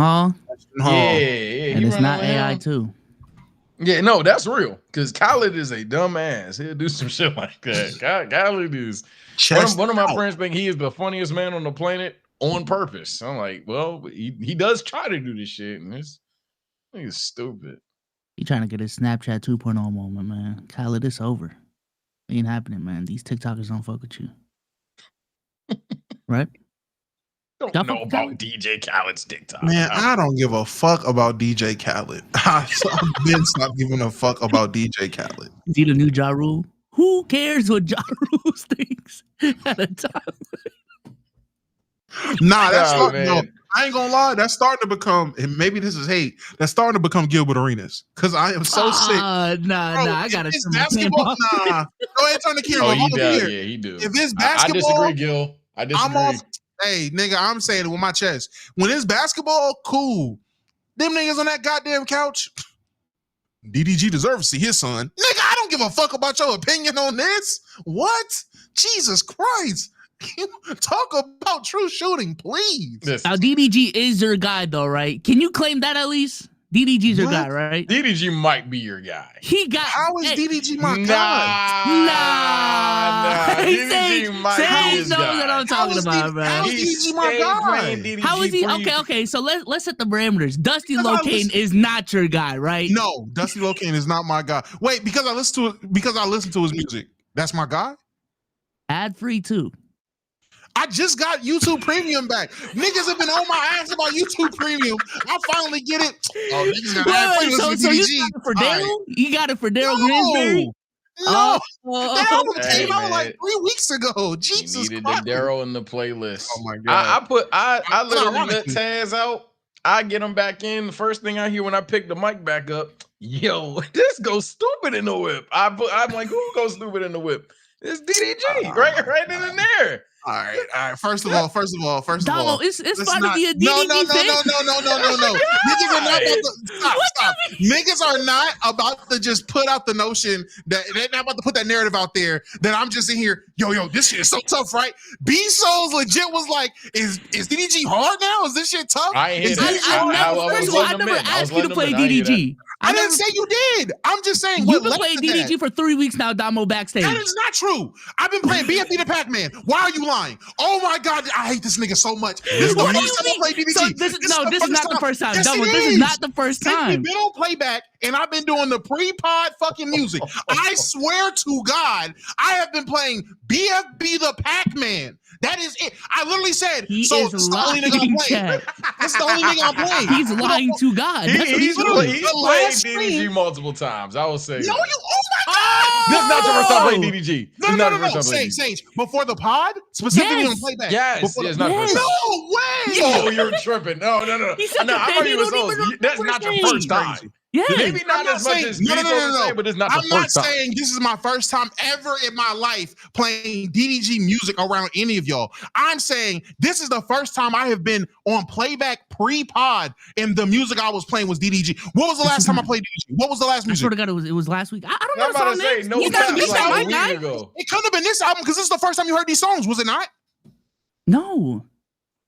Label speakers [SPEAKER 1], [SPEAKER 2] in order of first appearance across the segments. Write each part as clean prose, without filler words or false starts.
[SPEAKER 1] Hall.
[SPEAKER 2] Yeah,
[SPEAKER 1] and it's not AI too.
[SPEAKER 2] Yeah, no, that's real. Because Khaled is a dumbass. He'll do some shit like that. Khaled is one of my friends think he is the funniest man on the planet on purpose. I'm like, well, he does try to do this shit, and he's stupid.
[SPEAKER 1] He trying to get his Snapchat 2.0 moment, man. Khaled, it's over. Ain't happening, man. These TikTokers don't fuck with you. Right?
[SPEAKER 2] Don't know about DJ Khaled's TikTok.
[SPEAKER 3] Man, I don't give a fuck about DJ Khaled. I've been stopped giving a fuck about DJ Khaled.
[SPEAKER 1] Is he the new Ja Rule? Who cares what Ja Rule thinks at a time?
[SPEAKER 3] Nah, that's no. I ain't gonna lie. That's starting to become, and maybe this is hate. That's starting to become Gilbert Arenas because I am so sick.
[SPEAKER 1] Nah, I gotta.
[SPEAKER 3] It's basketball. Nah, go ahead, turn the camera.
[SPEAKER 2] Oh, yeah, he do.
[SPEAKER 3] If it's basketball,
[SPEAKER 2] I disagree, Gil. I disagree.
[SPEAKER 3] Hey, nigga, I'm saying it with my chest. When it's basketball, cool. Them niggas on that goddamn couch. DDG deserves to see his son. Nigga, I don't give a fuck about your opinion on this. What? Jesus Christ. Talk about true shooting, please.
[SPEAKER 1] Now, DDG is your guy, though, right? Can you claim that at least? DDG's your guy, right?
[SPEAKER 2] DDG might be your guy.
[SPEAKER 3] How is DDG my guy?
[SPEAKER 1] Nah.
[SPEAKER 2] DDG might be his
[SPEAKER 1] knows
[SPEAKER 2] guy.
[SPEAKER 1] what I'm talking about, bro.
[SPEAKER 3] How is DDG my guy?
[SPEAKER 1] How is he? Okay. So let's set the parameters. Dusty Locane is not your guy, right?
[SPEAKER 3] No, Dusty Locane is not my guy. Wait, because I listen to his music. That's my guy?
[SPEAKER 1] Ad free too.
[SPEAKER 3] I just got YouTube Premium back. Niggas have been on my ass about YouTube Premium. I finally get it. Oh, niggas got
[SPEAKER 1] so you got it for Daryl? You got it for Daryl Grinsbury?
[SPEAKER 3] No, that album came out like 3 weeks ago. Jesus
[SPEAKER 2] Christ.
[SPEAKER 3] Christ.
[SPEAKER 2] The Daryl in the playlist.
[SPEAKER 3] Oh my god!
[SPEAKER 2] I literally let Taz out. I get him back in. The first thing I hear when I pick the mic back up, yo, this goes stupid in the whip. I'm like, who goes stupid in the whip? It's DDG, right in there.
[SPEAKER 3] All right. First of all,
[SPEAKER 1] Domo, it's about to be a DDG
[SPEAKER 3] No. Niggas are not about to stop. Niggas are not about to just put out the notion that they're not about to put that narrative out there that I'm just in here. Yo, this shit is so tough, right? B-Souls legit was like, is DDG hard now? Is this shit tough?
[SPEAKER 1] First of all, I never asked you to play DDG.
[SPEAKER 3] I didn't say you did. I'm just saying
[SPEAKER 1] you've been playing DDG for 3 weeks now, Domo, backstage.
[SPEAKER 3] That is not true. I've been playing BFB the Pac-Man. Why are you lying? Oh my god, I hate this nigga so much. This is the first time I play DDG.
[SPEAKER 1] So this is not the first time. Domo, this is not the first time.
[SPEAKER 3] We've been on playback and I've been doing the pre-pod fucking music. I swear to God, I have been playing BFB the Pac-Man. That is it. I literally said, it's the only nigga I'm playing. It's the only nigga I'm playing.
[SPEAKER 1] He's lying to God.
[SPEAKER 2] He's played DDG multiple times. I will say.
[SPEAKER 3] No, oh my God.
[SPEAKER 2] This is not your first time playing DDG.
[SPEAKER 3] No. Sage. Before the pod? Specifically on playback.
[SPEAKER 2] Yes, not the first time.
[SPEAKER 3] No way.
[SPEAKER 2] Oh, you're tripping. No. That's not your first time.
[SPEAKER 1] Yeah,
[SPEAKER 2] maybe not as much as no, but it's not the first time.
[SPEAKER 3] I'm not saying this is my first time ever in my life playing DDG music around any of y'all. I'm saying this is the first time I have been on playback pre-pod and the music I was playing was DDG. What was the last time I played DDG? What was the last music?
[SPEAKER 1] I swear to God, it was last week. I don't know.
[SPEAKER 2] I'm about to say, no,
[SPEAKER 3] it couldn't have been this album because this is the first time you heard these songs, was it not?
[SPEAKER 1] No.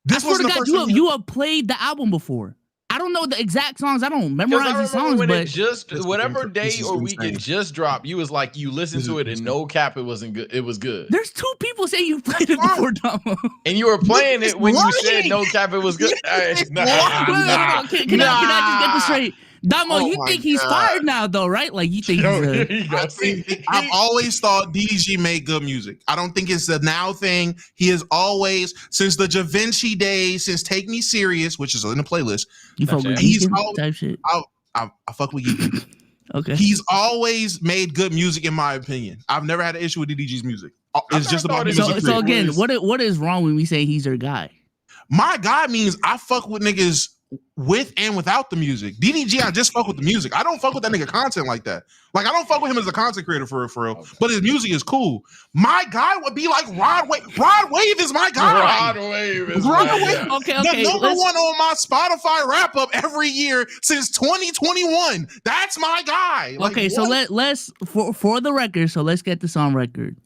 [SPEAKER 3] This was the
[SPEAKER 1] first
[SPEAKER 3] time
[SPEAKER 1] you have played the album before. I don't know the exact songs. I don't memorize these songs,
[SPEAKER 2] when
[SPEAKER 1] but
[SPEAKER 2] it just whatever day or week it just dropped, you was like you listened to it and no cap, it wasn't good. It was good.
[SPEAKER 1] There's 2 people saying you played it before, Domo.
[SPEAKER 2] And you were playing it when you said no cap, it was good.
[SPEAKER 1] Can I just get this straight? Damo, you think he's fired now, though, right? Like, you think
[SPEAKER 3] I've always thought DDG made good music. I don't think it's a now thing. He has always, since the Da Vinci days, since Take Me Serious, which is in the playlist.
[SPEAKER 1] You fuck with Geekin type shit?
[SPEAKER 3] I fuck with Geekin.
[SPEAKER 1] Okay.
[SPEAKER 3] He's always made good music, in my opinion. I've never had an issue with DDG's music. It's just about music.
[SPEAKER 1] So again, what is wrong when we say he's your guy?
[SPEAKER 3] My guy means I fuck with niggas with and without the music. DDG, I just fuck with the music. I don't fuck with that nigga content like that. Like, I don't fuck with him as a content creator for real. Okay. But his music is cool. My guy would be like Rod Wave. Rod Wave is my guy.
[SPEAKER 2] Rod Wave is my guy.
[SPEAKER 1] Okay.
[SPEAKER 3] The number one on my Spotify wrap up every year since 2021. That's my guy.
[SPEAKER 1] Like, okay, so let's for the record. So let's get this on record.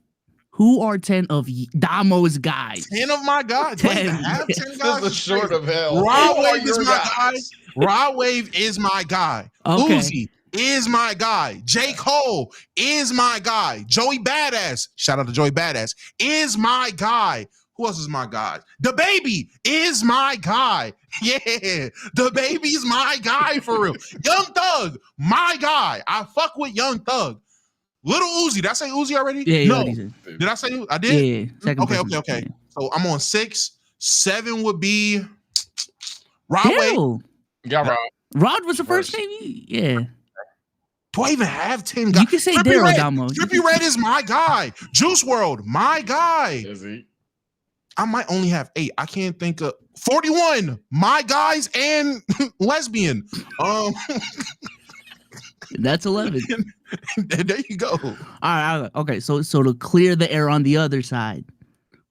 [SPEAKER 1] Who are 10 of Damo's guys?
[SPEAKER 3] 10 of my guys.
[SPEAKER 1] 10.
[SPEAKER 3] Wait, I have 10 guys.
[SPEAKER 2] This is short of hell.
[SPEAKER 3] Rod
[SPEAKER 2] Who
[SPEAKER 3] Wave
[SPEAKER 2] are
[SPEAKER 3] is
[SPEAKER 2] your
[SPEAKER 3] my guy.
[SPEAKER 2] guys?
[SPEAKER 3] Rod Wave is my guy.
[SPEAKER 1] Okay.
[SPEAKER 3] Uzi is my guy. J. Cole is my guy. Joey Badass, shout out to Joey Badass, is my guy. Who else is my guy? The Baby is my guy. Yeah, The Baby's my guy for real. Young Thug, my guy. I fuck with Young Thug. Little Uzi, did I say Uzi already?
[SPEAKER 1] Yeah,
[SPEAKER 3] no.
[SPEAKER 1] Did
[SPEAKER 3] I say I did?
[SPEAKER 1] Yeah. Second
[SPEAKER 3] Okay.
[SPEAKER 1] person.
[SPEAKER 3] Okay.
[SPEAKER 1] Yeah.
[SPEAKER 3] So I'm on 6. 7 would be Rod Wave.
[SPEAKER 1] Ew.
[SPEAKER 2] Yeah, Rod.
[SPEAKER 1] Rod was the first name. Yeah.
[SPEAKER 3] Do I even have 10 guys?
[SPEAKER 1] You can say
[SPEAKER 3] Trippie
[SPEAKER 1] Daryl
[SPEAKER 3] Red.
[SPEAKER 1] Damo.
[SPEAKER 3] Trippie Red is my guy. Juice WRLD, my guy.
[SPEAKER 2] Is he?
[SPEAKER 3] I might only have 8. I can't think of 41. My guys and lesbian.
[SPEAKER 1] That's 11.
[SPEAKER 3] There you go.
[SPEAKER 1] All right. Okay. So to clear the air on the other side,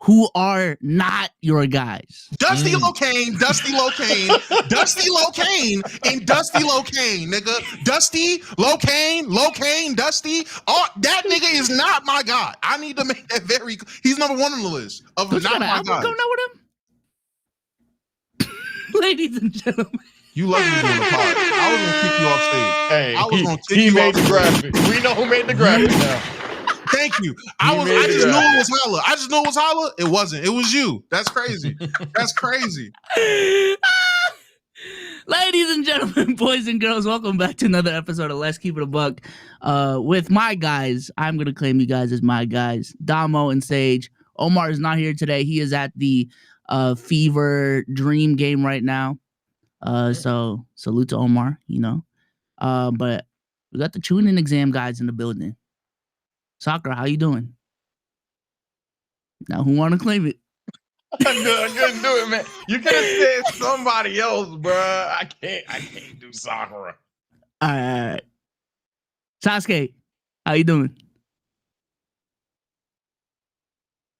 [SPEAKER 1] who are not your guys?
[SPEAKER 3] Dusty Locane, Dusty Locane, Dusty Locane, and Dusty Locane, nigga. Dusty Locane, Dusty. Oh, that nigga is not my guy. I need to make that very. He's number 1 on the list of
[SPEAKER 1] Don't you
[SPEAKER 3] not
[SPEAKER 1] got an
[SPEAKER 3] my
[SPEAKER 1] album
[SPEAKER 3] guy.
[SPEAKER 1] coming out with him? Ladies and gentlemen.
[SPEAKER 3] You love me doing the pod. I was gonna kick you off stage.
[SPEAKER 2] Hey,
[SPEAKER 3] I was gonna kick
[SPEAKER 2] he
[SPEAKER 3] you
[SPEAKER 2] made
[SPEAKER 3] off
[SPEAKER 2] the
[SPEAKER 3] stage.
[SPEAKER 2] graphic. We know who made the graphic now.
[SPEAKER 3] Thank you. I just knew it was Holla. I just knew it was Holla. It wasn't. It was you. That's crazy. That's crazy.
[SPEAKER 1] Ladies and gentlemen, boys and girls, welcome back to another episode of Let's Keep It a Buck. With my guys, I'm going to claim you guys as my guys, Damo and Sage. Omar is not here today. He is at the Fever Dream game right now. So salute to Omar, you know. But we got the tuning exam guys in the building. Soccer, how you doing? Now, who want to claim it?
[SPEAKER 2] I couldn't do it, man. You could have said somebody else, bro. I can't do Sakura.
[SPEAKER 1] All right. Sasuke, how you doing?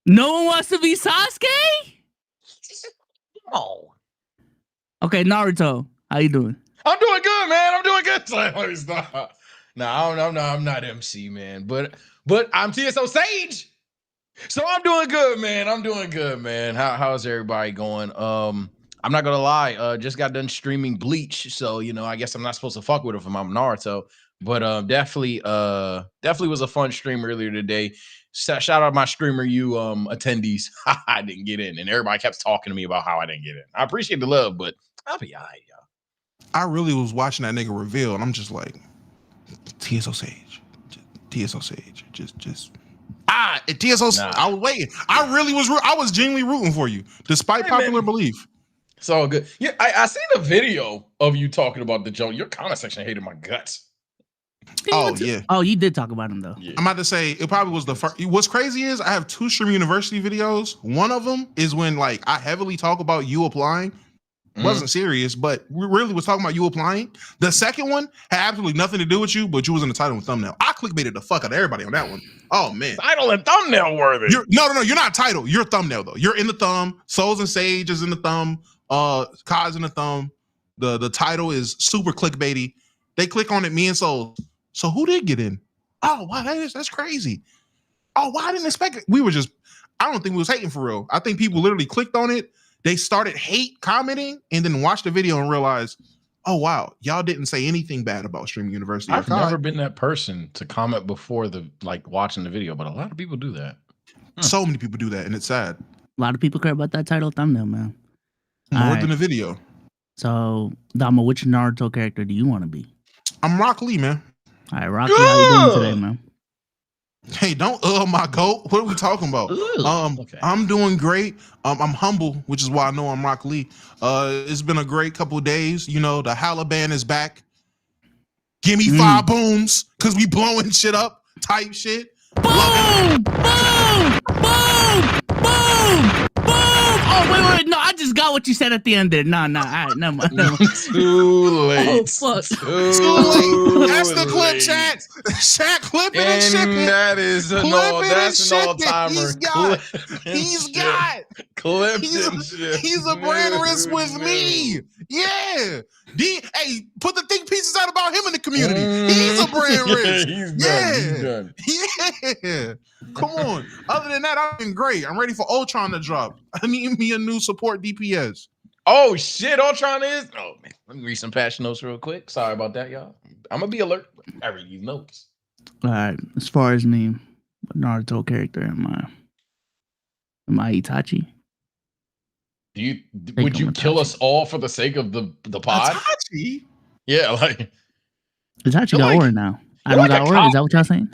[SPEAKER 1] No one wants to be Sasuke?
[SPEAKER 2] Oh.
[SPEAKER 1] Okay, Naruto, how you doing?
[SPEAKER 2] I'm doing good, man. I'm doing good. Let me stop. No, I'm not MC, man. But I'm TSO Sage. So I'm doing good, man. I'm doing good, man. How's everybody going? I'm not gonna lie. Just got done streaming Bleach, so you know, I guess I'm not supposed to fuck with it if I'm Naruto. But definitely was a fun stream earlier today. Shout out my streamer attendees. I didn't get in, and everybody kept talking to me about how I didn't get in. I appreciate the love, but I'll be all right, y'all.
[SPEAKER 3] I really was watching that nigga reveal, and I'm just like, TSO Sage, TSO Sage, just TSO. Nah. I was waiting. I really was. I was genuinely rooting for you, despite popular belief.
[SPEAKER 2] It's all good. Yeah, I seen a video of you talking about the joke. Your comment section hated my guts.
[SPEAKER 3] Oh yeah.
[SPEAKER 1] Oh, you did talk about him though.
[SPEAKER 2] Yeah.
[SPEAKER 3] I'm about to say it probably was the first. What's crazy is I have 2 Stream University videos. One of them is when like I heavily talk about you applying. Wasn't serious, but we really was talking about you applying. The second one had absolutely nothing to do with you, but you was in the title and thumbnail. I clickbaited the fuck out of everybody on that one. Oh man,
[SPEAKER 2] title and thumbnail worthy.
[SPEAKER 3] No, you're not title. You're thumbnail though. You're in the thumb. Solz and Sage is in the thumb. Kai's in the thumb. The title is super clickbaity. They click on it. Me and Solz. So who did get in? Oh wow, that's crazy. Oh wow, I didn't expect it. We were just. I don't think we was hating for real. I think people literally clicked on it. They started hate commenting and then watched the video and realized, oh wow, y'all didn't say anything bad about Stream University.
[SPEAKER 2] I've never been that person to comment before watching the video, but a lot of people do that.
[SPEAKER 3] So many people do that, and it's sad.
[SPEAKER 1] A lot of people care about that title thumbnail, man.
[SPEAKER 3] More than the video.
[SPEAKER 1] So, Damo, which Naruto character do you want to be?
[SPEAKER 3] I'm Rock Lee, man.
[SPEAKER 1] All right, Rocky, how you doing today, man?
[SPEAKER 3] Hey, don't my goat. What are we talking about? Okay. I'm doing great. I'm humble, which is why I know I'm Rock Lee. It's been a great couple of days. You know, the Haliburton is back. Give me 5 booms, cause we blowing shit up, type shit.
[SPEAKER 1] Boom! Boom! Boom! Boom! Boom! Oh, wait. wait, no, I just got what you said at the end there. No, all right, never mind.
[SPEAKER 2] Too late.
[SPEAKER 1] Oh, fuck.
[SPEAKER 3] Too late. That's the clip, chat. Chat, clip it and ship it.
[SPEAKER 2] That is an all-timer.
[SPEAKER 3] He's a brand risk with me. Yeah. Hey, put the think pieces out about him in the community. He's a brand risk.
[SPEAKER 2] He's done.
[SPEAKER 3] Yeah. Come on. Other than that, I've been great. I'm ready for Ultron to drop. I need me a new support DPS.
[SPEAKER 2] Oh shit, Ultron is. Oh man, let me read some patch notes real quick. Sorry about that, y'all. I'm gonna be alert. I read these notes.
[SPEAKER 1] All right. As far as me, what Naruto character am I? Am I Itachi?
[SPEAKER 2] Would you kill us all for the sake of the pod?
[SPEAKER 3] Itachi?
[SPEAKER 2] Yeah, like
[SPEAKER 1] Itachi got aura now. I don't got aura. Is that what y'all saying?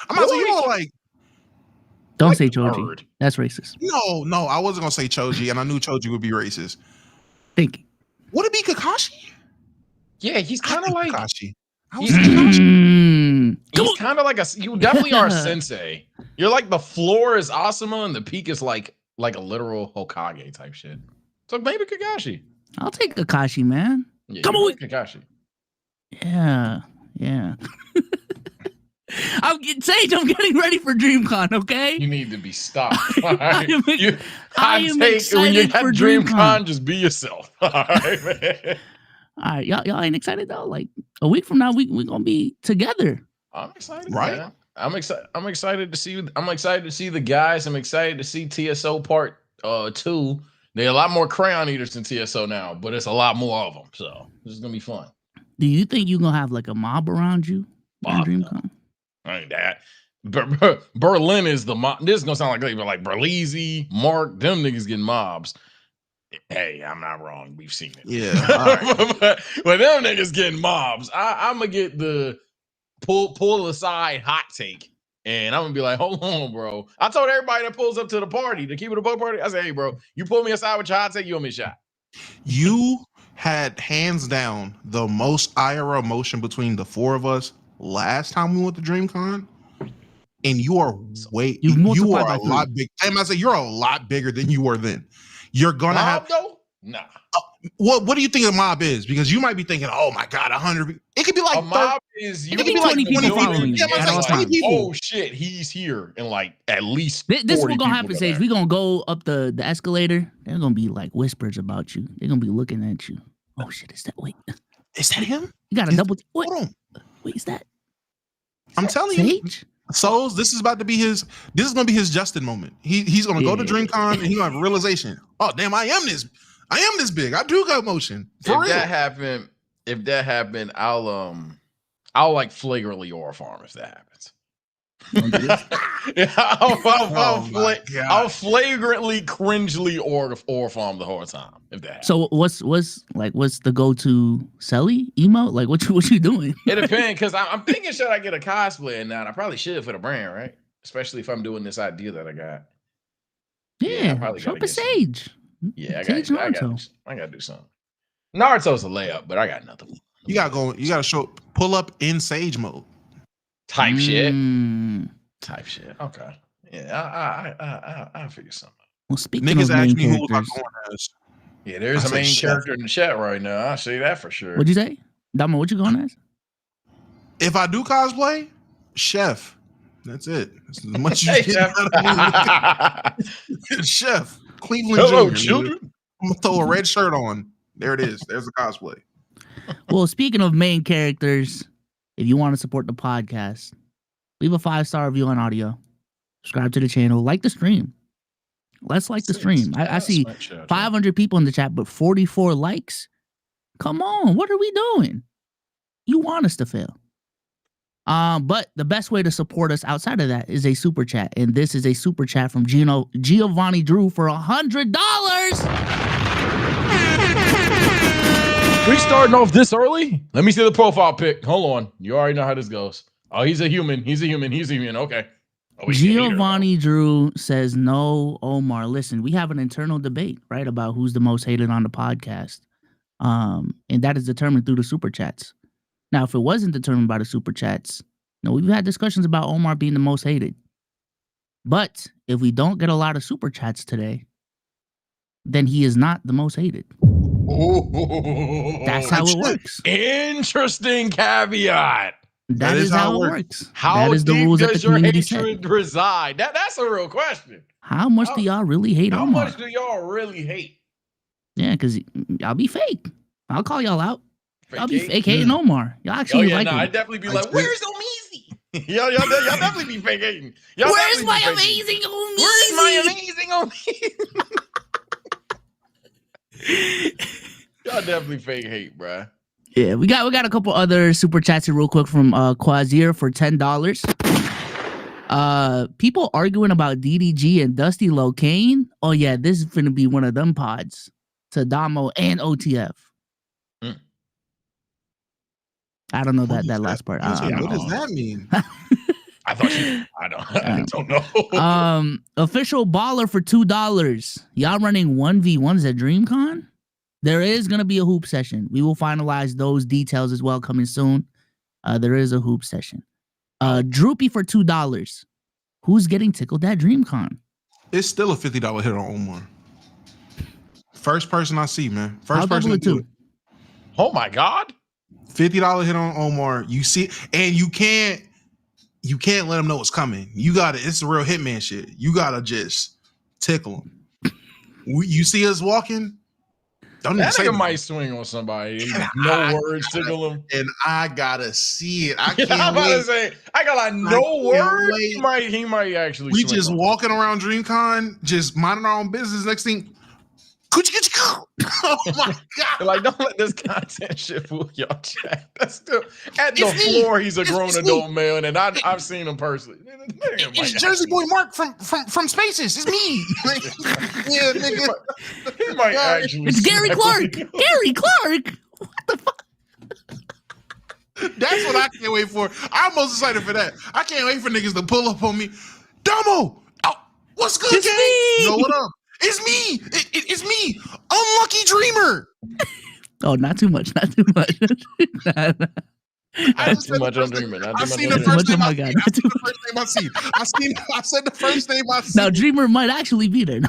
[SPEAKER 3] I'm not saying you all like.
[SPEAKER 1] Don't say Choji. That's racist.
[SPEAKER 3] No, I wasn't gonna say Choji, and I knew Choji would be racist.
[SPEAKER 1] Think.
[SPEAKER 3] Would it be Kakashi?
[SPEAKER 2] Yeah, he's kind of like
[SPEAKER 3] Kakashi.
[SPEAKER 2] He's kind of like you definitely are a sensei. You're like the floor is Asuma and the peak is like a literal Hokage type shit. So maybe Kakashi.
[SPEAKER 1] I'll take Kakashi, man.
[SPEAKER 2] Yeah,
[SPEAKER 1] come on,
[SPEAKER 2] Kakashi.
[SPEAKER 1] Yeah. Sage, I'm getting ready for DreamCon, okay?
[SPEAKER 2] You need to be stopped.
[SPEAKER 1] I am excited
[SPEAKER 2] when you
[SPEAKER 1] for
[SPEAKER 2] got DreamCon, just be yourself. All right, man.
[SPEAKER 1] All right, y'all ain't excited though. Like a week from now, we're gonna be together.
[SPEAKER 2] I'm excited,
[SPEAKER 3] right?
[SPEAKER 2] Man. I'm excited to see. I'm excited to see the guys. I'm excited to see TSO Part 2. There are a lot more crayon eaters than TSO now, but it's a lot more of them. So this is gonna be fun.
[SPEAKER 1] Do you think you're gonna have like a mob around you on DreamCon?
[SPEAKER 2] I ain't that. Berlin is the mob. This is gonna sound like Berlizzi, Mark, them niggas getting mobs. Hey, I'm not wrong. We've seen it.
[SPEAKER 3] Yeah. Right.
[SPEAKER 2] but them niggas getting mobs. I'm gonna get the pull aside hot take. And I'm gonna be like, hold on, bro. I told everybody that pulls up to the party, to keep it a buck party. I said, hey, bro, you pull me aside with your hot take, you owe me a shot.
[SPEAKER 3] You had hands down the most IRL motion between the four of us last time we went to DreamCon, and you are you are a lot big. I say you're a lot bigger than you were then. You're gonna have
[SPEAKER 2] though? Nah.
[SPEAKER 3] What do you think a mob is? Because you might be thinking, oh my god, 100. It could be like
[SPEAKER 2] a mob is you.
[SPEAKER 1] It could be 20 people following you.
[SPEAKER 3] Yeah, 20 people.
[SPEAKER 2] Oh shit, he's here, and like at least
[SPEAKER 1] this is what's gonna happen, Sage. We're gonna go up the escalator. They're gonna be like whispers about you. They're gonna be looking at you. Oh shit, is that him? You got a double. What?
[SPEAKER 3] Hold on.
[SPEAKER 1] Wait, is that?
[SPEAKER 3] I'm telling you, Solz, this is about to be his. This is gonna be his Justin moment. He's gonna go to DreamCon and he's gonna have a realization. Oh damn, I am this big. I do got motion.
[SPEAKER 2] If that happened, I'll like flagrantly aura farm if that happens. I'll flagrantly cringely aura farm the whole time if that happens.
[SPEAKER 1] So what's the go-to Selly emote? Like what you doing?
[SPEAKER 2] It depends, because I'm thinking, should I get a cosplay now? And I probably should for the brand, right? Especially if I'm doing this idea that I got.
[SPEAKER 1] Yeah, show up a Sage.
[SPEAKER 2] Yeah, I gotta do something. Naruto's a layup, but I got nothing.
[SPEAKER 3] You gotta pull up in Sage mode.
[SPEAKER 2] Type shit. Okay. Yeah, I figure something out.
[SPEAKER 1] Well, speaking
[SPEAKER 3] niggas
[SPEAKER 1] of
[SPEAKER 3] ask
[SPEAKER 1] main
[SPEAKER 3] me who
[SPEAKER 1] characters,
[SPEAKER 3] I'm going as.
[SPEAKER 2] Yeah, there's a main character in the chat right now. I'll say that for sure.
[SPEAKER 1] What'd you say? Damo, what you going as?
[SPEAKER 3] If I do cosplay, Chef. That's it. That's as much as you get out of me. Chef. Cleveland
[SPEAKER 2] Hello,
[SPEAKER 3] Jr.,
[SPEAKER 2] children.
[SPEAKER 3] I'm gonna throw a red shirt on. There it is. There's the cosplay.
[SPEAKER 1] Well, speaking of main characters, if you want to support the podcast, leave a 5-star review on audio. Subscribe to the channel. Like the stream. Let's like the stream. I see 500 people in the chat, but 44 likes. Come on, what are we doing? You want us to fail. But the best way to support us outside of that is a super chat, and this is a super chat from Giovanni Drew for $100.
[SPEAKER 2] We starting off this early? Let me see the profile pic. Hold on. You already know how this goes. Oh, he's a human. Okay. Oh,
[SPEAKER 1] Giovanni Drew says, no, Omar, listen, we have an internal debate, right, about who's the most hated on the podcast. And that is determined through the super chats. Now, if it wasn't determined by the super chats, we've had discussions about Omar being the most hated. But if we don't get a lot of super chats today, then he is not the most hated.
[SPEAKER 2] Ooh,
[SPEAKER 1] That's how it works.
[SPEAKER 2] Interesting caveat.
[SPEAKER 1] That is how it works.
[SPEAKER 2] How
[SPEAKER 1] that is the
[SPEAKER 2] deep
[SPEAKER 1] rules that
[SPEAKER 2] does
[SPEAKER 1] the
[SPEAKER 2] your
[SPEAKER 1] community
[SPEAKER 2] hatred
[SPEAKER 1] set.
[SPEAKER 2] reside? That's a real question.
[SPEAKER 1] How much do y'all really hate
[SPEAKER 2] How
[SPEAKER 1] Omar?
[SPEAKER 2] much do y'all really hate?
[SPEAKER 1] Yeah, because I'll be fake. I'll call y'all out. I'll be
[SPEAKER 2] Fake
[SPEAKER 1] fake hating Omar. Y'all actually like him.
[SPEAKER 2] I'd definitely be like, where's Omeezy? y'all definitely be fake hating.
[SPEAKER 1] Where's my amazing Omeezy?
[SPEAKER 2] Where's my amazing Omeezy? Y'all definitely fake hate, bruh.
[SPEAKER 1] Yeah, we got a couple other super chats here real quick from Quazir for $10. People arguing about DDG and Dusty Locane. Oh yeah, this is gonna be one of them pods to Domo and OTF. I don't know that last part.
[SPEAKER 3] What does that mean?
[SPEAKER 2] I don't know.
[SPEAKER 1] Official baller for $2. Y'all running 1v1s at DreamCon? There is gonna be a hoop session. We will finalize those details as well coming soon. There is a hoop session. Droopy for $2. Who's getting tickled at DreamCon?
[SPEAKER 3] It's still a $50 hit on Omar. First person I see, man.
[SPEAKER 1] I'll double it too.
[SPEAKER 2] Oh my God.
[SPEAKER 3] $50 hit on Omar. You see, and you can't let him know it's coming. It's a real hitman shit. You gotta just tickle him. You see us walking? Don't
[SPEAKER 2] that nigga might swing on somebody. No words, tickle him.
[SPEAKER 3] And I gotta see it. I can't
[SPEAKER 2] I'm about
[SPEAKER 3] wait.
[SPEAKER 2] to say, I got no words. He might actually.
[SPEAKER 3] We just walking around DreamCon, just minding our own business. Next thing, oh my God!
[SPEAKER 2] Like, don't let this content shit fool y'all, chat. That's still at the floor. He's a grown adult male, and I've seen him personally.
[SPEAKER 3] It's Jersey Boy Mark from Spaces. It's me. Yeah, nigga.
[SPEAKER 2] He might actually.
[SPEAKER 1] It's Gary Clark. Gary Clark. What the fuck?
[SPEAKER 3] That's what I can't wait for. I'm most excited for that. I can't wait for niggas to pull up on me. Domo, what's good, gang? You know what up? It's me. It's me. Unlucky Dreamer.
[SPEAKER 1] Oh, not too much. Not too much.
[SPEAKER 2] Not too much on Dreamer.
[SPEAKER 3] I seen the first name I seen. I said the first name I seen.
[SPEAKER 1] Now Dreamer might actually be there.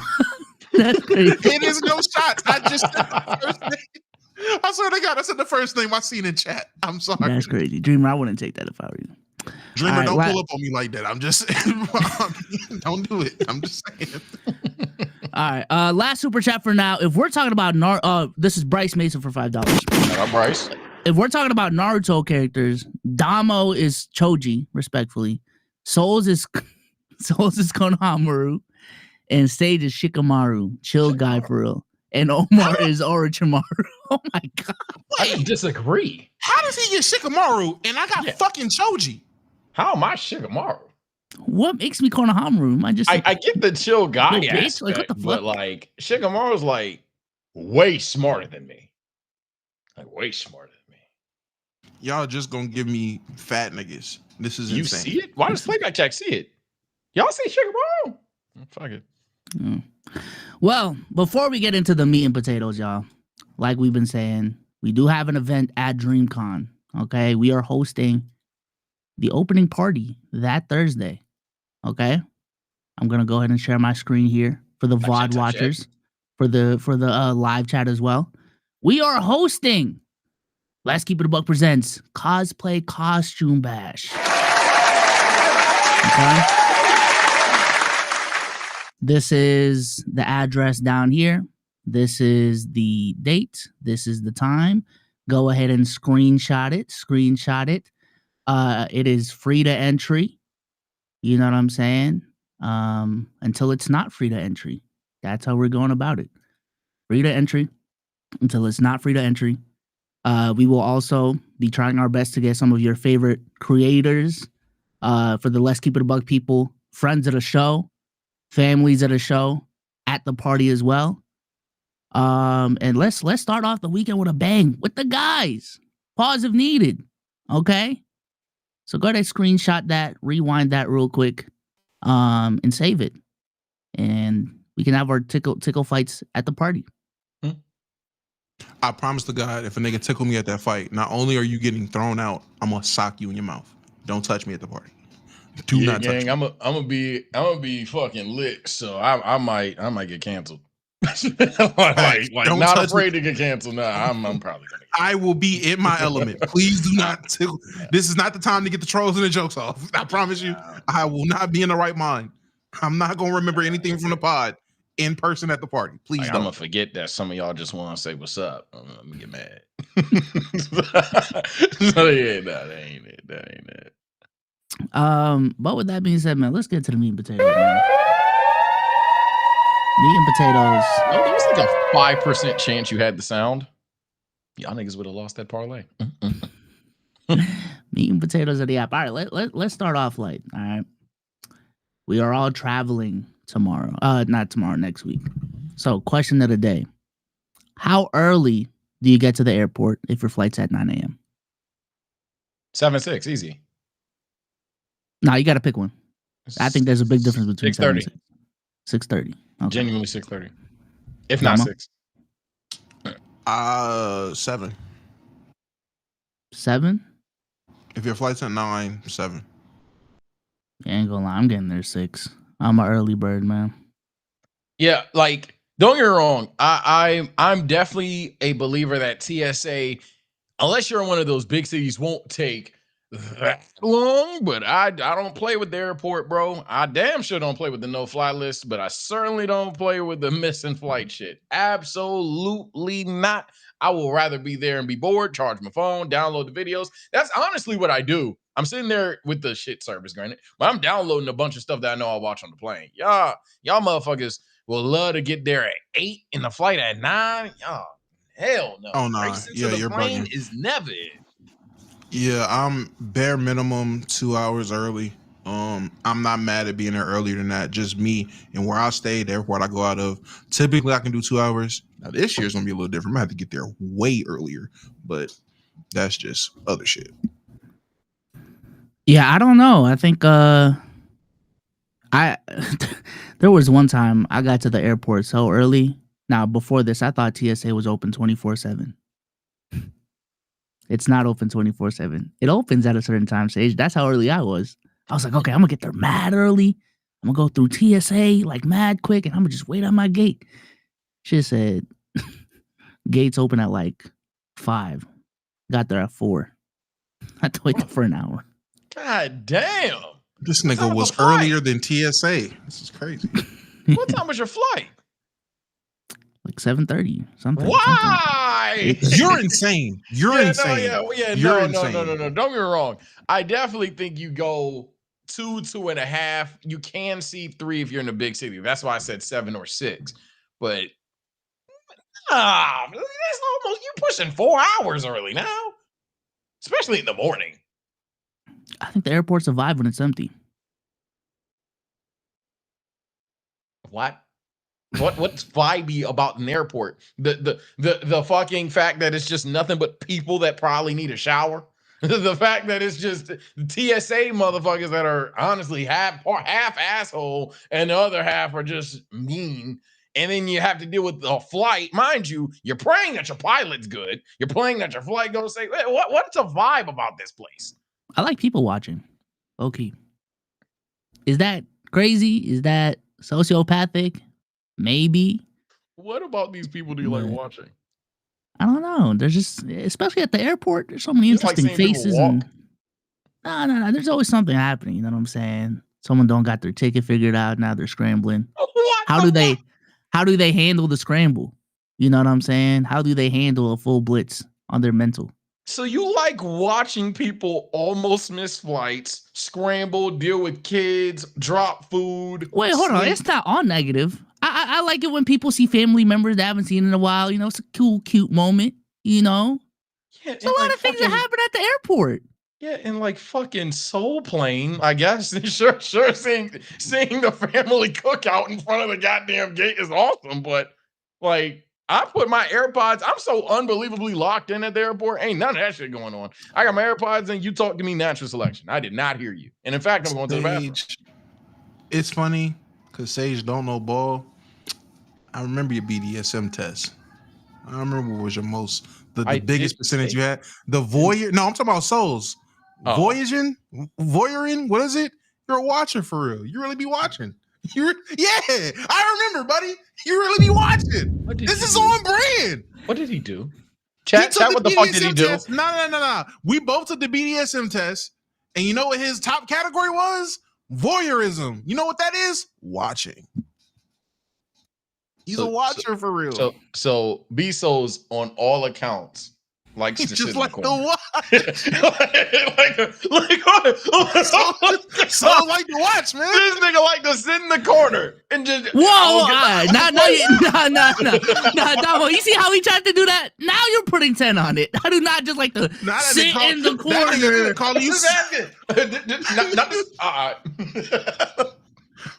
[SPEAKER 1] That's crazy.
[SPEAKER 3] It is no shots. I just said the first name. I swear to God, I said the first name I seen in chat. I'm sorry.
[SPEAKER 1] That's crazy. Dreamer, I wouldn't take that if I were you.
[SPEAKER 3] Dreamer, don't pull up on me like that. I'm just don't do it. I'm just saying.
[SPEAKER 1] All right. Last super chat for now. If we're talking about this is Bryce Mason for $5.
[SPEAKER 2] Bryce.
[SPEAKER 1] If we're talking about Naruto characters, Damo is Choji, respectfully. Solz is Konohamaru, and Sage is Shikamaru. Chill guy for real. And Omar is Orochimaru. Oh my God.
[SPEAKER 2] I disagree.
[SPEAKER 3] How does he get Shikamaru and I got fucking Choji?
[SPEAKER 2] How am I Shikamaru?
[SPEAKER 1] What makes me Konohamaru?
[SPEAKER 2] I get the chill guy
[SPEAKER 1] aspect, like, what the fuck?
[SPEAKER 2] But like Shikamaru's like way smarter than me. Like way smarter than me.
[SPEAKER 3] Y'all just gonna give me fat niggas. This is insane.
[SPEAKER 2] You see it? Why does Playback Jack see it? Y'all see Shikamaru? Fuck it.
[SPEAKER 1] Well, before we get into the meat and potatoes, y'all, like we've been saying, we do have an event at DreamCon. Okay, we are hosting the opening party that Thursday. Okay, I'm gonna go ahead and share my screen here for the VOD watchers, for the live chat as well. We are hosting Let's Keep It a Buck presents Cosplay Costume Bash. Okay. This is the address down here. This is the date. This is the time. Go ahead and screenshot it. It is free to entry. You know what I'm saying? Until it's not free to entry. That's how we're going about it. Free to entry until it's not free to entry. We will also be trying our best to get some of your favorite creators for the Let's Keep It a Buck people, friends of the show, families of the show at the party as well. And let's start off the weekend with a bang with the guys. Pause if needed. Okay? So go ahead and screenshot that, rewind that real quick, and save it. And we can have our tickle fights at the party.
[SPEAKER 3] I promise to God, if a nigga tickle me at that fight, not only are you getting thrown out, I'm gonna sock you in your mouth. Don't touch me at the party. Do not touch me.
[SPEAKER 2] I'm gonna be fucking lit, so I might get canceled. like
[SPEAKER 3] Don't
[SPEAKER 2] not
[SPEAKER 3] touch
[SPEAKER 2] afraid to get canceled. No, I'm probably gonna.
[SPEAKER 3] I will be in my element. Please do not. This is not the time to get the trolls and the jokes off. I promise you, I will not be in the right mind. I'm not gonna remember anything from the pod in person at the party. Please
[SPEAKER 2] Like,
[SPEAKER 3] don't.
[SPEAKER 2] I'm gonna forget that some of y'all just want to say what's up. I'm gonna get mad. So yeah, no, that ain't it. That ain't it.
[SPEAKER 1] But with that being said, man, let's get to the meat and potatoes, man. Meat and potatoes.
[SPEAKER 2] No, there was like a 5% chance you had the sound. Y'all niggas would have lost that parlay.
[SPEAKER 1] Meat and potatoes of the app. All right, let's start off light. All right. We are all traveling tomorrow. Not tomorrow, next week. So, question of the day. How early do you get to the airport if your flight's at 9 a.m.?
[SPEAKER 2] 7-6, easy.
[SPEAKER 1] No, you got to pick one. I think there's a big difference between
[SPEAKER 2] 6:30.
[SPEAKER 1] 6:30. Okay.
[SPEAKER 2] Genuinely 6:30. If not 6.
[SPEAKER 3] 7.
[SPEAKER 1] 7?
[SPEAKER 3] If your flight's at 9, 7.
[SPEAKER 1] I ain't gonna lie, I'm getting there 6. I'm an early bird, man.
[SPEAKER 2] Yeah, like, don't get me wrong. I'm definitely a believer that TSA, unless you're in one of those big cities, won't take that long. But I don't play with the airport, bro. I damn sure don't play with the no-fly list, but I certainly don't play with the missing flight shit. Absolutely not. I will rather be there and be bored, charge my phone, download the videos. That's honestly what I do. I'm sitting there with the shit service, granted, but I'm downloading a bunch of stuff that I know I'll watch on the plane. Y'all motherfuckers will love to get there at 8 and the flight at 9. Y'all, hell no.
[SPEAKER 3] Oh, no.
[SPEAKER 2] Racing to
[SPEAKER 3] Yeah,
[SPEAKER 2] the
[SPEAKER 3] you're
[SPEAKER 2] plane
[SPEAKER 3] bugging.
[SPEAKER 2] is never it.
[SPEAKER 3] Yeah, I'm bare minimum 2 hours early. I'm not mad at being there earlier than that. Just me and where I stay, the airport I go out of. Typically, I can do 2 hours. Now, this year's gonna be a little different. I'm gonna have to get there way earlier, but that's just other shit.
[SPEAKER 1] Yeah, I don't know. I think there was one time I got to the airport so early. Now, before this, I thought TSA was open 24/7. It's not open 24/7. It opens at a certain time stage. That's how early I was. I was like, okay, I'm gonna get there mad early. I'm gonna go through TSA like mad quick, and I'm gonna just wait on my gate. She said gates open at like 5. Got there at 4. I had to wait there for an hour.
[SPEAKER 2] God damn.
[SPEAKER 3] This nigga was earlier than TSA. This is crazy.
[SPEAKER 2] What time was your flight?
[SPEAKER 1] Like 7:30, something.
[SPEAKER 2] Why?
[SPEAKER 3] You're insane. You're insane.
[SPEAKER 2] No. Don't get me wrong. I definitely think you go 2, 2.5. You can see 3 if you're in a big city. That's why I said 7 or 6. But that's almost, you're pushing 4 hours early now, especially in the morning.
[SPEAKER 1] I think the airport's a vibe when it's empty.
[SPEAKER 2] What's vibey about an airport? The fucking fact that it's just nothing but people that probably need a shower. The fact that it's just the TSA motherfuckers that are honestly half asshole and the other half are just mean. And then you have to deal with the flight. Mind you, you're praying that your pilot's good. You're praying that your flight goes safe. What's a vibe about this place?
[SPEAKER 1] I like people watching. Okay. Is that crazy? Is that sociopathic? Maybe.
[SPEAKER 2] What about these people do you like watching?
[SPEAKER 1] I don't know. There's just, especially at the airport, there's so many interesting faces. And no. There's always something happening. You know what I'm saying? Someone don't got their ticket figured out. Now they're scrambling. How do they handle the scramble? You know what I'm saying? How do they handle a full blitz on their mental?
[SPEAKER 2] So you like watching people almost miss flights, scramble, deal with kids, drop food.
[SPEAKER 1] Wait, hold on. It's not all negative. I like it when people see family members they haven't seen in a while. You know, it's a cool, cute moment. You know,
[SPEAKER 2] yeah,
[SPEAKER 1] there's a lot of things that happen at the airport.
[SPEAKER 2] Yeah, and like fucking Soul Plane, I guess. Sure, seeing the family cookout in front of the goddamn gate is awesome. But like, I put my AirPods. I'm so unbelievably locked in at the airport. Ain't none of that shit going on. I got my AirPods and you talk to me natural selection. I did not hear you. And in fact, I'm going to the bathroom.
[SPEAKER 3] It's funny because Sage don't know ball. I remember your BDSM test. I remember what was your the biggest percentage you had. The voyeur. No, I'm talking about souls. Voyeuring. What is it? You're a watcher for real. You really be watching. Yeah, I remember, buddy. You really be watching. This is on brand.
[SPEAKER 2] What did he do? Chat, what the fuck did he do?
[SPEAKER 3] No. We both took the BDSM test, and you know what his top category was? Voyeurism. You know what that is? Watching. He's a watcher for real.
[SPEAKER 2] So B-Solz on all accounts likes to sit
[SPEAKER 3] like
[SPEAKER 2] in the corner.
[SPEAKER 3] So like to watch, man.
[SPEAKER 2] This nigga like to sit in the corner and just.
[SPEAKER 1] Whoa, no, Domo. You see how he tried to do that? Now you're putting 10 on it. I do not just like to sit in the corner.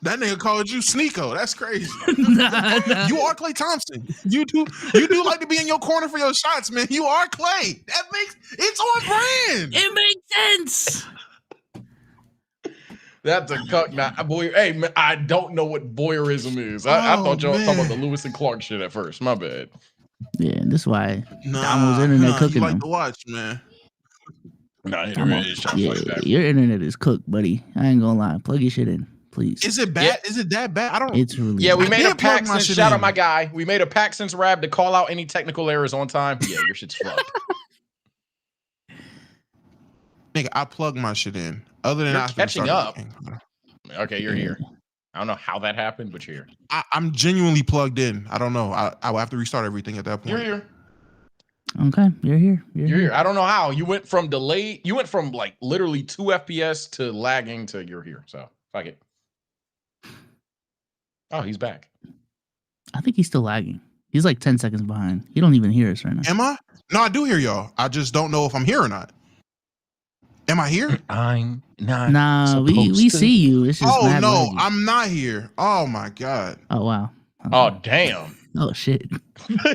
[SPEAKER 3] That nigga called you Sneeko. That's crazy.
[SPEAKER 1] Nah.
[SPEAKER 3] You are Klay Thompson. You do like to be in your corner for your shots, man. You are Klay. It's on brand.
[SPEAKER 1] It makes sense.
[SPEAKER 2] That's a cuck. Nah, boy. Hey, man, I don't know what voyeurism is. I thought y'all were talking about the Lewis and Clark shit at first. My bad.
[SPEAKER 1] Yeah, this is why Domo's internet cooking
[SPEAKER 3] you like
[SPEAKER 1] him.
[SPEAKER 3] to watch, man.
[SPEAKER 2] Nah, your
[SPEAKER 1] internet is cooked, buddy. I ain't gonna lie. Plug your shit in, please.
[SPEAKER 3] Is it bad? Yeah. Is it that bad? I don't.
[SPEAKER 1] It's really.
[SPEAKER 2] Yeah,
[SPEAKER 1] bad.
[SPEAKER 2] we made a pact since. Shout out my guy. We made a pact since Rab to call out any technical errors on time. Yeah, your shit's fucked.
[SPEAKER 3] Nigga, I plug my shit in. Other than
[SPEAKER 2] you're catching up. Okay, you're
[SPEAKER 1] Yeah.
[SPEAKER 2] here. I don't know how that happened, but you're here.
[SPEAKER 3] I'm genuinely plugged in. I don't know. I will have to restart everything at that point.
[SPEAKER 2] You're here.
[SPEAKER 1] Okay, you're here.
[SPEAKER 2] You're here. I don't know how. You went from delayed. You went from like literally 2 FPS to lagging to you're here. So fuck it. Oh, he's back.
[SPEAKER 1] I think he's still lagging. He's like 10 seconds behind. He don't even hear us right now.
[SPEAKER 3] Am I? No, I do hear y'all. I just don't know if I'm here or not. Am I here?
[SPEAKER 2] I'm not.
[SPEAKER 1] Nah, we see you. It's just
[SPEAKER 3] oh no,
[SPEAKER 1] laggy.
[SPEAKER 3] I'm not here. Oh my god.
[SPEAKER 1] Oh wow.
[SPEAKER 2] Oh damn.
[SPEAKER 1] Oh shit.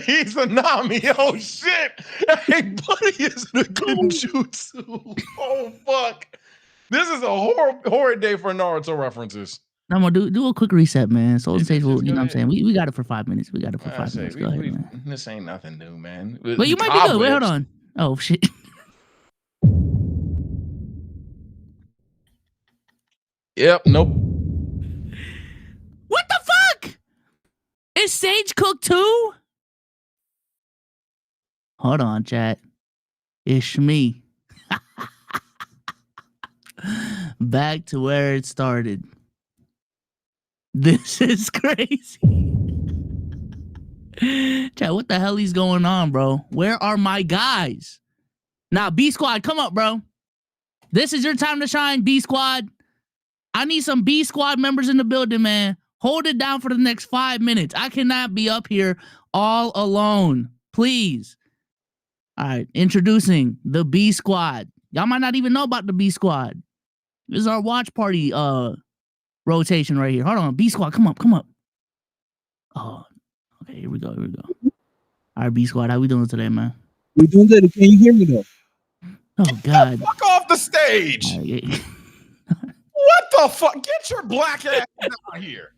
[SPEAKER 2] He's a Nami. Oh shit. Hey, buddy is in a Genjutsu. Oh fuck. This is a horrid day for Naruto references.
[SPEAKER 1] I'm gonna do a quick reset, man. Solz and Sage, you know what I'm saying? We got it for 5 minutes. We got it for 5 minutes. Go ahead, man.
[SPEAKER 2] This ain't nothing new, man.
[SPEAKER 1] But you might be good. Wait, hold on. Oh shit.
[SPEAKER 2] Yep. Nope.
[SPEAKER 1] What the fuck? Is Sage cooked too? Hold on, chat. It's me. Back to where it started. This is crazy. Chat, what the hell is going on, bro? Where are my guys? Now, B Squad, come up, bro. This is your time to shine, B Squad. I need some B Squad members in the building, man. Hold it down for the next 5 minutes. I cannot be up here all alone. Please. All right, introducing the B Squad. Y'all might not even know about the B Squad. This is our watch party rotation right here. Hold on, B Squad, come up. Oh, okay, here we go. All right, B Squad, how we doing today, man?
[SPEAKER 4] We doing good. Can you hear me though?
[SPEAKER 1] Oh God.
[SPEAKER 2] Fuck off the stage. What the fuck? Get your black ass out here.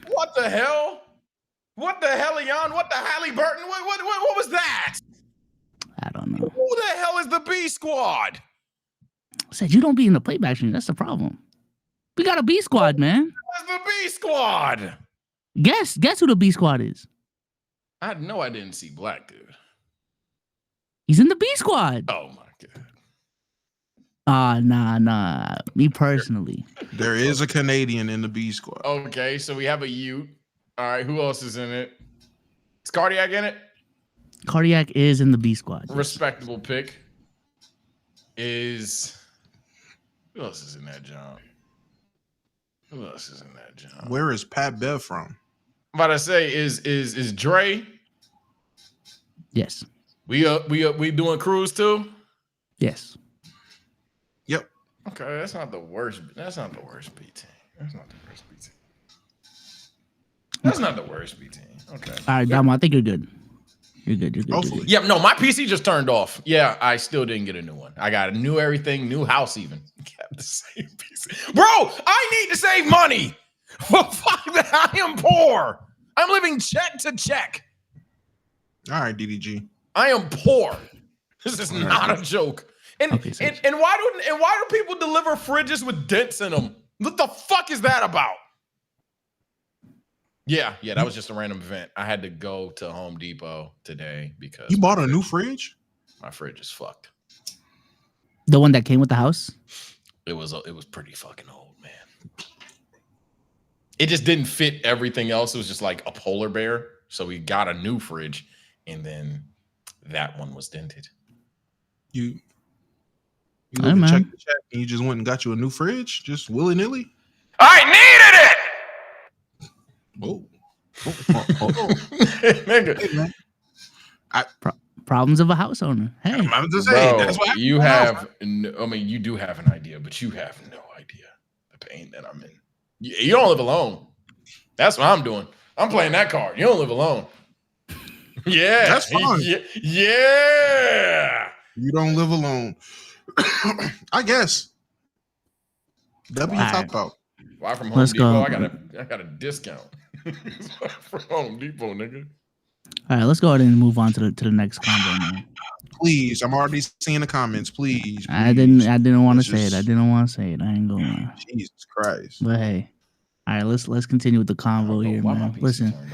[SPEAKER 2] What the hell? What the Helion? What the Haliburton? What was that?
[SPEAKER 1] I don't know.
[SPEAKER 2] Who the hell is the B Squad?
[SPEAKER 1] Said you don't be in the playback stream. That's the problem. We got a B Squad, man.
[SPEAKER 2] What's the B Squad?
[SPEAKER 1] Guess who the B Squad is?
[SPEAKER 2] I know I didn't see black dude.
[SPEAKER 1] He's in the B Squad.
[SPEAKER 2] Oh my god.
[SPEAKER 1] Nah. Me personally.
[SPEAKER 3] There is a Canadian in the B Squad.
[SPEAKER 2] Okay, so we have a Ute. All right, who else is in it? Is Cardiac in it?
[SPEAKER 1] Cardiac is in the B Squad.
[SPEAKER 2] Respectable pick. Is who else is in that job?
[SPEAKER 3] Where is Pat Bev from?
[SPEAKER 2] I'm about to say is Dre?
[SPEAKER 1] Yes.
[SPEAKER 2] We doing cruise too?
[SPEAKER 1] Yes.
[SPEAKER 3] Yep.
[SPEAKER 2] Okay, that's not the worst B team. That's not the worst B team. Okay.
[SPEAKER 1] All right, Damo, I think you're good. You're good.
[SPEAKER 3] Hopefully.
[SPEAKER 2] Yeah, no, my PC just turned off. Yeah, I still didn't get a new one. I got a new everything, new house even. Kept the same PC. Bro, I need to save money. Fuck that. I am poor. I'm living check to check.
[SPEAKER 3] All right, DDG.
[SPEAKER 2] I am poor. This is not a joke. And
[SPEAKER 1] Okay,
[SPEAKER 2] and why do people deliver fridges with dents in them? What the fuck is that about? Yeah, that was just a random event. I had to go to Home Depot today because
[SPEAKER 3] you bought a new fridge.
[SPEAKER 2] My fridge is fucked.
[SPEAKER 1] The one that came with the house?
[SPEAKER 2] It was pretty fucking old, man. It just didn't fit everything else. It was just like a polar bear. So we got a new fridge, and then that one was dented.
[SPEAKER 3] You check the check, and you just went and got you a new fridge, just willy nilly.
[SPEAKER 2] I needed it.
[SPEAKER 3] Whoa.
[SPEAKER 2] Nigga.
[SPEAKER 3] Hey, man.
[SPEAKER 1] Problems of a house owner. Hey,
[SPEAKER 3] I'm just saying.
[SPEAKER 2] Bro,
[SPEAKER 3] that's what
[SPEAKER 2] you have. You do have an idea, but you have no idea the pain that I'm in. You don't live alone. That's what I'm doing. I'm playing that card. You don't live alone. Yeah,
[SPEAKER 3] that's fine.
[SPEAKER 2] Yeah.
[SPEAKER 3] You don't live alone. I guess. W top out.
[SPEAKER 2] Why from Home
[SPEAKER 1] Let's
[SPEAKER 2] Depot?
[SPEAKER 1] go.
[SPEAKER 2] I got a discount from Home Depot, nigga.
[SPEAKER 1] all right, let's go ahead and move on to the next combo, man.
[SPEAKER 3] Please, I'm already seeing the comments. Please.
[SPEAKER 1] I didn't want to say it.
[SPEAKER 3] Just-
[SPEAKER 1] I didn't want to say it. I ain't gonna lie.
[SPEAKER 3] Jesus Christ.
[SPEAKER 1] But hey, all right, let's continue with the convo here,
[SPEAKER 2] Why my
[SPEAKER 1] man.
[SPEAKER 2] PC
[SPEAKER 1] Listen,
[SPEAKER 2] turned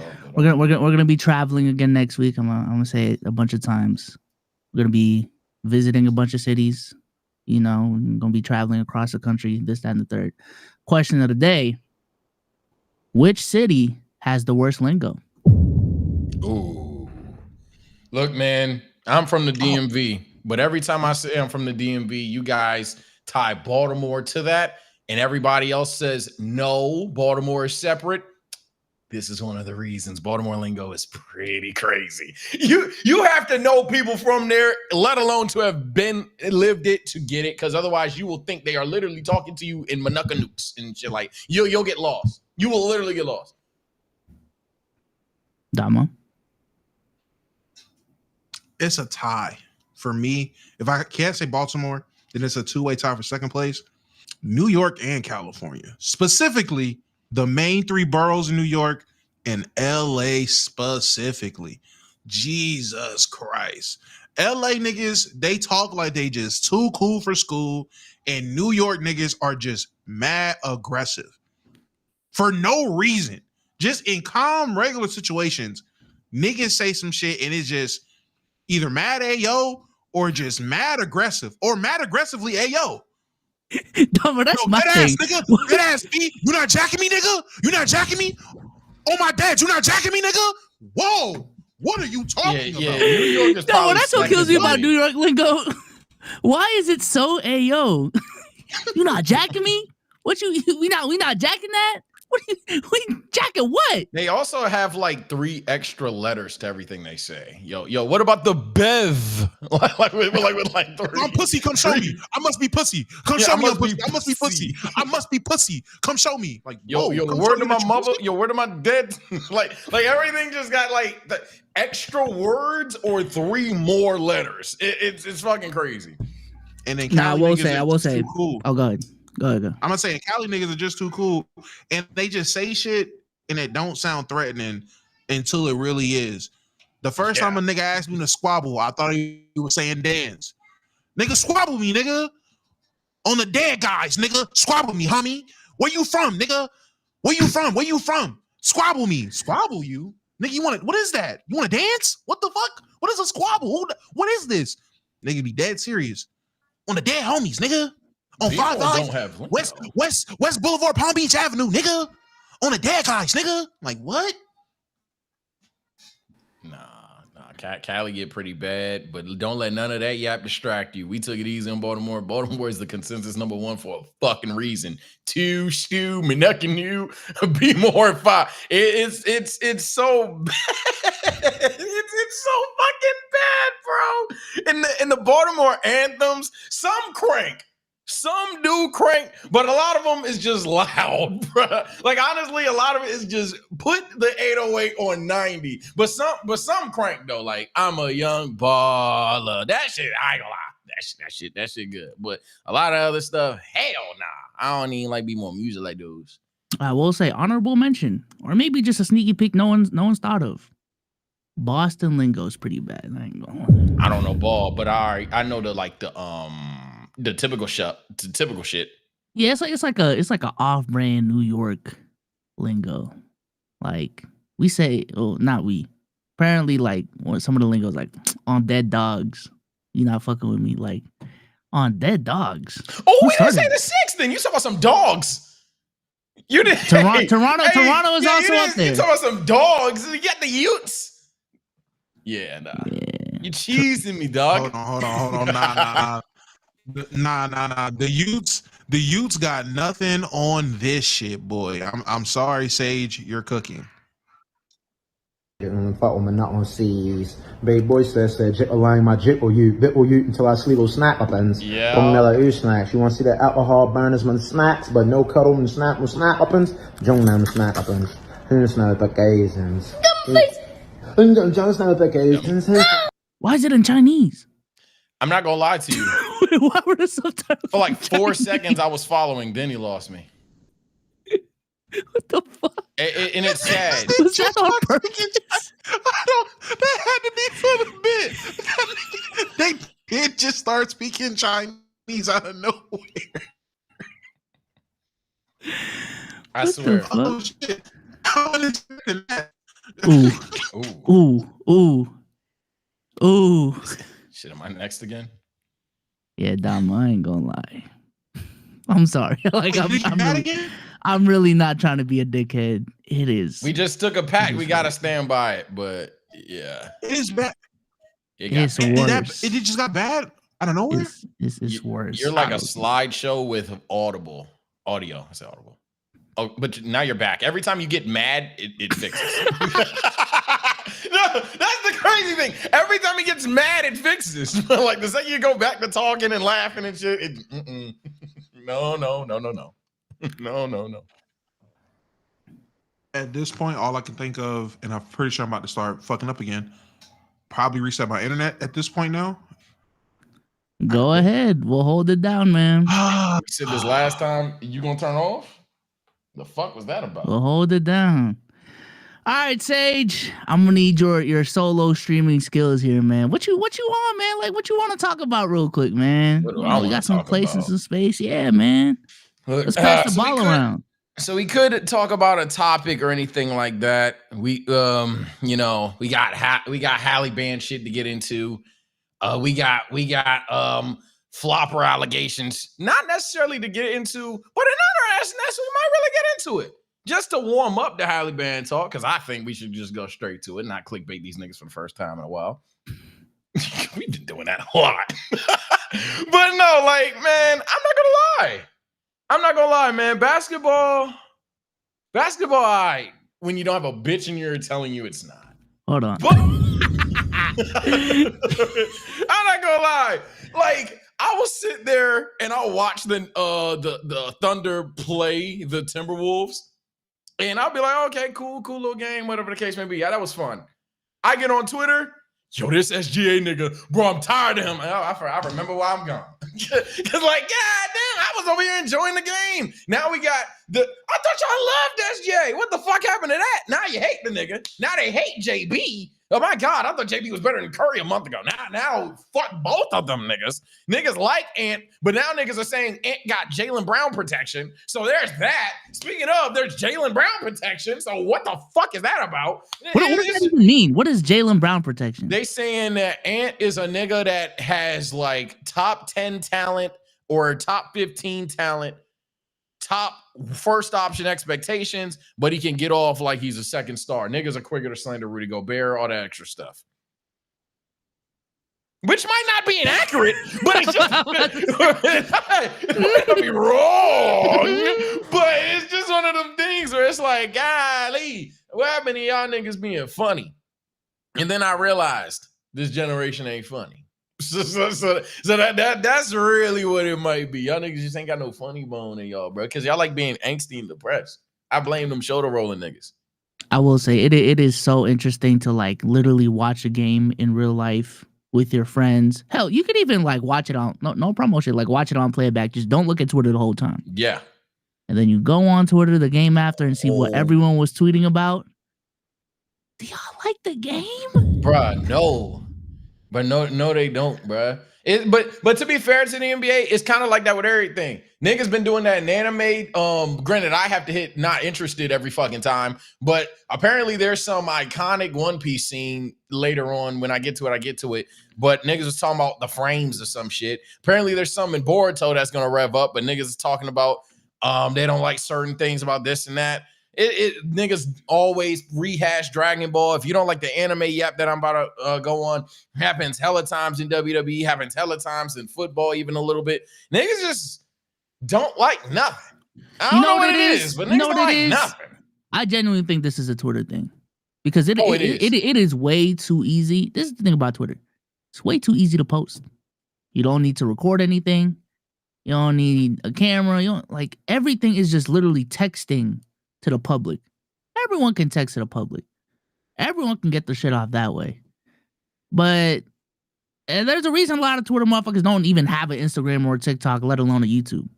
[SPEAKER 2] off?
[SPEAKER 1] we're gonna be traveling again next week. I'm gonna say it a bunch of times. We're gonna be visiting a bunch of cities. You know, we're gonna be traveling across the country. This, that, and the third. Question of the day: which city has the worst lingo?
[SPEAKER 2] Ooh. Look, man, I'm from the DMV, but every time I say I'm from the DMV, you guys tie Baltimore to that, and everybody else says no, Baltimore is separate. This is one of the reasons Baltimore lingo is pretty crazy. You have to know people from there, let alone to have lived it to get it, because otherwise you will think they are literally talking to you in Manuka-nukes and shit. Like you'll get lost. You will literally get lost.
[SPEAKER 1] Damo.
[SPEAKER 3] It's a tie for me. If I can't say Baltimore, then it's a two-way tie for second place. New York and California. Specifically, the main three boroughs in New York and LA specifically. Jesus Christ. LA niggas, they talk like they just too cool for school, and New York niggas are just mad aggressive for no reason. Just in calm, regular situations, niggas say some shit and it's just either mad ayo or just mad aggressive or mad aggressively ayo.
[SPEAKER 1] Damo, that's my
[SPEAKER 3] Dead
[SPEAKER 1] thing.
[SPEAKER 3] ass, nigga. Dead ass, B. You not jacking me, nigga? You not jacking me? Oh my dad, you not jacking me, nigga? Whoa. What are you talking about?
[SPEAKER 2] New York is
[SPEAKER 1] Damo,
[SPEAKER 2] probably
[SPEAKER 1] that's what
[SPEAKER 2] second
[SPEAKER 1] kills me about
[SPEAKER 2] to
[SPEAKER 1] New York lingo. Why is it so ayo? You not jacking me? What we not jacking that? We jacking what?
[SPEAKER 2] They also have like 3 extra letters to everything they say. Yo, what about the bev? like with 3.
[SPEAKER 3] I'm pussy, come show me. I must be pussy. Come
[SPEAKER 2] Yeah,
[SPEAKER 3] show
[SPEAKER 2] I
[SPEAKER 3] me.
[SPEAKER 2] must be
[SPEAKER 3] I must be pussy. I must be pussy. Come show me. Like,
[SPEAKER 2] Yo,
[SPEAKER 3] whoa, come
[SPEAKER 2] word
[SPEAKER 3] show
[SPEAKER 2] to
[SPEAKER 3] me
[SPEAKER 2] my
[SPEAKER 3] that you
[SPEAKER 2] mother.
[SPEAKER 3] pussy.
[SPEAKER 2] Yo, word to my dead. like everything just got like the extra words or 3 more letters. It's fucking crazy.
[SPEAKER 3] And then
[SPEAKER 1] Nah, I
[SPEAKER 3] Cali
[SPEAKER 1] will
[SPEAKER 3] niggas
[SPEAKER 1] say,
[SPEAKER 3] are just too cool.
[SPEAKER 1] Oh, go ahead. Go.
[SPEAKER 3] I'm gonna say Cali niggas are just too cool, and they just say shit and it don't sound threatening until it really is. The first time a nigga asked me to squabble, I thought he was saying dance. Nigga, squabble me, nigga. On the dead guys, nigga. Squabble me, homie. Where you from, nigga? Where you from? Where you from? Squabble me. Squabble you? Nigga, you want to, what is that? You want to dance? What the fuck? What is a squabble? What is this? Nigga, be dead serious. On the dead homies, nigga. On
[SPEAKER 2] People
[SPEAKER 3] 5 West Boulevard, Palm Beach Avenue, nigga. On the dead guys, nigga. Like, what?
[SPEAKER 2] Nah. Cali get pretty bad, but don't let none of that yap distract you. We took it easy in Baltimore. Baltimore is the consensus number 1 for a fucking reason. 2, Stu, Manuka-Nu, be more 5. It's so bad. It's so fucking bad, bro. In the Baltimore anthems, some crank. Some do crank, but a lot of them is just loud, bro. Like, honestly, a lot of it is just put the 808 on 90. But some crank though. Like, I'm a young baller. That shit, I ain't gonna lie. That shit good. But a lot of other stuff, hell nah. I don't even like be more music like those.
[SPEAKER 1] I will say honorable mention, or maybe just a sneaky peek no one's thought of. Boston lingo is pretty bad. I ain't gonna lie.
[SPEAKER 2] I don't know ball, but I know the typical shit.
[SPEAKER 1] Yeah, it's like a off-brand New York lingo. Like we say, oh, not we. Apparently, like some of the lingo is like on dead dogs. You not fucking with me, like on dead dogs.
[SPEAKER 2] Oh,
[SPEAKER 1] Who
[SPEAKER 2] we didn't say
[SPEAKER 1] started
[SPEAKER 2] the six. Then you talk about some dogs. You did.
[SPEAKER 1] Toronto is also up there.
[SPEAKER 2] You talking about some dogs? You got the Utes. Yeah, nah.
[SPEAKER 1] Yeah.
[SPEAKER 2] You cheesing me, dog.
[SPEAKER 3] Hold on. Nah. The Utes got nothing on this shit, boy. I'm sorry, Sage, you're cooking.
[SPEAKER 5] Fuck with my nut on C's. Big boy says, line my jip or you, bit or you until I sleep or snack happens.
[SPEAKER 2] Yeah.
[SPEAKER 5] Pomelo snacks. You want to see that alcohol burners man snacks, but no cuddle and snack when snack happens? John them snack happens. Who's now the gazins? John Snow the gazins.
[SPEAKER 1] Why is it in Chinese?
[SPEAKER 2] I'm not gonna lie to you.
[SPEAKER 1] Why were the subtitles
[SPEAKER 2] For like
[SPEAKER 1] in
[SPEAKER 2] 4
[SPEAKER 1] Chinese?
[SPEAKER 2] seconds, I was following. Then he lost me.
[SPEAKER 1] What the fuck?
[SPEAKER 2] And it's sad.
[SPEAKER 1] Was that on purpose?
[SPEAKER 3] That had to be for the bit. They did just start speaking Chinese out of nowhere.
[SPEAKER 2] I
[SPEAKER 1] What
[SPEAKER 2] swear.
[SPEAKER 1] the fuck?
[SPEAKER 3] Oh shit! I wasn't expecting that.
[SPEAKER 1] Ooh.
[SPEAKER 2] Shit, am I next again?
[SPEAKER 1] Yeah, Dom, I ain't gonna lie. I'm sorry. Like
[SPEAKER 3] Did you get that again?
[SPEAKER 1] I'm really not trying to be a dickhead. It is.
[SPEAKER 2] We just took a pack. We gotta stand by it. But yeah,
[SPEAKER 3] It is bad.
[SPEAKER 1] It's
[SPEAKER 3] It
[SPEAKER 1] worse.
[SPEAKER 3] just got bad out of nowhere.
[SPEAKER 1] It's worse.
[SPEAKER 2] you're like a slideshow with audio. I say audible. Oh, but now you're back. Every time you get mad, it fixes. No, that's the crazy thing. Every time he gets mad, it fixes. Like the second you go back to talking and laughing and shit, no. No.
[SPEAKER 3] At this point, all I can think of, and I'm pretty sure I'm about to start fucking up again, probably reset my internet at this point now.
[SPEAKER 1] Go ahead. We'll hold it down, man.
[SPEAKER 2] We said this last time. You gonna turn off? The fuck was that about?
[SPEAKER 1] We'll hold it down. All right, Sage. I'm gonna need your solo streaming skills here, man. What you want, man? Like what you want to talk about real quick, man?
[SPEAKER 2] What do
[SPEAKER 1] You
[SPEAKER 2] I
[SPEAKER 1] know, we
[SPEAKER 2] wanna
[SPEAKER 1] got some
[SPEAKER 2] talk
[SPEAKER 1] place and
[SPEAKER 2] about?
[SPEAKER 1] some space. Yeah, man. Let's pass the ball around.
[SPEAKER 2] So we could talk about a topic or anything like that. We we got Haliburton shit to get into. We got flopper allegations, not necessarily to get into, but in other aspects, we might really get into it. Just to warm up the Haliburton talk, because I think we should just go straight to it, not clickbait these niggas for the first time in a while. We've been doing that a lot. But no, like, man, I'm not gonna lie, man. Basketball, all right, when you don't have a bitch in your ear telling you it's not.
[SPEAKER 1] Hold on.
[SPEAKER 2] But I'm not gonna lie. Like, I will sit there and I'll watch the Thunder play the Timberwolves, and I'll be like, okay, cool little game, whatever the case may be. Yeah, that was fun. I get on Twitter, yo, this SGA nigga, bro, I'm tired of him. I remember why I'm gone. Cause like, god damn, I was over here enjoying the game. Now we got I thought y'all loved SGA. What the fuck happened to that? Now you hate the nigga. Now they hate JB. Oh my God, I thought JB was better than Curry a month ago. Now fuck both of them niggas. Niggas like Ant, but now niggas are saying Ant got Jaylen Brown protection. So there's that. Speaking of, there's Jaylen Brown protection. So what the fuck is that about?
[SPEAKER 1] What does that even mean? What is Jaylen Brown protection?
[SPEAKER 2] They saying that Ant is a nigga that has like top 10 talent or top 15 talent, top first option expectations, but he can get off like he's a second star. Niggas are quicker to slander Rudy Gobert, all that extra stuff. Which might not be inaccurate, but it's just it might not be wrong. But it's just one of them things where it's like, golly, what happened to y'all niggas being funny? And then I realized this generation ain't funny. So that's really what it might be. Y'all niggas just ain't got no funny bone in y'all, bro. Because y'all like being angsty and depressed. I blame them shoulder rolling niggas.
[SPEAKER 1] I will say it is so interesting to like literally watch a game in real life with your friends. Hell, you could even like watch it on no promotion, like watch it on playback. Just don't look at Twitter the whole time.
[SPEAKER 2] Yeah.
[SPEAKER 1] And then you go on Twitter the game after and see what everyone was tweeting about. Do y'all like the game?
[SPEAKER 2] Bruh, no. But no, they don't, bruh. But to be fair to the NBA, it's kind of like that with everything. Niggas been doing that in anime. Granted, I have to hit not interested every fucking time, but apparently there's some iconic One Piece scene later on. When I get to it. But niggas was talking about the frames or some shit. Apparently there's some in Boruto that's gonna rev up, but niggas is talking about they don't like certain things about this and that. Niggas always rehash Dragon Ball. If you don't like the anime yap that I'm about to go on, happens hella times in WWE, happens hella times in football, even a little bit. Niggas just don't like nothing. I don't know what it is, but niggas don't like nothing.
[SPEAKER 1] I genuinely think this is a Twitter thing because it is way too easy. This is the thing about Twitter. It's way too easy to post. You don't need to record anything. You don't need a camera. You don't like everything is just literally texting to the public. Everyone can text to the public. Everyone can get their shit off that way. But there's a reason a lot of Twitter motherfuckers don't even have an Instagram or a TikTok, let alone a YouTube.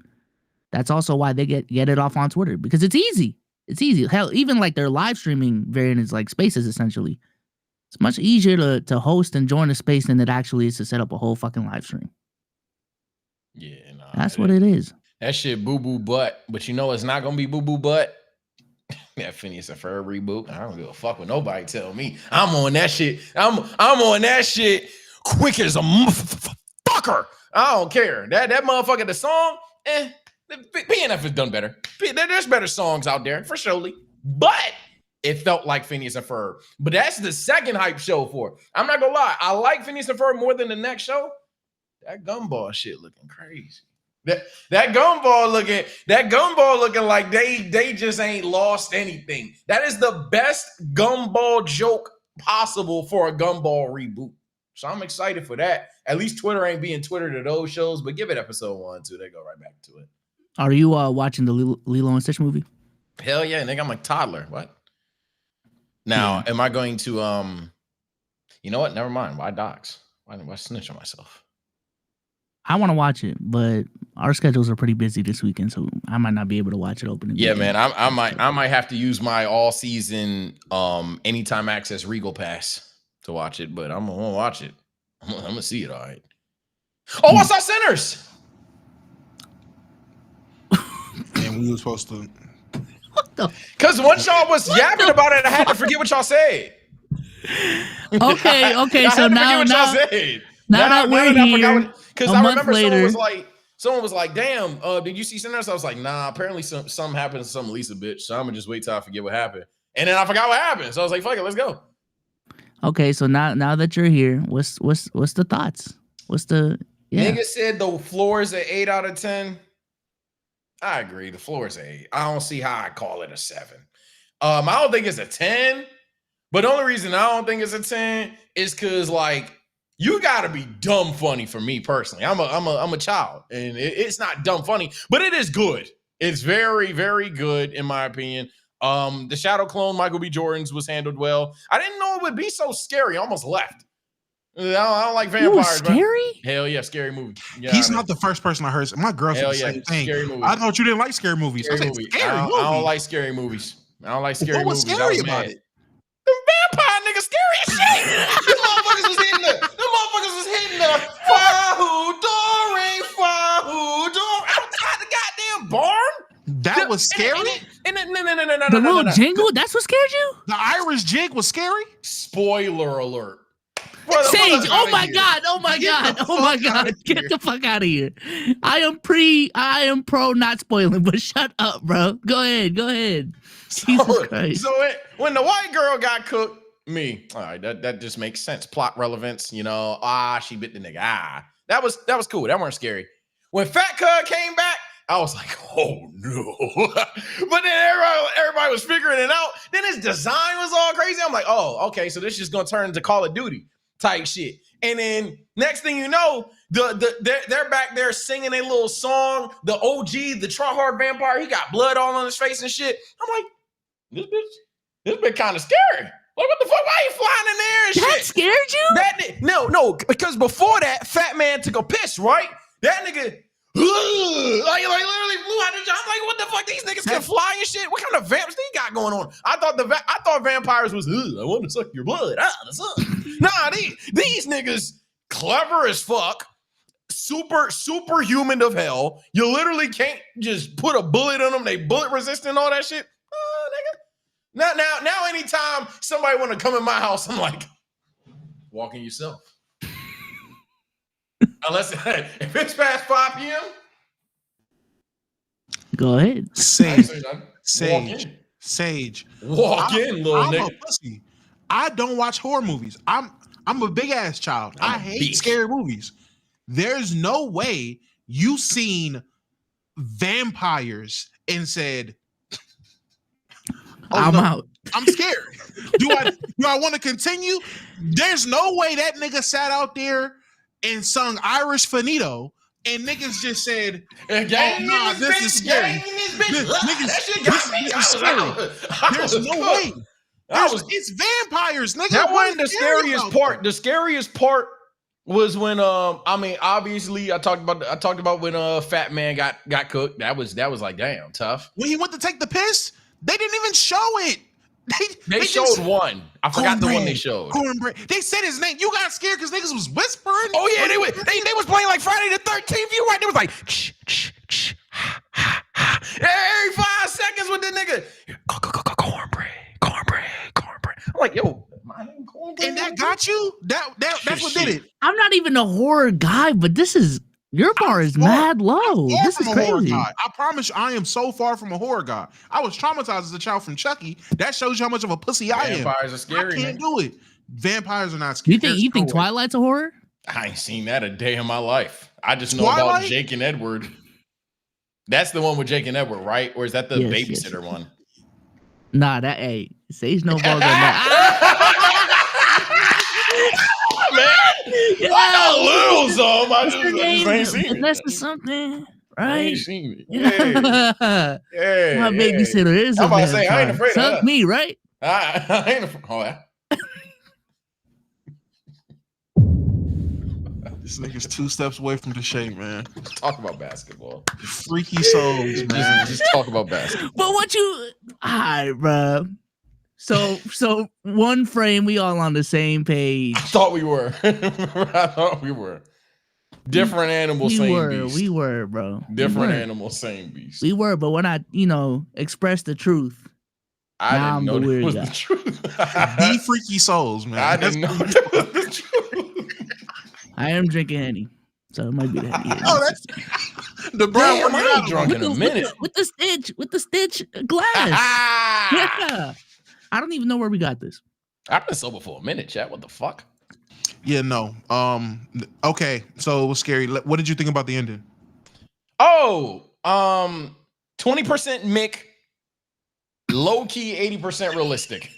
[SPEAKER 1] That's also why they get it off on Twitter, because it's easy. It's easy. Hell, even like their live streaming variant is like Spaces, essentially. It's much easier to host and join a space than it actually is to set up a whole fucking live stream.
[SPEAKER 2] Yeah,
[SPEAKER 1] that's what it is.
[SPEAKER 2] That shit boo-boo butt. But you know it's not gonna be boo-boo butt. That Phineas and Ferb reboot. I don't give a fuck what nobody tell me. I'm on that shit. I'm on that shit quick as a motherfucker. I don't care. That motherfucker, the song, PNF has done better. There's better songs out there, for surely. But it felt like Phineas and Ferb. But that's the second hype show for it. I'm not gonna lie. I like Phineas and Ferb more than the next show. That gumball shit looking crazy. That gumball looking like they just ain't lost anything. That is the best gumball joke possible for a gumball reboot. So I'm excited for that. At least Twitter ain't being Twitter to those shows, but give it episode 1, 2. They go right back to it.
[SPEAKER 1] Are you watching the Lilo and Stitch movie?
[SPEAKER 2] Hell yeah, nigga. I'm a toddler. What? Now, am I going to you know what? Never mind. Why docs? Why snitch on myself?
[SPEAKER 1] I want to watch it, but our schedules are pretty busy this weekend, so I might not be able to watch it opening.
[SPEAKER 2] Yeah, man, I might have to use my all season anytime access Regal Pass to watch it, but I'm gonna watch it. I'm gonna see it. All right. Oh, I saw Sinners.
[SPEAKER 3] And we were supposed to.
[SPEAKER 1] What the?
[SPEAKER 2] Because once y'all was yapping about it, I had to forget what y'all said.
[SPEAKER 1] Okay. So now that we're here.
[SPEAKER 2] Because I remember someone was like, damn, did you see Sinners? I was like, nah, apparently something happened to some Lisa bitch. So I'm gonna just wait till I forget what happened. And then I forgot what happened. So I was like, fuck it, let's go.
[SPEAKER 1] Okay, so now that you're here, what's the thoughts?
[SPEAKER 2] Nigga said the floor is an 8 out of 10. I agree. The floor is an 8. I don't see how I call it a 7. I don't think it's a 10, but the only reason I don't think it's a 10 is because like you gotta be dumb funny for me personally. I'm a child, and it's not dumb funny, but it is good. It's very, very good in my opinion. The Shadow clone Michael B. Jordan's was handled well. I didn't know it would be so scary. I almost left. I don't like vampires.
[SPEAKER 1] Scary?
[SPEAKER 2] Hell yeah, scary movie. Yeah,
[SPEAKER 3] he's not the first person I heard. My girl said the same thing. I thought you didn't like scary movies.
[SPEAKER 2] I don't like scary movies. I don't like scary movies.
[SPEAKER 3] What was scary about it?
[SPEAKER 2] The vampire nigga scary as shit. Them motherfuckers was hitting the outside the goddamn barn.
[SPEAKER 3] That was scary?
[SPEAKER 2] No.
[SPEAKER 1] The little jingle? That's what scared you?
[SPEAKER 3] The Irish jig was scary?
[SPEAKER 2] Spoiler alert.
[SPEAKER 1] Sage, oh my god. Get the fuck out of here. I am pro not spoiling, but shut up, bro. Go ahead. Jesus Christ.
[SPEAKER 2] So when the white girl got cooked, all right, that just makes sense. Plot relevance, she bit the nigga. That was cool. That weren't scary. When Fat Cud came back, I was like, oh no. But then everybody was figuring it out. Then his design was all crazy. I'm like, oh, okay, so this is just gonna turn into Call of Duty type shit. And then next thing you know, they're back there singing a little song. The OG, the tryhard vampire, he got blood all on his face and shit. I'm like, this bitch kind of scary. Like, what the fuck? Why are you flying in there and
[SPEAKER 1] that
[SPEAKER 2] shit?
[SPEAKER 1] Scared you?
[SPEAKER 2] No, because before that, Fat Man took a piss, right? That nigga, like literally flew out the job. I'm like, what the fuck? These niggas can fly and shit. What kind of vamps they got going on? I thought vampires was, I want to suck your blood. Nah, these niggas clever as fuck, superhuman of hell. You literally can't just put a bullet on them. They bullet resistant, all that shit. Nigga. Now, anytime somebody want to come in my house, I'm like, walk in yourself. Unless if it's past 5 p.m.
[SPEAKER 1] Go ahead.
[SPEAKER 3] Sage.
[SPEAKER 2] Walk in, little nigga.
[SPEAKER 3] I'm a pussy. I don't watch horror movies. I'm a big ass child. I hate scary movies. There's no way you seen vampires and said,
[SPEAKER 1] I'm out.
[SPEAKER 3] I'm scared. Do I want to continue? There's no way that nigga sat out there and sung Irish Finito and niggas just said, nah, this is scary. This is scary. There's no way. It's vampires, nigga.
[SPEAKER 2] That wasn't the scariest part. The scariest part was when obviously I talked about when Fat Man got cooked. That was like, damn, tough.
[SPEAKER 3] When he went to take the piss, they didn't even show it.
[SPEAKER 2] They showed one. I forgot the one they showed.
[SPEAKER 3] Cornbread. They said his name. You got scared because niggas was whispering.
[SPEAKER 2] Oh yeah, they was playing like Friday the 13th. You right? They was like shh, shh, shh, ha, ha, ha. Every 5 seconds with the nigga. Cornbread. I'm like, yo, my name Cornbread.
[SPEAKER 3] And that got you? That's what did it.
[SPEAKER 1] I'm not even a horror guy, but your bar is mad low. This is crazy.
[SPEAKER 3] I promise you, I am so far from a horror guy. I was traumatized as a child from Chucky. That shows you how much of a pussy I am.
[SPEAKER 2] Vampires are scary.
[SPEAKER 3] I can't do it. Vampires are not scary.
[SPEAKER 1] You think Twilight's a horror?
[SPEAKER 2] I ain't seen that a day in my life. I just know about Jake and Edward. That's the one with Jake and Edward, right? Or is that the babysitter one?
[SPEAKER 1] Nah, Sage no vulgar.
[SPEAKER 2] Man, I got little some. I just ain't seen it.
[SPEAKER 1] That's something, right?
[SPEAKER 2] I ain't seen it. Yeah.
[SPEAKER 1] My babysitter is a
[SPEAKER 2] about to say, I ain't afraid of
[SPEAKER 1] Suck
[SPEAKER 2] that.
[SPEAKER 1] me, right?
[SPEAKER 2] I ain't afraid. Oh, yeah.
[SPEAKER 3] This nigga's 2 steps away from the shade, man.
[SPEAKER 2] Let's talk about basketball.
[SPEAKER 3] Freaky souls, man.
[SPEAKER 2] Just talk about basketball.
[SPEAKER 1] But all right, bro. So one frame, we all on the same page.
[SPEAKER 2] I thought we were. Different animals, same beast.
[SPEAKER 1] We were, bro.
[SPEAKER 2] Different animals, same beast.
[SPEAKER 1] We were, but when I, expressed the truth,
[SPEAKER 2] I didn't know that was the truth.
[SPEAKER 3] The freaky souls, man.
[SPEAKER 2] I didn't know that was the truth.
[SPEAKER 1] I am drinking Henny, so it might be that. Yeah.
[SPEAKER 3] Oh, that's the brown one.
[SPEAKER 2] I ain't drunk in a minute.
[SPEAKER 1] With the stitch glass. Yeah. I don't even know where we got this.
[SPEAKER 2] I've been sober for a minute, chat. What the fuck?
[SPEAKER 3] Yeah, no. Okay, so it was scary. What did you think about the ending?
[SPEAKER 2] 20% Mick, low key 80% realistic.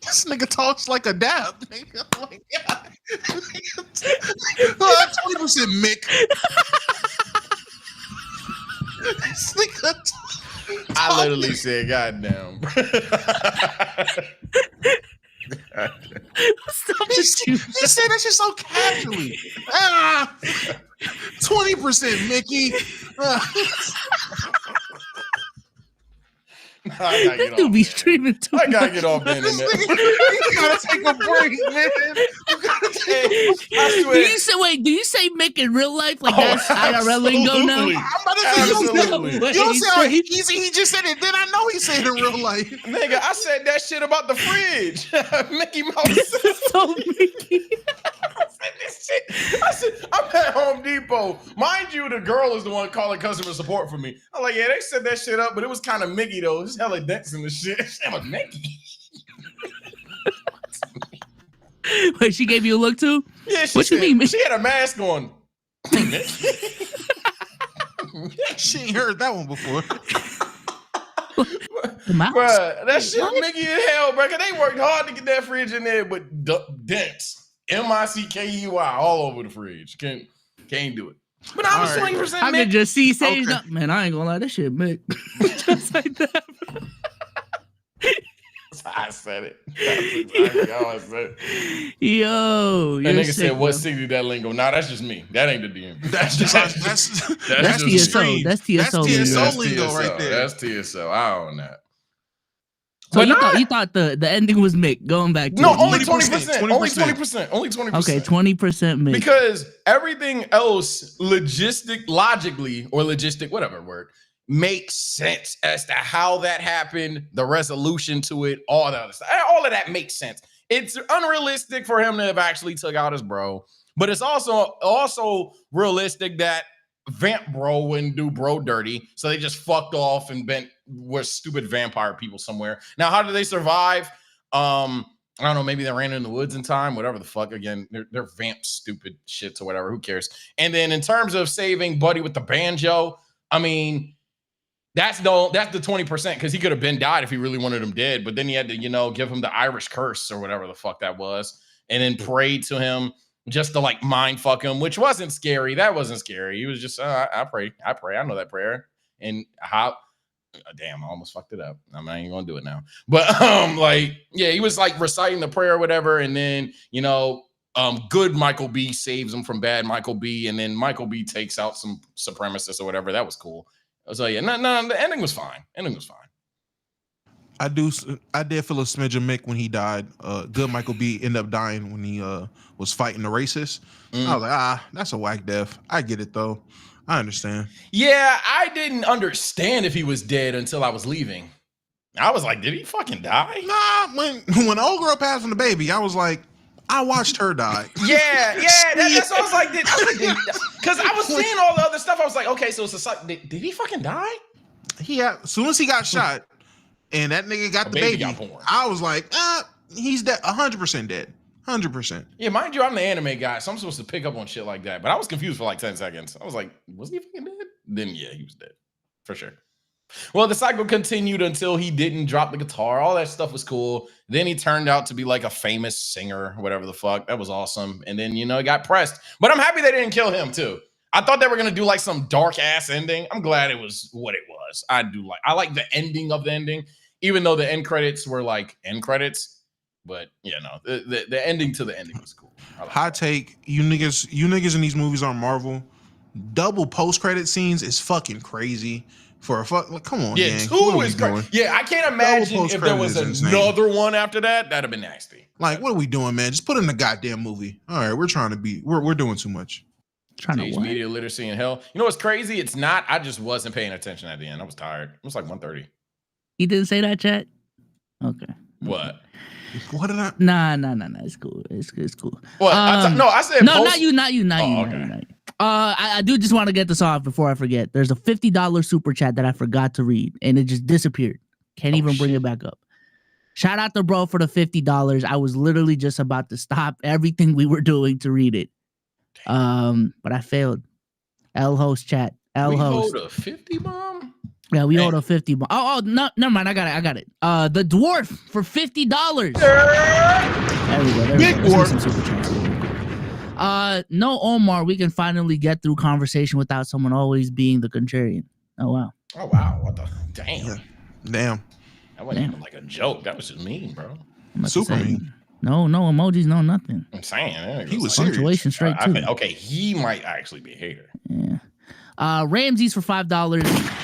[SPEAKER 3] This nigga talks like a dab. Oh my God. 20% Mick. This nigga.
[SPEAKER 2] I literally said, "Goddamn."
[SPEAKER 3] He said that shit so casually. 20%, Mickey.
[SPEAKER 1] This dude be streaming too much.
[SPEAKER 2] I gotta get off the internet.
[SPEAKER 3] You gotta take a break, man.
[SPEAKER 2] I swear.
[SPEAKER 1] Do you say Mick in real life? Like that's IRL lingo now?
[SPEAKER 3] I'm about to say, you don't say how easy he just said it. Then I know he said it in real life.
[SPEAKER 2] Nigga, I said that shit about the fridge. Mickey Mouse.
[SPEAKER 1] So Mickey.
[SPEAKER 2] I said, I'm at Home Depot. Mind you, the girl is the one calling customer support for me. I'm like, yeah, they set that shit up, but it was kind of Mickey, though. It's hella dents in the shit. That was Mickey.
[SPEAKER 1] Wait, she gave you a look too?
[SPEAKER 2] Yeah,
[SPEAKER 1] what you mean?
[SPEAKER 2] She had a mask on.
[SPEAKER 3] She ain't heard that one before.
[SPEAKER 2] Bruh, that shit Mickey in hell, bro. Cause they worked hard to get that fridge in there, but dents. Mickey all over the fridge. Can't do it. But I was 20%
[SPEAKER 1] I could just see Sage. Okay. Man, I ain't gonna lie, that shit Mick. Just like that.
[SPEAKER 2] I said it. I said it.
[SPEAKER 1] Yo,
[SPEAKER 2] that nigga said, "What city that lingo?" Nah, that's just me. That ain't the DM.
[SPEAKER 3] That's
[SPEAKER 1] TSO. That's TSO
[SPEAKER 3] lingo right there.
[SPEAKER 2] That's TSO. I own that.
[SPEAKER 1] So you thought the ending was Mick going back to
[SPEAKER 2] No,
[SPEAKER 1] it.
[SPEAKER 2] only
[SPEAKER 3] 20%.
[SPEAKER 2] 20%. Only 20%. Only 20%.
[SPEAKER 1] Okay, 20% Mick.
[SPEAKER 2] Because everything else logically, whatever word, makes sense as to how that happened, the resolution to it, all that other stuff. All of that makes sense. It's unrealistic for him to have actually took out his bro, but it's also realistic that Vamp Bro wouldn't do bro dirty, so they just fucked off and were stupid vampire people somewhere. Now, how did they survive? I don't know. Maybe they ran in the woods in time. Whatever the fuck. Again, they're vamp stupid shits or whatever. Who cares? And then in terms of saving Buddy with the banjo, I mean, that's the 20% because he could have been died if he really wanted him dead. But then he had to, give him the Irish curse or whatever the fuck that was, and then prayed to him. Just to like mind fuck him, which wasn't scary. That wasn't scary. He was just, I pray. I know that prayer. And how, damn, I almost fucked it up. I'm not even gonna do it now. But he was like reciting the prayer or whatever, and then good Michael B saves him from bad Michael B, and then Michael B takes out some supremacists or whatever. That was cool. So yeah, no, the ending was fine. I
[SPEAKER 3] did feel a smidge of Mick when he died. Good Michael B ended up dying when he was fighting the racist. I was like, that's a whack death. I get it though. I understand.
[SPEAKER 2] Yeah, I didn't understand if he was dead until I was leaving. I was like, did he fucking die?
[SPEAKER 3] Nah, when old girl passed from the baby, I was like, I watched her die.
[SPEAKER 2] Yeah, that's what I was like. Because I was seeing all the other stuff. I was like, okay, so it's did he fucking die?
[SPEAKER 3] As soon as he got shot, and that nigga got the baby. I was like, he's dead, 100% dead. 100%.
[SPEAKER 2] Yeah, mind you, I'm the anime guy, so I'm supposed to pick up on shit like that. But I was confused for like 10 seconds. I was like, was he fucking dead? Then yeah, he was dead. For sure. Well, the cycle continued until he didn't drop the guitar. All that stuff was cool. Then he turned out to be like a famous singer, whatever the fuck. That was awesome. And then, he got pressed. But I'm happy they didn't kill him too. I thought they were gonna do like some dark ass ending. I'm glad it was what it was. I like the ending of the ending, even though the end credits were like end credits. But the ending to the ending was cool.
[SPEAKER 3] Hot take, you niggas in these movies aren't Marvel. Double post credit scenes is fucking crazy. For a fuck, like, come on,
[SPEAKER 2] yeah,
[SPEAKER 3] gang.
[SPEAKER 2] 2 is crazy. Yeah, I can't imagine if there was another one after that. That'd have been nasty.
[SPEAKER 3] Like, what are we doing, man? Just put it in the goddamn movie. All right, we're doing too much.
[SPEAKER 2] Trying to media literacy in hell. You know what's crazy? It's not. I just wasn't paying attention at the end. I was tired. It was like 1:30.
[SPEAKER 1] He didn't say that, chat. Okay.
[SPEAKER 2] What?
[SPEAKER 3] What did I?
[SPEAKER 1] Nah. It's cool. It's cool.
[SPEAKER 2] What? I said
[SPEAKER 1] no. Not you. Not you. I do just want to get this off before I forget. There's a $50 super chat that I forgot to read, and it just disappeared. Can't even bring it back up. Shout out to bro for the $50. I was literally just about to stop everything we were doing to read it. But I failed. L host chat. L host.
[SPEAKER 2] We owed a 50 bomb?
[SPEAKER 1] Yeah, we owed a 50 bomb. Oh, no, never mind. I got it. The dwarf for $50. There we go.
[SPEAKER 3] Big dwarf.
[SPEAKER 1] No, Omar, we can finally get through conversation without someone always being the contrarian. Oh wow.
[SPEAKER 2] What the damn.
[SPEAKER 3] Yeah. Damn.
[SPEAKER 2] That wasn't even like a joke. That was just mean, bro.
[SPEAKER 3] Super mean.
[SPEAKER 1] No emojis, no nothing.
[SPEAKER 2] I'm saying
[SPEAKER 3] he was
[SPEAKER 1] punctuation straight too.
[SPEAKER 2] Okay, he might actually be a hater.
[SPEAKER 1] Yeah. Ramses for $5.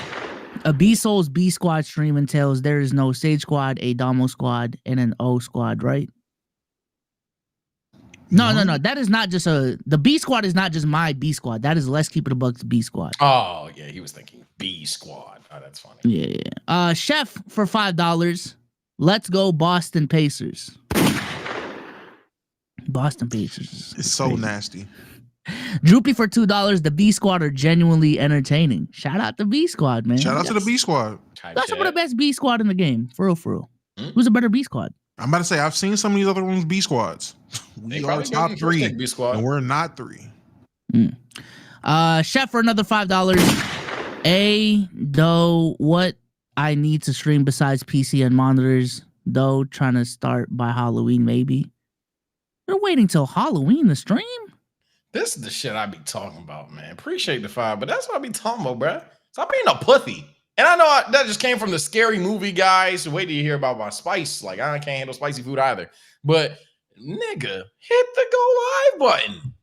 [SPEAKER 1] A B-Souls B squad stream entails there is no Sage squad, a Domo squad, and an O squad, right? No. That is not just the B squad is not just my B squad. That is Let's Keep It a Buck's B squad.
[SPEAKER 2] Oh, yeah, he was thinking B squad. Oh, that's funny.
[SPEAKER 1] Yeah. Chef for $5. Let's go Boston Pacers. Boston Pacers.
[SPEAKER 3] It's so nasty.
[SPEAKER 1] Droopy for $2. The B squad are genuinely entertaining. Shout out to B squad, man.
[SPEAKER 3] Shout out to the B squad.
[SPEAKER 1] That's some of the best B squad in the game. For real. Who's a better B squad?
[SPEAKER 3] I'm about to say, I've seen some of these other ones B squads. We are top 3, B squad. And we're not 3.
[SPEAKER 1] Chef for another $5. Though what I need to stream besides PC and monitors, though trying to start by Halloween, maybe. You're waiting till Halloween to stream?
[SPEAKER 2] This is the shit I be talking about, man. Appreciate the 5, but that's what I be talking about, bruh. Stop being a pussy. And I know that just came from the scary movie guys. So wait till you hear about my spice. Like, I can't handle spicy food either. But, nigga, hit the go live button.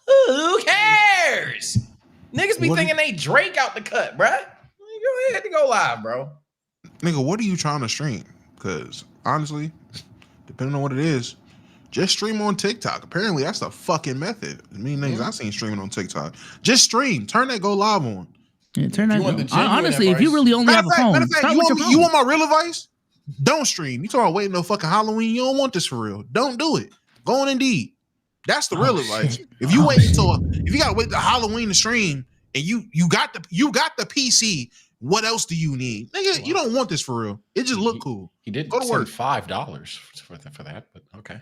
[SPEAKER 2] Who cares? Niggas be thinking they Drake out the cut, bruh. Go ahead and go live, bro.
[SPEAKER 3] Nigga, what are you trying to stream? because honestly, depending on what it is, just stream on TikTok. Apparently, that's the fucking method. Many niggas I seen streaming on TikTok. Just stream. Turn that go live on.
[SPEAKER 1] Yeah, turn that. Honestly, if you really only have a phone, start with your phone.
[SPEAKER 3] You want my real advice? Don't stream. You talking about waiting no fucking Halloween? You don't want this for real. Don't do it. Go on Indeed. That's the real advice. If you wait until if you gotta wait till Halloween to stream and you got the PC, what else do you need? Nigga, you don't want this for real. It just look cool.
[SPEAKER 2] He did
[SPEAKER 3] go to work.
[SPEAKER 2] $5 for that, but okay.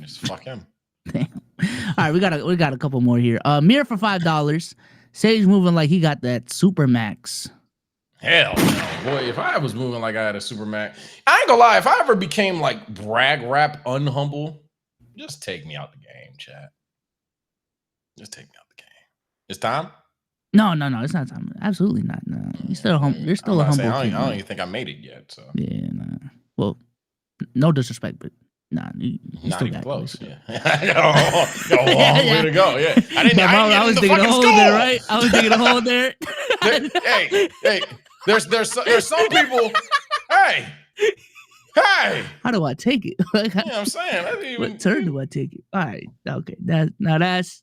[SPEAKER 2] Just fuck him.
[SPEAKER 1] Damn. All right, we got a couple more here. Mirror for $5. Sage moving like he got that super max.
[SPEAKER 2] Hell no, boy. If I was moving like I had a super max, I ain't gonna lie. If I ever became like brag rap unhumble, just take me out the game, chat. Just take me out the game. It's time.
[SPEAKER 1] No, it's not time. Absolutely not. No, you're still You're still a humble.
[SPEAKER 2] I don't even think I made it yet. So
[SPEAKER 1] yeah, nah. Well, no disrespect, but nah, you
[SPEAKER 2] not
[SPEAKER 1] still
[SPEAKER 2] even
[SPEAKER 1] got
[SPEAKER 2] close.
[SPEAKER 1] it.
[SPEAKER 2] Yeah, a long way to go. Yeah,
[SPEAKER 1] I was thinking a hole there, right? I was thinking a hole there.
[SPEAKER 2] Hey, there's some people. Hey.
[SPEAKER 1] How do I take it?
[SPEAKER 2] Like, yeah, I'm saying.
[SPEAKER 1] What turn do I take it? All right, okay. That's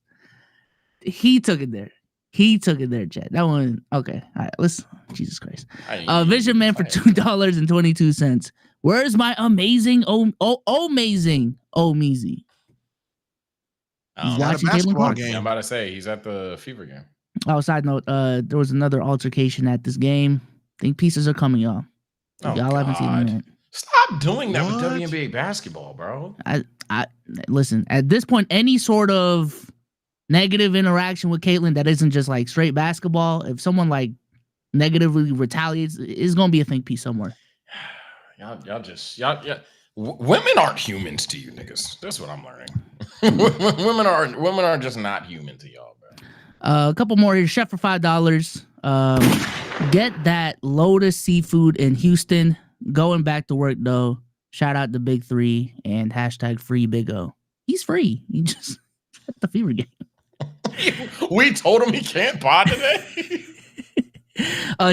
[SPEAKER 1] he took it there. He took it there, Chad. That one, okay. All right, let's. Jesus Christ. Vision Man for $2.22. Where's my amazing amazing Meezy? He's watching
[SPEAKER 3] basketball game.
[SPEAKER 2] I'm about to say he's at the Fever game.
[SPEAKER 1] Oh, side note, there was another altercation at this game. I think pieces are coming, y'all. Y'all haven't seen it.
[SPEAKER 2] Stop doing that with WNBA basketball, bro.
[SPEAKER 1] I listen, at this point, any sort of negative interaction with Caitlyn that isn't just like straight basketball, if someone like negatively retaliates, it's gonna be a think piece somewhere.
[SPEAKER 2] Y'all women aren't humans to you niggas. That's what I'm learning. women are just not human to y'all, bro.
[SPEAKER 1] A couple more here. Chef for $5. Get that Lotus Seafood in Houston. Going back to work though. Shout out to Big 3 and hashtag free Big O. He's free. He just at the Fever game.
[SPEAKER 2] We told him he can't pod today.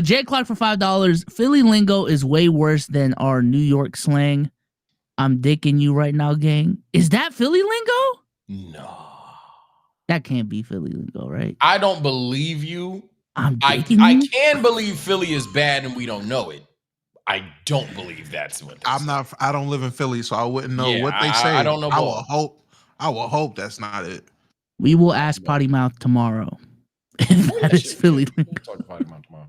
[SPEAKER 1] Jay Clark for $5. Philly lingo is way worse than our New York slang. I'm dicking you right now, gang. Is that Philly lingo?
[SPEAKER 2] No.
[SPEAKER 1] That can't be Philly lingo, right?
[SPEAKER 2] I don't believe you.
[SPEAKER 1] I
[SPEAKER 2] can believe Philly is bad and we don't know it. I don't believe that's what
[SPEAKER 3] I don't live in Philly, so I wouldn't know what they say.
[SPEAKER 2] I don't know.
[SPEAKER 3] I will hope that's not it.
[SPEAKER 1] We will ask Potty Mouth tomorrow. That is Philly lingo.
[SPEAKER 2] We'll talk Potty Mouth tomorrow.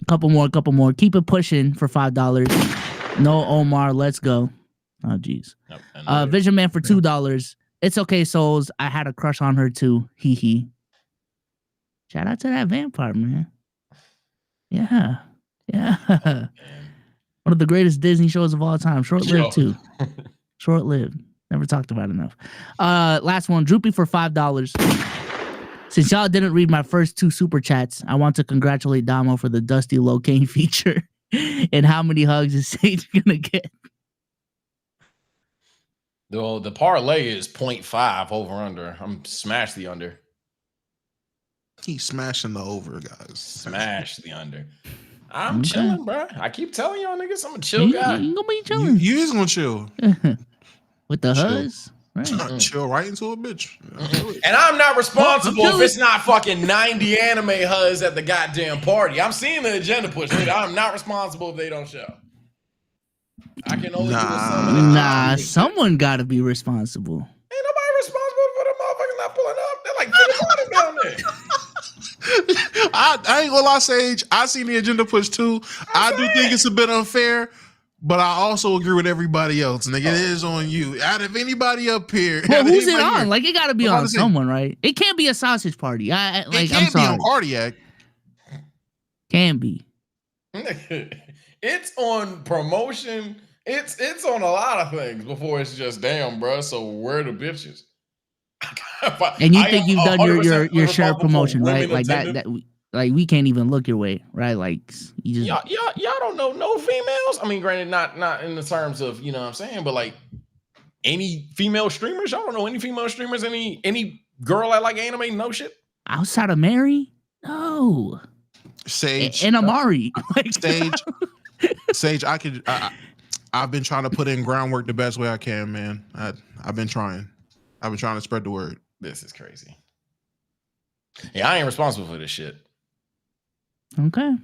[SPEAKER 1] Couple more. Keep it pushing for $5. No Omar, let's go. Oh jeez. Yep, Vision Man for $2. It's okay, Solz. I had a crush on her too. Hee hee. Shout out to that vampire, man. Yeah. One of the greatest Disney shows of all time. Short-lived too. Short-lived. Never talked about enough. Last one. Droopy for $5. Since y'all didn't read my first 2 super chats, I want to congratulate Domo for the Dusty Locane feature. And how many hugs is Sage gonna get?
[SPEAKER 2] The parlay is 0.5 over under. I'm smash the under.
[SPEAKER 3] Keep smashing the over, guys.
[SPEAKER 2] Smash the under. I'm chilling, bro. I keep telling y'all niggas I'm a chill guy.
[SPEAKER 1] You gonna be chilling.
[SPEAKER 3] You is gonna chill.
[SPEAKER 1] With the hugs?
[SPEAKER 3] Right. Chill right into a bitch.
[SPEAKER 2] And I'm not responsible if it's not fucking 90 anime huzz at the goddamn party. I'm seeing the agenda push. I'm not responsible if they don't show. I can only do
[SPEAKER 1] someone gotta be responsible.
[SPEAKER 2] Ain't nobody responsible for the motherfuckers not pulling up. They're like 50 down there.
[SPEAKER 3] I ain't gonna lie, Sage. I seen the agenda push too. I do think it's a bit unfair, but I also agree with everybody else. Nigga, it is on you. Out of anybody up here,
[SPEAKER 1] well, who's it on? Like it gotta be on someone, right? It can't be a sausage party.
[SPEAKER 3] It can't be on Cardiac.
[SPEAKER 1] Can be.
[SPEAKER 2] It's on promotion. It's on a lot of things before it's just damn, bro. So where the bitches?
[SPEAKER 1] And you think you've done your share of promotion, right? Like that like we can't even look your way, right? Like you just
[SPEAKER 2] y'all don't know no females. I mean, granted, not in the terms of, you know what I'm saying, but like any female streamers, y'all don't know any female streamers, any girl that like anime, no shit.
[SPEAKER 1] Outside of Mary? No.
[SPEAKER 3] Sage
[SPEAKER 1] and Amari. Like,
[SPEAKER 3] Sage. Sage, I've been trying to put in groundwork the best way I can, man. I've been trying. I've been trying to spread the word.
[SPEAKER 2] This is crazy. Yeah, I ain't responsible for this shit.
[SPEAKER 1] Okay.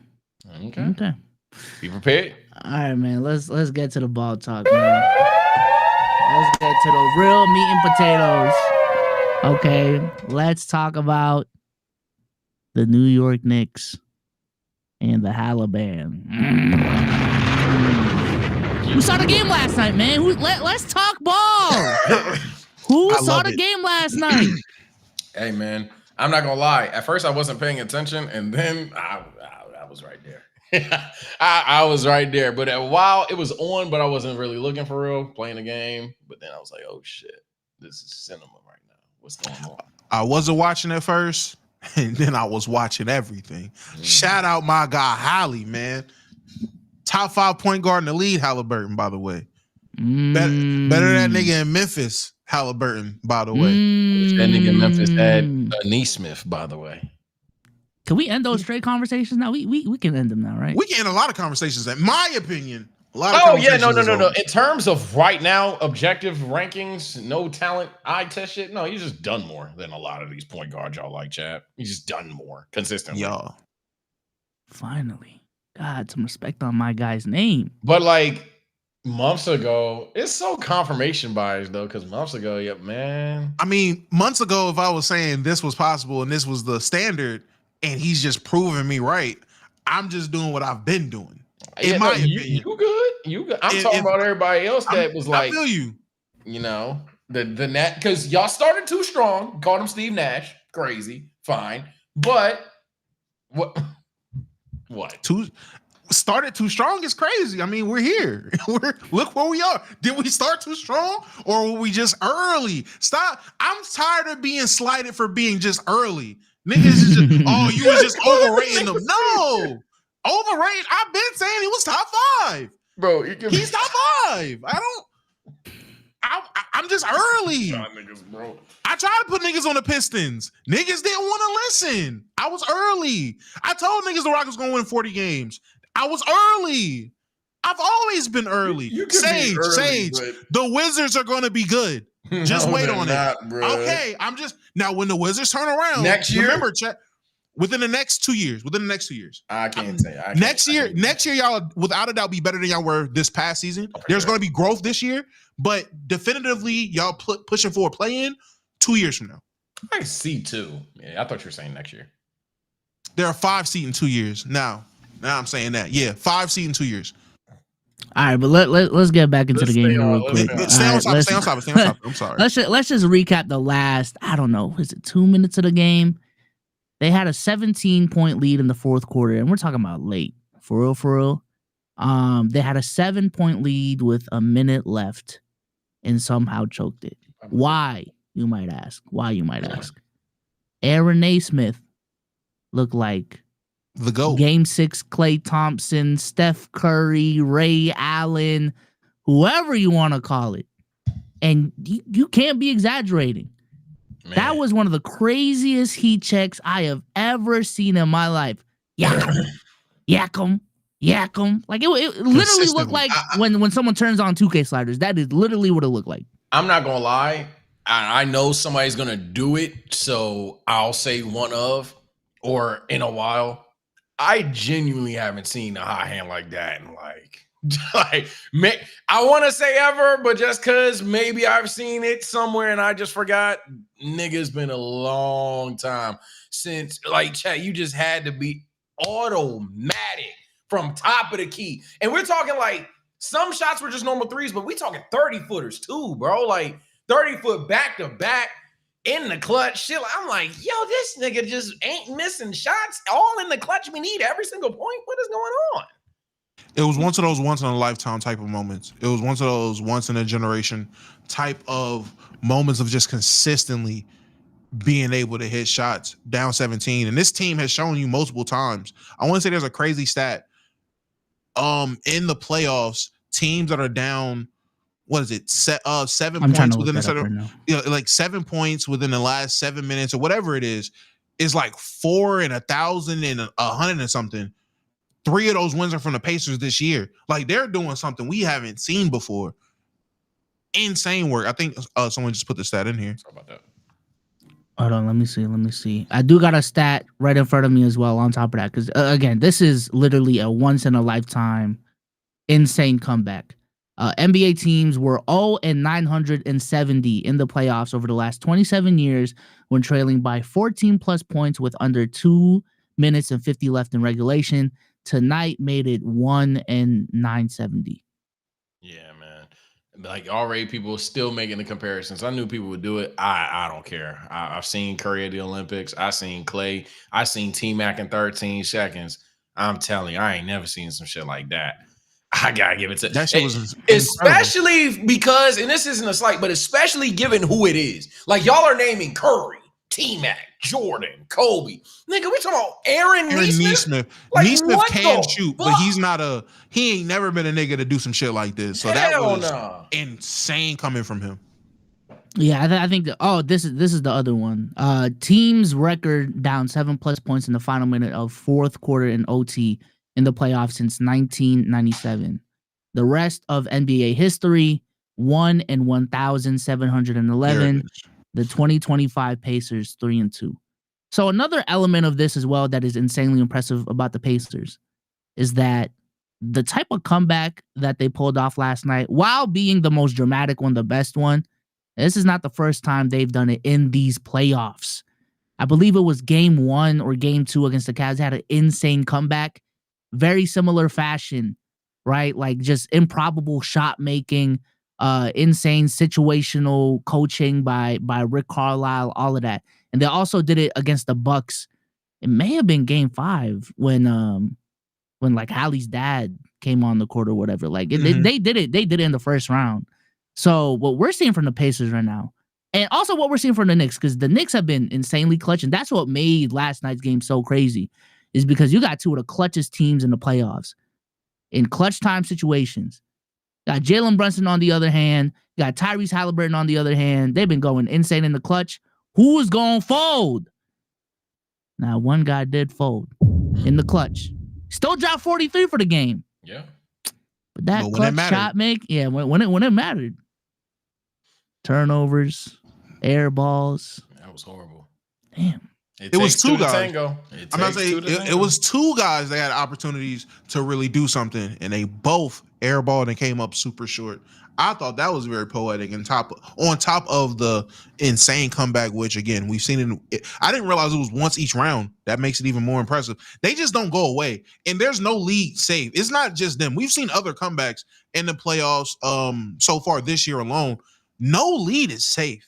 [SPEAKER 2] Be prepared.
[SPEAKER 1] All right, man. Let's get to the ball talk, man. Let's get to the real meat and potatoes. Okay, let's talk about the New York Knicks and the Haliburton. Who saw the game last night, man? Let's talk ball. Who saw the game last night?
[SPEAKER 2] Hey, man, I'm not gonna lie. At first, I wasn't paying attention, and then I was right there. I was right there. But a while it was on, but I wasn't really looking for real, playing the game. But then I was like, oh shit, this is cinema right now. What's going on?
[SPEAKER 3] I wasn't watching at first, and then I was watching everything. Shout out my guy Holly, man. Top 5 point guard in the league, Haliburton, by the way. Better than that nigga in Memphis, Haliburton, by the way.
[SPEAKER 2] That nigga in Memphis had Neesmith, by the way.
[SPEAKER 1] Can we end those straight conversations now? We can end them now, right?
[SPEAKER 3] We can end a lot of conversations. In my opinion, a lot of
[SPEAKER 2] no. In terms of right now, objective rankings, no talent, eye test shit. No, he's just done more than a lot of these point guards y'all like, Chap. He's just done more consistently.
[SPEAKER 3] Y'all.
[SPEAKER 1] Finally. God, some respect on my guy's name.
[SPEAKER 2] But like months ago, it's so confirmation bias though, because months ago, yep, man.
[SPEAKER 3] I mean, months ago, if I was saying this was possible and this was the standard, and he's just proving me right, I'm just doing what I've been doing. In my opinion,
[SPEAKER 2] you good. I'm talking about everybody else that was like,
[SPEAKER 3] I feel you.
[SPEAKER 2] You know, the Nat, because y'all started too strong. Called him Steve Nash, crazy, fine, but what?
[SPEAKER 3] Started too strong is crazy. I mean, we're here. Look where we are. Did we start too strong or were we just early? Stop. I'm tired of being slighted for being just early. Niggas is just, oh, you was just overrating them. No. Overrated. I've been saying he was top 5.
[SPEAKER 2] Bro,
[SPEAKER 3] he's top 5. I'm just early.
[SPEAKER 2] Bro.
[SPEAKER 3] I tried to put niggas on the Pistons. Niggas didn't want to listen. I was early. I told niggas the Rockets gonna win 40 games. I was early. I've always been early. Sage, the Wizards are gonna be good. Just wait on it. Bro. Okay, now when the Wizards turn around
[SPEAKER 2] next year.
[SPEAKER 3] Remember, within the next 2 years.
[SPEAKER 2] I can't say.
[SPEAKER 3] Next year, y'all without a doubt be better than y'all were this past season. There's going to be growth this year, but definitively y'all pushing for a play-in 2 years from now.
[SPEAKER 2] I see 2. Yeah, I thought you were saying next year.
[SPEAKER 3] There are 5 seed in 2 years. Now I'm saying that. Yeah, 5 seed in 2 years.
[SPEAKER 1] All right, but let's get back into the game real quick.
[SPEAKER 3] Stay on top. I'm sorry.
[SPEAKER 1] Let's just recap the last, I don't know, is it 2 minutes of the game? They had a 17-point lead in the fourth quarter, and we're talking about late. For real. They had a 7-point lead with a minute left and somehow choked it. Why, you might ask? Aaron Naismith looked like
[SPEAKER 3] the GOAT.
[SPEAKER 1] Game 6 Klay Thompson, Steph Curry, Ray Allen, whoever you want to call it. And you can't be exaggerating. Man. That was one of the craziest heat checks I have ever seen in my life. Yak 'em. Like it literally looked like when someone turns on 2K sliders. That is literally what it looked like.
[SPEAKER 2] I'm not gonna lie. I know somebody's gonna do it, so I'll say one of or in a while. I genuinely haven't seen a high hand like that in I want to say ever, but just because maybe I've seen it somewhere and I just forgot. Nigga's been a long time since, chat, you just had to be automatic from top of the key. And we're talking some shots were just normal threes, but we talking 30-footers too, bro. 30-foot back-to-back in the clutch. Shit, I'm like, yo, this nigga just ain't missing shots. All in the clutch. We need every single point. What is going on?
[SPEAKER 3] It was one of those once-in-a-lifetime type of moments. It was one of those once-in-a-generation type of moments of just consistently being able to hit shots down 17. And this team has shown you multiple times. I want to say there's a crazy stat. In the playoffs, teams that are down, what is it? 7 points within the 7 points within the last 7 minutes or whatever it is 4 and 1,000 and 100 and something. 3 of those wins are from the Pacers this year. Like, they're doing something we haven't seen before. Insane work. I think someone just put the stat in here.
[SPEAKER 2] Sorry about that.
[SPEAKER 1] Hold on, let me see. I do got a stat right in front of me as well on top of that. Because, again, this is literally a once-in-a-lifetime insane comeback. NBA teams were 0-970 in the playoffs over the last 27 years when trailing by 14-plus points with under 2 minutes and 50 left in regulation. Tonight made it 1-970.
[SPEAKER 2] Yeah, man. Like, already people are still making the comparisons. I knew people would do it. I don't care. I've seen Curry at the Olympics. I seen Clay. I seen T-Mac in 13 seconds. I'm telling you, I ain't never seen some shit like that. I gotta give it to
[SPEAKER 3] that shit was
[SPEAKER 2] especially because, and this isn't a slight, but especially given who it is. Like, y'all are naming Curry, T-Mac, Jordan, Kobe. Nigga, we talking about Aaron Nesmith. Like,
[SPEAKER 3] Nesmith can shoot, but he ain't never been a nigga to do some shit like this. So that was insane coming from him.
[SPEAKER 1] Yeah, I think that, this is the other one. Team's record down 7+ points in the final minute of fourth quarter in OT in the playoffs since 1997. The rest of NBA history, 1-1711. The 2025 Pacers 3-2. So another element of this as well that is insanely impressive about the Pacers is that the type of comeback that they pulled off last night, while being the most dramatic one, the best one, this is not the first time they've done it in these playoffs. I believe it was game 1 or game 2 against the Cavs. They had an insane comeback. Very similar fashion, right? Like, just improbable shot making, insane situational coaching by Rick Carlisle, all of that. And they also did it against the Bucks. It may have been game 5 when like Hallie's dad came on the court or whatever. Like, they did it. They did it in the first round. So what we're seeing from the Pacers right now, and also what we're seeing from the Knicks, because the Knicks have been insanely clutch, and that's what made last night's game so crazy, is because you got 2 of the clutchest teams in the playoffs in clutch time situations. Got Jalen Brunson on the other hand. Got Tyrese Haliburton on the other hand. They've been going insane in the clutch. Who is going to fold? Now, one guy did fold in the clutch. Still dropped 43 for the game.
[SPEAKER 2] Yeah.
[SPEAKER 1] But that clutch shot make, when it mattered. Turnovers, air balls.
[SPEAKER 2] That was horrible.
[SPEAKER 1] Damn.
[SPEAKER 3] It was 2 guys. I'm not saying it was 2 guys that had opportunities to really do something, and they both airballed and came up super short. I thought that was very poetic and on top of the insane comeback, which again we've seen it. I didn't realize it was once each round. That makes it even more impressive. They just don't go away, and there's no lead safe. It's not just them. We've seen other comebacks in the playoffs so far this year alone. No lead is safe.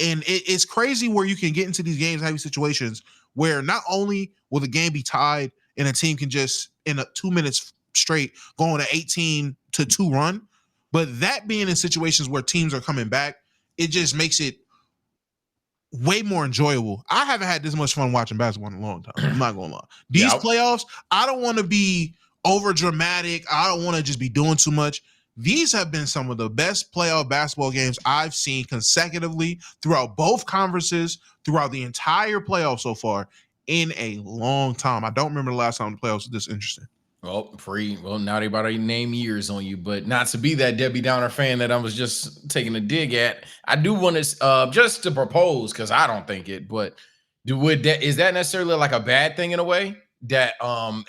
[SPEAKER 3] And it's crazy where you can get into these games, heavy situations, where not only will the game be tied and a team can just, in 2 minutes straight, go on an 18-2 run, but that being in situations where teams are coming back, it just makes it way more enjoyable. I haven't had this much fun watching basketball in a long time. I'm not going to lie. These playoffs, I don't want to be over dramatic. I don't want to just be doing too much. These have been some of the best playoff basketball games I've seen consecutively throughout both conferences, throughout the entire playoff so far in a long time. I don't remember the last time the playoffs were this interesting.
[SPEAKER 2] Well, now they about to name years on you, but not to be that Debbie Downer fan that I was just taking a dig at. I do want to just to propose, because I don't think it, but is that necessarily like a bad thing in a way? That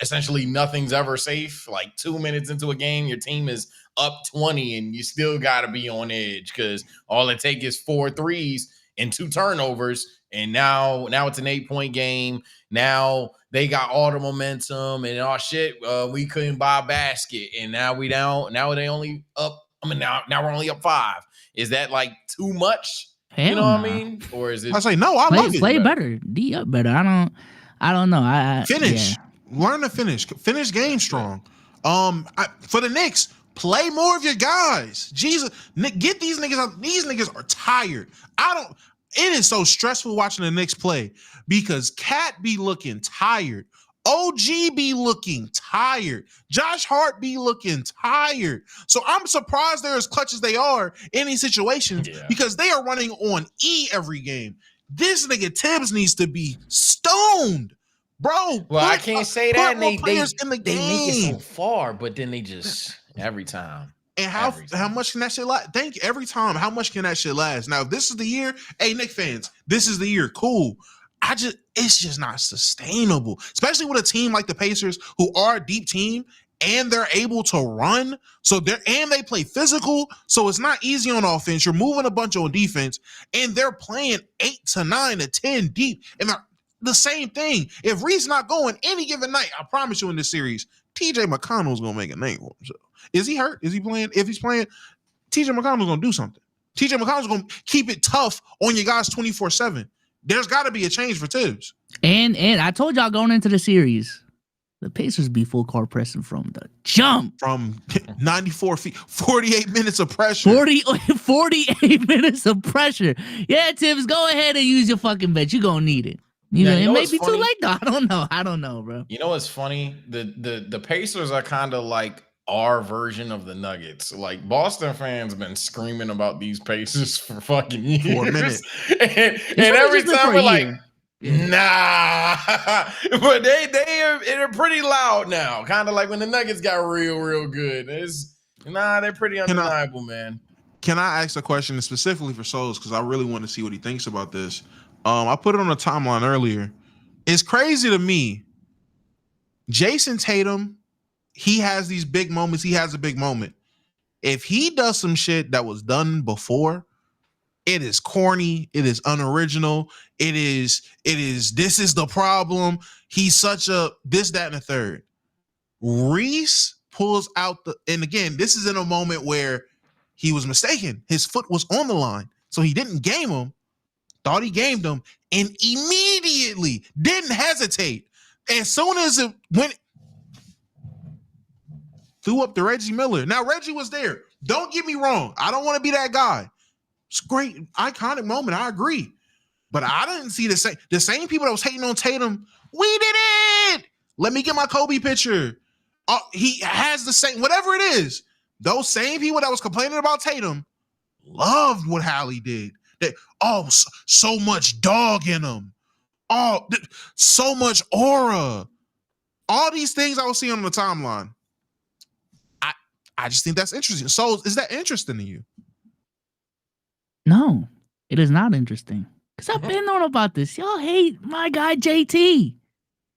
[SPEAKER 2] essentially nothing's ever safe. Like 2 minutes into a game, your team is up 20 and you still got to be on edge because all it takes is 4 threes and 2 turnovers. And now it's an 8-point game. Now they got all the momentum and we couldn't buy a basket. And now we down. Now they only up. Now we're only up 5. Is that like too much?
[SPEAKER 1] Hell
[SPEAKER 2] what I mean? Or is it?
[SPEAKER 3] I say no. I love it.
[SPEAKER 1] Play better. D up better. I don't know. I
[SPEAKER 3] finish. Yeah. Learn to finish. Finish game strong. For the Knicks, play more of your guys. Jesus, get these niggas out. These niggas are tired. It is so stressful watching the Knicks play because Cat be looking tired. OG be looking tired. Josh Hart be looking tired. So I'm surprised they're as clutch as they are in these situations because they are running on E every game. This nigga Tibbs needs to be stoned bro.
[SPEAKER 6] Well, I can't say that. And they
[SPEAKER 3] in the
[SPEAKER 6] they make it
[SPEAKER 3] game.
[SPEAKER 6] so far, but then they just every time.
[SPEAKER 3] And how much can that shit last? Thank you. Every time, how much can that shit last? Now, if this is the year, hey, Knicks fans, this is the year. Cool. It's just not sustainable, especially with a team like the Pacers, who are a deep team and they're able to run. They play physical, so it's not easy on offense. You're moving a bunch on defense, and they're playing 8 to 9 to 10 deep. And the same thing. If Reed's not going any given night, I promise you in this series, TJ McConnell's gonna make a name for himself. Is he hurt? Is he playing? If he's playing, TJ McConnell's gonna do something. TJ McConnell's gonna keep it tough on your guys 24/7. There's got to be a change for Tibbs.
[SPEAKER 1] And I told y'all going into the series, the Pacers be full court pressing from the jump.
[SPEAKER 3] From 94 feet, 48 minutes of pressure.
[SPEAKER 1] 48 minutes of pressure. Yeah, Tibbs, go ahead and use your fucking bet. You're going to need it. It may be too late, though. I don't know, bro.
[SPEAKER 6] You know what's funny? The Pacers are kind of like our version of the Nuggets. Like, Boston fans been screaming about these Pacers for fucking years.
[SPEAKER 3] For a minute.
[SPEAKER 6] and every time we're like, nah. But they're pretty loud now. Kind of like when the Nuggets got real good. They're pretty undeniable, man.
[SPEAKER 3] Can I ask a question specifically for Solz? Because I really want to see what he thinks about this. I put it on the timeline earlier. It's crazy to me. Jason Tatum, he has these big moments. He has a big moment. If he does some shit that was done before, it is corny. It is unoriginal. It is, this is the problem. He's such a this, that, and the third. Reese pulls out and again, this is in a moment where he was mistaken. His foot was on the line. So he didn't game him. Thought he gamed him and immediately didn't hesitate. As soon as it went, threw up to Reggie Miller. Now, Reggie was there. Don't get me wrong. I don't want to be that guy. It's a great, iconic moment. I agree. But I didn't see the same people that was hating on Tatum. We did it. Let me get my Kobe picture. He has the same, whatever it is. Those same people that was complaining about Tatum loved what Hallie did. So much dog in him. So much aura. All these things I was seeing on the timeline. I just think that's interesting. So is that interesting to you?
[SPEAKER 1] No, it is not interesting. Because I've been on about this. Y'all hate my guy JT.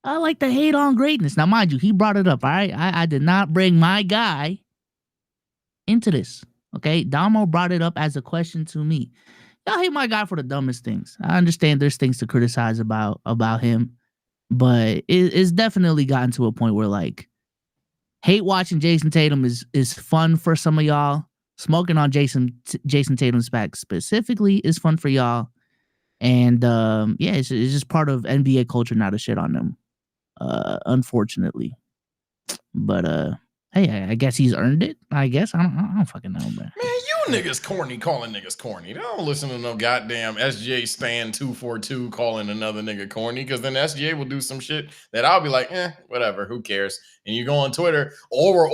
[SPEAKER 1] I like to hate on greatness. Now, mind you, he brought it up, all right? I did not bring my guy into this, okay? Damo brought it up as a question to me. Y'all hate my guy for the dumbest things. I understand there's things to criticize about him, but it's definitely gotten to a point where, like, hate watching Jason Tatum is fun for some of y'all. Smoking on Jason Tatum's back specifically is fun for y'all. And, it's just part of NBA culture now to shit on them, unfortunately. But, hey, I guess he's earned it. I guess. I don't fucking know, man.
[SPEAKER 6] Man, you niggas corny calling niggas corny. They don't listen to no goddamn SJ Stan 242 calling another nigga corny, because then SJ will do some shit that I'll be like, whatever, who cares? And you go on Twitter, over,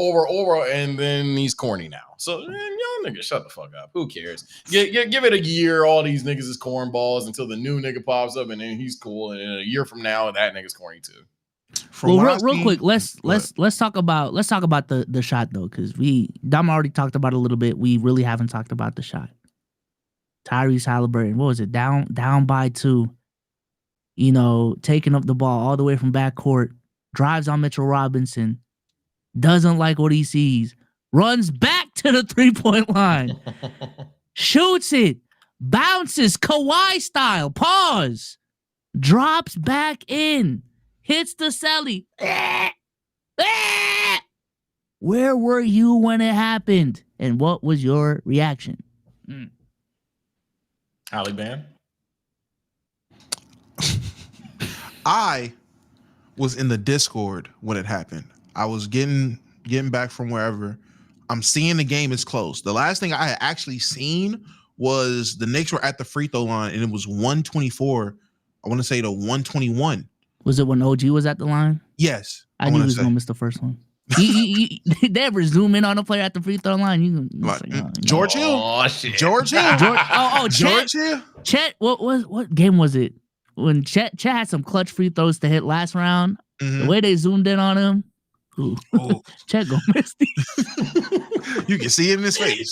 [SPEAKER 6] and then he's corny now. So, man, y'all niggas shut the fuck up. Who cares? Give it a year, all these niggas is cornballs until the new nigga pops up and then he's cool. And then a year from now, that nigga's corny too.
[SPEAKER 1] Real quick, let's talk about the shot though, because Dom already talked about it a little bit. We really haven't talked about the shot. Tyrese Haliburton, what was it? Down by 2. Taking up the ball all the way from backcourt, drives on Mitchell Robinson, doesn't like what he sees, runs back to the 3-point line, shoots it, bounces Kawhi style, pause, drops back in. Hits the celly. Where were you when it happened? And what was your reaction?
[SPEAKER 6] Holly Band?
[SPEAKER 3] I was in the Discord when it happened. I was getting back from wherever. I'm seeing the game is close. The last thing I had actually seen was the Knicks were at the free throw line, and it was 124. I want to say to 121. Was it
[SPEAKER 1] when OG was at the line?
[SPEAKER 3] Yes.
[SPEAKER 1] I knew he was going to miss the first one. They ever zoom in on a player at the free throw line?
[SPEAKER 3] George Hill?
[SPEAKER 6] Oh, shit.
[SPEAKER 3] George Hill?
[SPEAKER 1] George Hill?
[SPEAKER 3] Chet?
[SPEAKER 1] What game was it? when Chet had some clutch free throws to hit last round, the way they zoomed in on him, Chet gonna miss these.
[SPEAKER 3] You can see it in his face.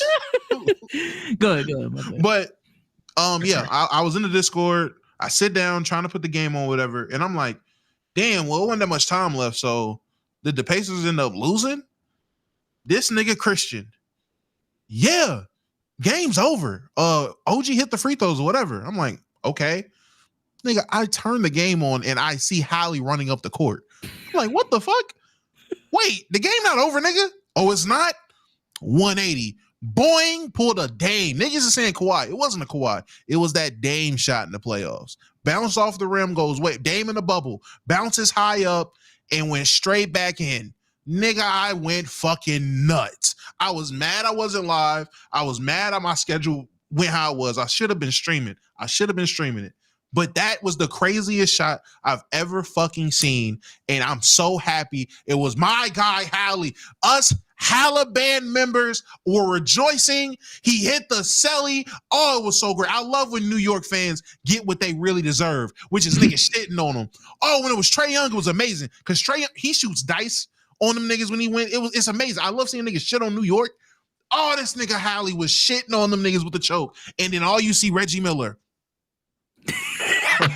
[SPEAKER 1] Go ahead, my bad.
[SPEAKER 3] But I was in the Discord. I sit down trying to put the game on, whatever, and I'm like, damn, well, it wasn't that much time left. So did the Pacers end up losing? This nigga Christian, yeah, game's over. OG hit the free throws or whatever. I'm like, okay. Nigga, I turn the game on and I see Hallie running up the court. I'm like, what the fuck? Wait, the game not over, nigga? Oh, it's not? 180. Boing, pulled a Dame. Niggas are saying Kawhi. It wasn't a Kawhi. It was that Dame shot in the playoffs. Bounced off the rim, goes, wait, Dame in the bubble. Bounces high up and went straight back in. Nigga, I went fucking nuts. I was mad I wasn't live. I was mad at my schedule went how it was. I should have been streaming. It. But that was the craziest shot I've ever fucking seen. And I'm so happy. It was my guy, Hallie. Us Haliburton members were rejoicing. He hit the celly. Oh, it was so great. I love when New York fans get what they really deserve, which is niggas shitting on them. Oh, when it was Trae Young, it was amazing. Because Trae Young, he shoots dice on them niggas when he went. It's amazing. I love seeing niggas shit on New York. Oh, this nigga Hallie was shitting on them niggas with the choke. And then all you see Reggie Miller.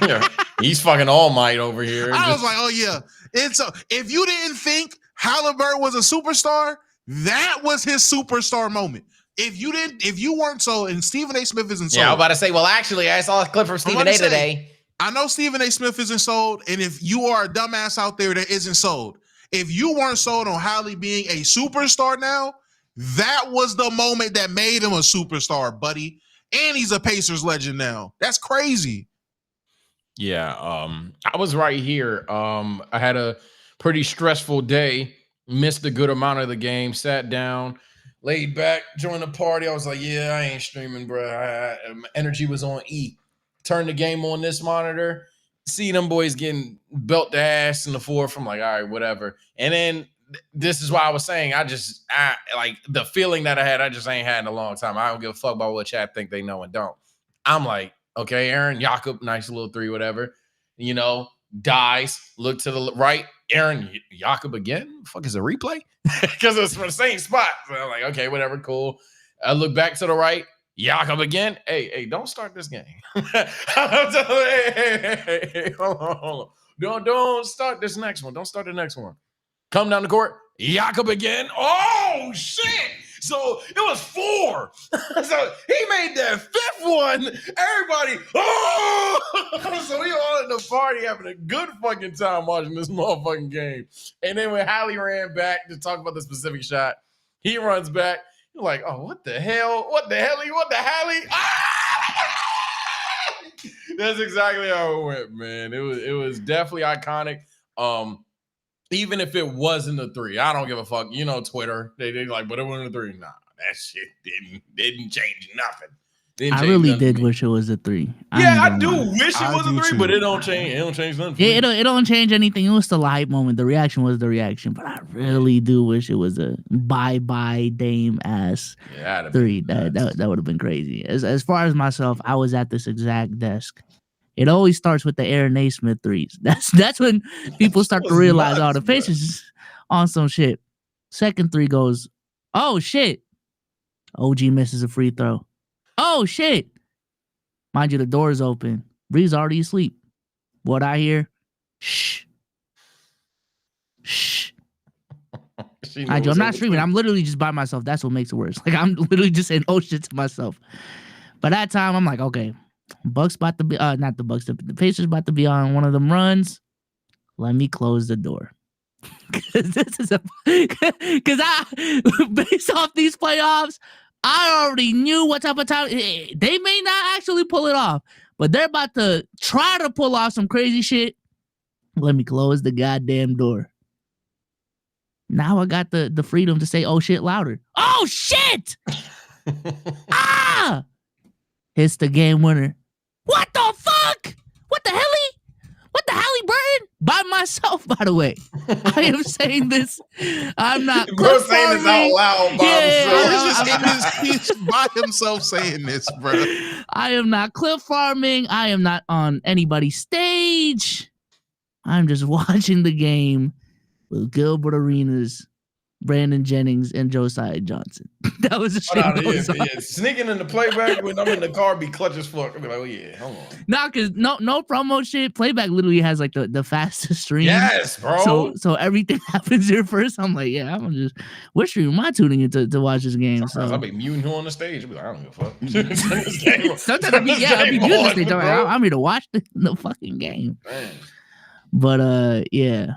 [SPEAKER 6] Yeah, he's fucking All Might over here.
[SPEAKER 3] I was like, oh yeah. If you didn't think Haliburton was a superstar, that was his superstar moment. If you weren't so, and Stephen A. Smith isn't sold.
[SPEAKER 6] Yeah, I was about to say, well, actually, I saw a clip from Stephen A. today.
[SPEAKER 3] I know Stephen A. Smith isn't sold, and if you are a dumbass out there that isn't sold, if you weren't sold on Hallie being a superstar now, that was the moment that made him a superstar, buddy. And he's a Pacers legend now. That's crazy.
[SPEAKER 6] Yeah, I was right here. I had a pretty stressful day, missed a good amount of the game, sat down, laid back, joined the party. I was like, yeah, I ain't streaming, bro. My energy was on E. Turned the game on this monitor, see them boys getting belt the ass in the fourth. I'm like, all right, whatever. And then this is why I was saying, I like the feeling that I had, I just ain't had in a long time. I don't give a fuck about what chat think they know and don't. I'm like, okay, Aaron, Jakob, nice little three, whatever. You know, dies, look to the right. Aaron, Jakob again? Fuck, is a replay? Because it's from the same spot. So I'm like, okay, whatever, cool. I look back to the right. Jakob again. Hey, don't start this game. Hey, hold on. Don't start this next one. Don't start the next one. Come down the court. Jakob again. Oh, shit. So it was 4. So he made that 5th one. Everybody, oh! So we all in the party having a good fucking time watching this motherfucking game. And then when Hallie ran back to talk about the specific shot, he runs back. You're like, oh, what the hell? What the Hallie? Ah! That's exactly how it went, man. It was definitely iconic. Even if it wasn't a 3, I don't give a fuck. You know, Twitter, they like, but it wasn't a 3. Nah, that shit didn't change nothing.
[SPEAKER 1] I really did wish it was a 3.
[SPEAKER 6] Yeah, I do wish it was a 3, but it don't change. It don't change nothing.
[SPEAKER 1] It don't change anything. It was still a hype moment. The reaction was the reaction, but I really do wish it was a bye Dame ass 3. That would have been crazy. As far as myself, I was at this exact desk. It always starts with the Aaron Naismith 3s. That's when people start to realize, oh, the Pacers is on some shit. Second 3 goes, oh shit. OG misses a free throw. Oh shit. Mind you, the door is open. Bree's already asleep. What I hear? Shh. Mind you, I'm not streaming. I'm literally just by myself. That's what makes it worse. Like, I'm literally just saying oh shit to myself. By that time, I'm like, okay. Bucks about to be not the Bucks, the Pacers about to be on one of them runs. Let me close the door. Because I based off these playoffs, I already knew what type of time they may not actually pull it off, but they're about to try to pull off some crazy shit. Let me close the goddamn door. Now I got the freedom to say oh shit louder. Oh shit! Ah! Hits the game winner. What the fuck? What the hell? What the Haliburton? by myself, by the way. I am saying this. I'm not
[SPEAKER 6] Bro saying this out loud by himself.
[SPEAKER 3] He's by himself saying this, bro.
[SPEAKER 1] I am not clip farming. I am not on anybody's stage. I'm just watching the game with Gilbert Arenas, Brandon Jennings, and Josiah Johnson. That was a shit.
[SPEAKER 6] Sneaking in the playback when I'm in the car be clutch as fuck. I'll be like, oh yeah, hold on.
[SPEAKER 1] Nah, cause no promo shit. Playback literally has like the fastest stream.
[SPEAKER 6] Yes, bro.
[SPEAKER 1] So everything happens here first. I'm like, yeah, I'm just what stream am I tuning in to watch this game?
[SPEAKER 6] Sometimes I'll be muting who on the stage. I'll be like, I don't give a fuck.
[SPEAKER 1] Sometimes I'll be muting the stage. I'm here to watch the fucking game.
[SPEAKER 6] Man.
[SPEAKER 1] But yeah.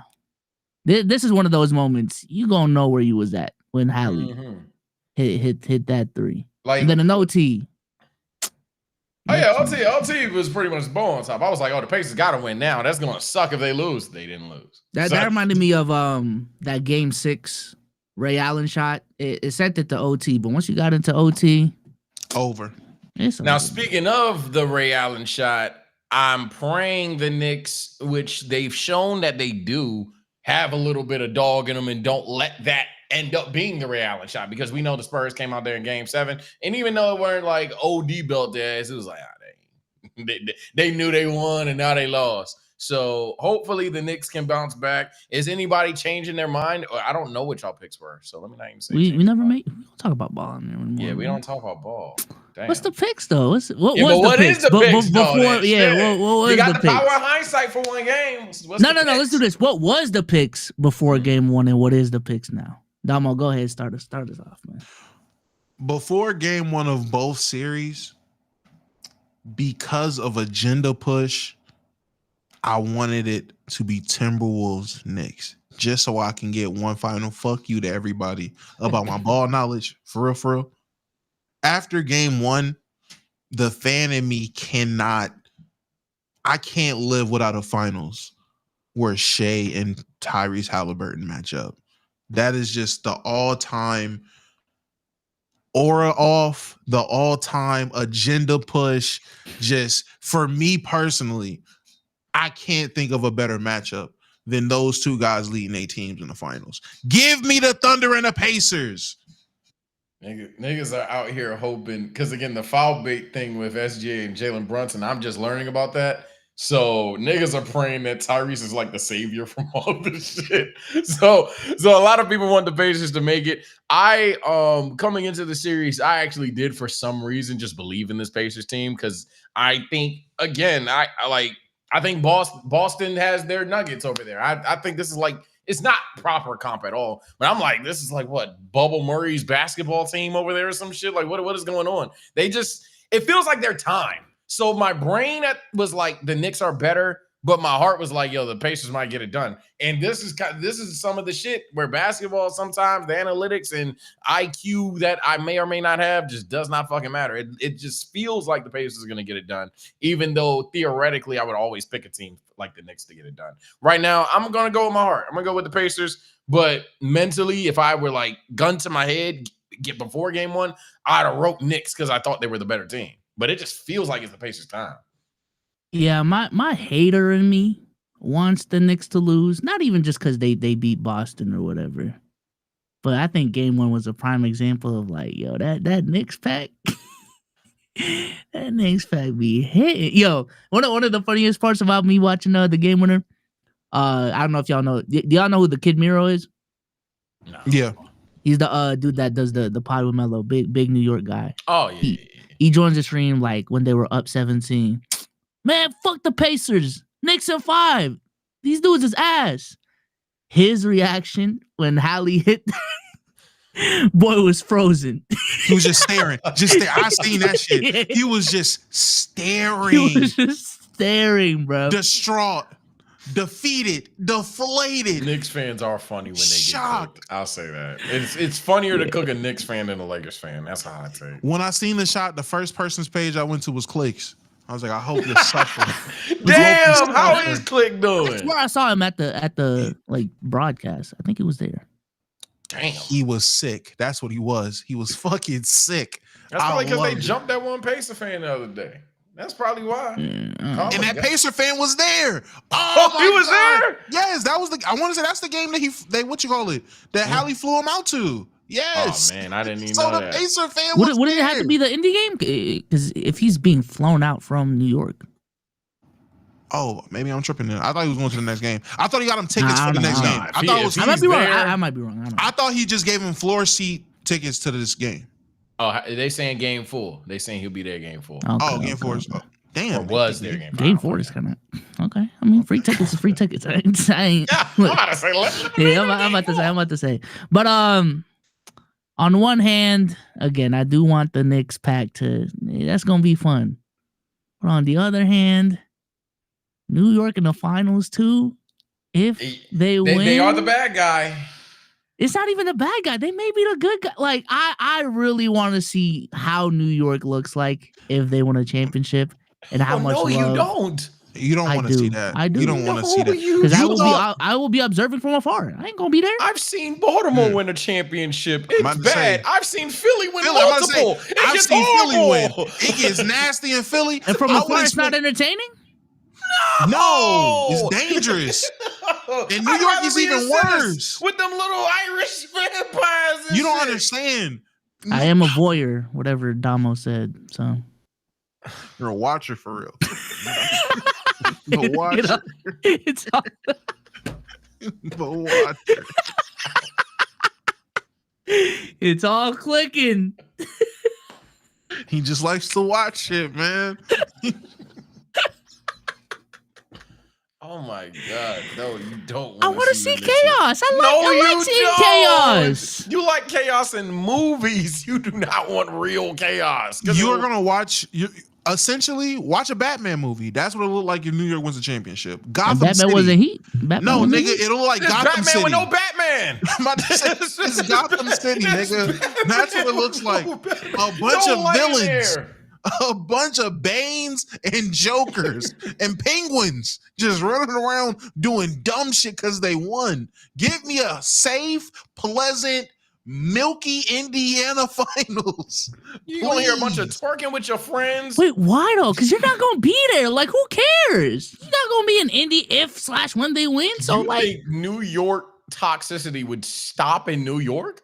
[SPEAKER 1] This is one of those moments you gonna know where you was at when Hallie hit that three.
[SPEAKER 6] Like,
[SPEAKER 1] and then an OT.
[SPEAKER 6] Oh yeah, OT was pretty much ball on top. I was like, oh, the Pacers gotta win now. That's gonna suck if they lose. They didn't lose.
[SPEAKER 1] That reminded me of that game 6 Ray Allen shot. It sent it to OT, but once you got into OT,
[SPEAKER 3] over.
[SPEAKER 6] Now speaking of the Ray Allen shot, I'm praying the Knicks, which they've shown that they do, have a little bit of dog in them and don't let that end up being the Ray Allen shot, because we know the Spurs came out there in game 7. And even though it weren't like OD belt their ass, it was like, they knew they won and now they lost. So hopefully the Knicks can bounce back. Is anybody changing their mind? Or I don't know what y'all picks were. So let me not even say
[SPEAKER 1] we never made. We don't talk about ball anymore.
[SPEAKER 6] Yeah, we don't talk about ball. Damn.
[SPEAKER 1] What's the picks though? What is the
[SPEAKER 6] picks?
[SPEAKER 1] Before, what was
[SPEAKER 6] you got
[SPEAKER 1] the
[SPEAKER 6] power
[SPEAKER 1] picks?
[SPEAKER 6] of hindsight for one game.
[SPEAKER 1] No. Let's do this. What was the picks before game 1, and what is the picks now? Damo, go ahead. Start us off, man.
[SPEAKER 3] Before game 1 of both series, because of agenda push, I wanted it to be Timberwolves Knicks, just so I can get one final fuck you to everybody about my ball knowledge. For real. After game 1, the fan in me I can't live without a finals where Shea and Tyrese Haliburton match up. That is just the all-time aura off, the all-time agenda push. Just for me personally, I can't think of a better matchup than those two guys leading their teams in the finals. Give me the Thunder and the Pacers.
[SPEAKER 6] Niggas are out here hoping, because again, the foul bait thing with SGA and Jalen Brunson, I'm just learning about that. So niggas are praying that Tyrese is like the savior from all this shit. So a lot of people want the Pacers to make it. I coming into the series, I actually did for some reason just believe in this Pacers team, because I think again, I think Boston has their nuggets over there. I think this is like, it's not proper comp at all, but I'm like, this is like what, Bubble Murray's basketball team over there or some shit. Like what is going on? It feels like their time. So my brain was like, the Knicks are better, but my heart was like, yo, the Pacers might get it done. And this is some of the shit where basketball, sometimes the analytics and IQ that I may or may not have just does not fucking matter. It just feels like the Pacers are going to get it done, even though theoretically I would always pick a team like the Knicks to get it done. Right now, I'm going to go with my heart. I'm going to go with the Pacers, but mentally, if I were like gun to my head, get before game 1, I'd have wrote Knicks because I thought they were the better team. But it just feels like it's the Pacers' time.
[SPEAKER 1] Yeah, my hater in me wants the Knicks to lose. Not even just because they beat Boston or whatever. But I think game 1 was a prime example of like, yo, that Knicks pack. That Knicks pack be hitting. Yo, one of the funniest parts about me watching the game winner. I don't know if y'all know. Do y'all know who the Kid Miro is?
[SPEAKER 6] No.
[SPEAKER 3] Yeah.
[SPEAKER 1] He's the dude that does the pod with Melo, big New York guy.
[SPEAKER 6] Oh, yeah.
[SPEAKER 1] He joins the stream like when they were up 17. Man, fuck the Pacers. Knicks in 5. These dudes is ass. His reaction when Hallie hit, boy was frozen.
[SPEAKER 3] He was just staring. I seen that shit. Yeah. He was just staring.
[SPEAKER 1] He was just staring, bro.
[SPEAKER 3] Distraught, defeated, deflated.
[SPEAKER 6] Knicks fans are funny when they
[SPEAKER 3] shocked.
[SPEAKER 6] Get cooked. I'll say that. It's funnier to cook a Knicks fan than a Lakers fan. That's how I take.
[SPEAKER 3] When I seen the shot, the first person's page I went to was Clicks. I was like, I hope you're suffering.
[SPEAKER 6] Damn, how is Click doing?
[SPEAKER 1] That's where I saw him at the like broadcast. I think it was there.
[SPEAKER 6] Damn,
[SPEAKER 3] he was sick. That's what he was. He was fucking sick.
[SPEAKER 6] That's probably because they jumped that one Pacer fan the other day. That's probably why.
[SPEAKER 1] Yeah,
[SPEAKER 3] And that Pacer fan was there.
[SPEAKER 6] Oh, he was
[SPEAKER 3] God.
[SPEAKER 6] there?
[SPEAKER 3] Yes, that was I want to say that's the game that they what you call it? That Hallie flew him out to. Yes.
[SPEAKER 6] Oh man, I didn't even
[SPEAKER 3] So
[SPEAKER 6] know
[SPEAKER 3] the
[SPEAKER 6] that.
[SPEAKER 3] Pacer fan was
[SPEAKER 1] Would it
[SPEAKER 3] there.
[SPEAKER 1] have to be the indie game? Because if he's being flown out from New York.
[SPEAKER 3] Oh, maybe I'm tripping then. I thought he was going to the next game. I thought he got him tickets
[SPEAKER 1] Nah,
[SPEAKER 3] for the next
[SPEAKER 1] nah.
[SPEAKER 3] game.
[SPEAKER 6] Nah,
[SPEAKER 3] I thought it was.
[SPEAKER 1] I might be wrong.
[SPEAKER 6] there-
[SPEAKER 1] I might be wrong. I don't know.
[SPEAKER 3] I thought he just gave him floor seat tickets to this game.
[SPEAKER 6] Oh, they saying game full. They saying he'll be there game full.
[SPEAKER 3] Oh, game four.
[SPEAKER 6] Or
[SPEAKER 3] Damn.
[SPEAKER 6] was there game
[SPEAKER 1] Game
[SPEAKER 6] four?
[SPEAKER 1] 4 is kind of okay. I mean, free tickets is free tickets. I ain't.
[SPEAKER 6] Yeah, I'm about to say.
[SPEAKER 1] Yeah, I'm about to say. But on one hand, again, I do want the Knicks pack to. That's gonna be fun. But on the other hand, New York in the finals too. If they win,
[SPEAKER 6] They are the bad guy.
[SPEAKER 1] it's not even the bad guy. They may be the good guy. Like I really want to see how New York looks like if they win a championship and how much
[SPEAKER 6] no,
[SPEAKER 1] love.
[SPEAKER 6] you don't.
[SPEAKER 3] You don't
[SPEAKER 1] I
[SPEAKER 3] want to
[SPEAKER 1] do.
[SPEAKER 3] see that.
[SPEAKER 1] I do.
[SPEAKER 3] You don't want to see that.
[SPEAKER 1] Because
[SPEAKER 3] thought-
[SPEAKER 1] I will be observing from afar. I ain't gonna be there.
[SPEAKER 6] I've seen Baltimore win a championship.
[SPEAKER 3] I'm about
[SPEAKER 6] It's
[SPEAKER 3] to say-
[SPEAKER 6] bad. I've seen Philly win
[SPEAKER 3] Philly, I'm about to say,
[SPEAKER 6] multiple. It
[SPEAKER 3] I've
[SPEAKER 6] gets
[SPEAKER 3] seen Philly win.
[SPEAKER 6] horrible.
[SPEAKER 3] It gets nasty in Philly.
[SPEAKER 1] And from
[SPEAKER 3] I
[SPEAKER 1] afar,
[SPEAKER 3] wouldn't
[SPEAKER 1] it's not
[SPEAKER 3] expect-
[SPEAKER 1] entertaining.
[SPEAKER 3] No, it's dangerous. In New
[SPEAKER 6] I'd
[SPEAKER 3] York,
[SPEAKER 6] rather
[SPEAKER 3] it's
[SPEAKER 6] be in
[SPEAKER 3] even
[SPEAKER 6] Venice
[SPEAKER 3] worse.
[SPEAKER 6] with them little Irish vampires. And
[SPEAKER 3] You don't
[SPEAKER 6] shit.
[SPEAKER 3] understand.
[SPEAKER 1] I am a voyeur, whatever Damo said. So
[SPEAKER 3] You're a watcher for real. The
[SPEAKER 1] You
[SPEAKER 3] watcher.
[SPEAKER 1] know, it's all,
[SPEAKER 3] The watcher.
[SPEAKER 1] it's all clicking.
[SPEAKER 3] He just likes to watch it, man.
[SPEAKER 6] Oh my god, no, you don't.
[SPEAKER 1] I want to see chaos. I
[SPEAKER 6] No,
[SPEAKER 1] like seeing
[SPEAKER 6] you
[SPEAKER 1] chaos.
[SPEAKER 6] don't. You like chaos in movies. You do not want real chaos. 'Cause
[SPEAKER 3] You are
[SPEAKER 6] it'll-
[SPEAKER 3] gonna watch. You essentially watch a Batman movie. That's what it look like if New York wins the championship.
[SPEAKER 1] And
[SPEAKER 3] Gotham
[SPEAKER 1] Batman
[SPEAKER 3] City.
[SPEAKER 1] wasn't Heat. Batman
[SPEAKER 3] No,
[SPEAKER 1] wasn't
[SPEAKER 3] nigga,
[SPEAKER 1] Heat.
[SPEAKER 3] it'll look like
[SPEAKER 6] It's
[SPEAKER 3] Gotham
[SPEAKER 6] Batman
[SPEAKER 3] City.
[SPEAKER 6] with no Batman.
[SPEAKER 3] I'm about to say, it's Gotham City, nigga. That's what it looks like. A bunch of villains. A bunch of Banes and Jokers and Penguins just running around doing dumb shit because they won. Give me a safe, pleasant, milky Indiana finals.
[SPEAKER 6] You gonna hear a bunch of
[SPEAKER 3] Please.
[SPEAKER 6] twerking with your friends?
[SPEAKER 1] Wait, why though? Because you're not gonna be there. Like, who cares? You're not gonna be in Indy if/when they win. So
[SPEAKER 6] you
[SPEAKER 1] like,
[SPEAKER 6] think New York toxicity would stop in New York?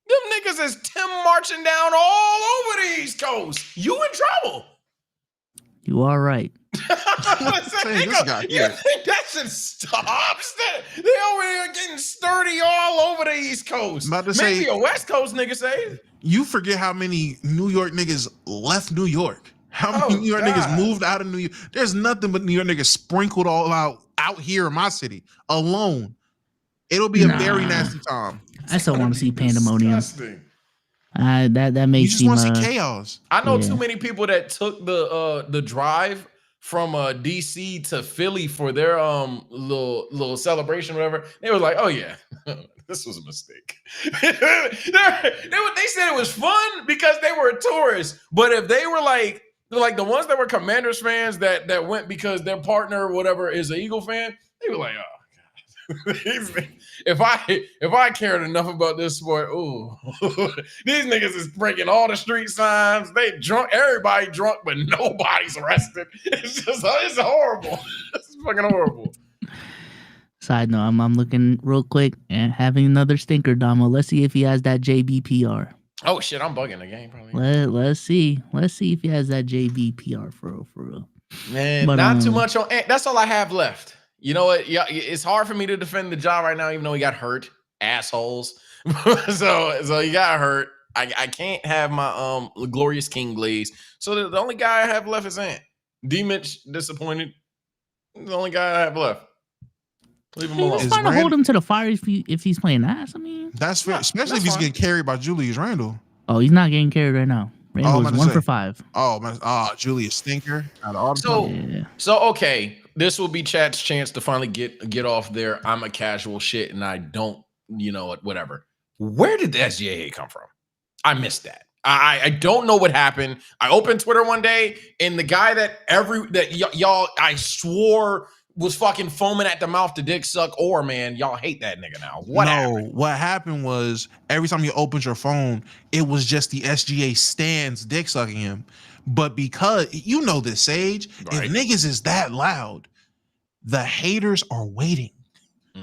[SPEAKER 6] Them niggas is Tim marching down all over the East Coast. You in trouble.
[SPEAKER 1] you are right.
[SPEAKER 3] saying this guy
[SPEAKER 6] You
[SPEAKER 3] here.
[SPEAKER 6] think that should stop? They over here getting sturdy all over the East Coast.
[SPEAKER 3] I'm about to
[SPEAKER 6] Maybe
[SPEAKER 3] say-
[SPEAKER 6] a West Coast nigga say.
[SPEAKER 3] You forget how many New York niggas left New York. How many
[SPEAKER 6] Oh,
[SPEAKER 3] New York
[SPEAKER 6] God.
[SPEAKER 3] niggas moved out of New York? There's nothing but New York niggas sprinkled all out here in my city alone. It'll be a very
[SPEAKER 1] Nah.
[SPEAKER 3] nasty time.
[SPEAKER 1] I still want to see pandemonium.
[SPEAKER 6] Disgusting.
[SPEAKER 1] That
[SPEAKER 3] You
[SPEAKER 1] may
[SPEAKER 3] just
[SPEAKER 1] seem.
[SPEAKER 3] want to see chaos.
[SPEAKER 6] I know
[SPEAKER 1] Yeah.
[SPEAKER 6] too many people that took the drive from DC to Philly for their little celebration, whatever. They was like, "Oh yeah, this was a mistake." they said it was fun because they were tourists, but if they were like the ones that were Commanders fans that went because their partner or whatever is an Eagle fan, they were like, "Oh." If I cared enough about this sport, ooh, these niggas is breaking all the street signs. They drunk, everybody drunk, but nobody's arrested. It's horrible. It's fucking horrible.
[SPEAKER 1] Side note, I'm looking real quick and having another stinker, Damo. Let's see if he has that JBPR.
[SPEAKER 6] Oh shit, I'm bugging the game probably.
[SPEAKER 1] Let's see if he has that JBPR for real.
[SPEAKER 6] Man,
[SPEAKER 1] But,
[SPEAKER 6] not too much on. That's all I have left. You know what? Yeah, it's hard for me to defend the job right now, even though he got hurt. Assholes. so he got hurt. I can't have my glorious King Glaze. So the only guy I have left is Ant. D-Mitch disappointed. The only guy I have left. Leave him
[SPEAKER 1] Hey,
[SPEAKER 6] alone.
[SPEAKER 1] it's
[SPEAKER 3] Is
[SPEAKER 1] fine to
[SPEAKER 3] Rand-
[SPEAKER 1] hold him to the fire if he's playing ass. I mean,
[SPEAKER 3] That's fair,
[SPEAKER 6] Yeah,
[SPEAKER 3] especially
[SPEAKER 6] that's
[SPEAKER 3] if he's
[SPEAKER 6] fine.
[SPEAKER 3] getting carried by Julius Randle.
[SPEAKER 1] oh, he's not getting carried right now.
[SPEAKER 3] I'm
[SPEAKER 1] Randall's
[SPEAKER 3] about to
[SPEAKER 1] 1
[SPEAKER 3] say.
[SPEAKER 1] for 5.
[SPEAKER 3] Oh man, Julius Stinker. Out of all the
[SPEAKER 6] So-
[SPEAKER 1] Yeah.
[SPEAKER 6] So okay, this will be Chad's chance to finally get off there. I'm a casual shit, and I don't, whatever. Where did the SGA hate come from? I missed that. I don't know what happened. I opened Twitter one day, and the guy y'all I swore was fucking foaming at the mouth to dick suck. Or man, y'all hate that nigga now. What happened?
[SPEAKER 3] What happened was every time you opened your phone, it was just the SGA stands dick sucking him. But because you know this, Sage,
[SPEAKER 6] Right.
[SPEAKER 3] if niggas is that loud, the haters are waiting.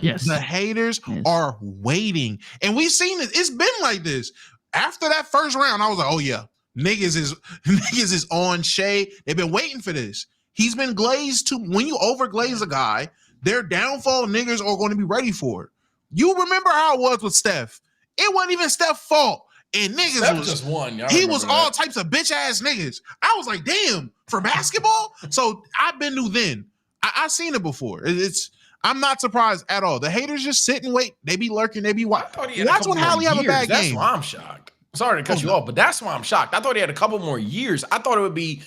[SPEAKER 1] Yes.
[SPEAKER 3] The haters are waiting. And we've seen it. It's been like this. After that first round, I was like, oh yeah, niggas is on Shea. They've been waiting for this. He's been glazed too. When you overglaze a guy, their downfall niggas are going to be ready for it. You remember how it was with Steph. It wasn't even Steph's fault. And niggas
[SPEAKER 6] Steph
[SPEAKER 3] was
[SPEAKER 6] just won.
[SPEAKER 3] He was all types of bitch ass niggas. I was like, damn, for basketball? So I've been new then. I seen it before. I'm not surprised at all. The haters just sit and wait. They be lurking. They be watching. Watch when Hallie have a bad
[SPEAKER 6] That's
[SPEAKER 3] game.
[SPEAKER 6] why I'm shocked. Sorry to cut you off, but that's why I'm shocked. I thought he had a couple more years. I thought it would be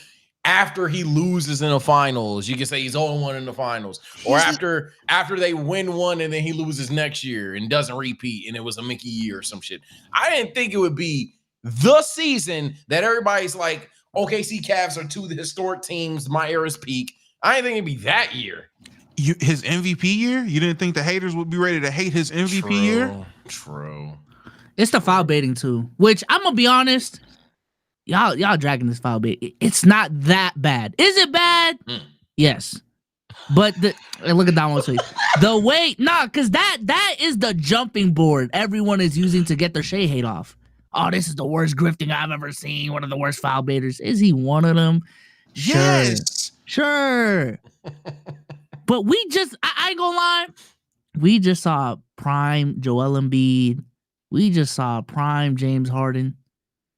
[SPEAKER 6] after he loses in the finals. You can say he's 0-1 in the finals. Or after they win one and then he loses next year and doesn't repeat and it was a Mickey year or some shit. I didn't think it would be the season that everybody's like, OKC Cavs are two of the historic teams, my era's peak. I didn't think it'd be that year.
[SPEAKER 3] His MVP year? You didn't think the haters would be ready to hate his MVP year?
[SPEAKER 6] True.
[SPEAKER 1] It's the foul baiting too, which I'm gonna be honest, y'all dragging this foul bait. It's not that bad. Is it bad? Yes. But look at Damo's face. The way, because that is the jumping board everyone is using to get their Shea hate off. Oh, this is the worst grifting I've ever seen. One of the worst foul baiters. Is he one of them?
[SPEAKER 3] Yes.
[SPEAKER 1] Sure. But I ain't gonna lie, we just saw prime Joel Embiid. We just saw prime James Harden.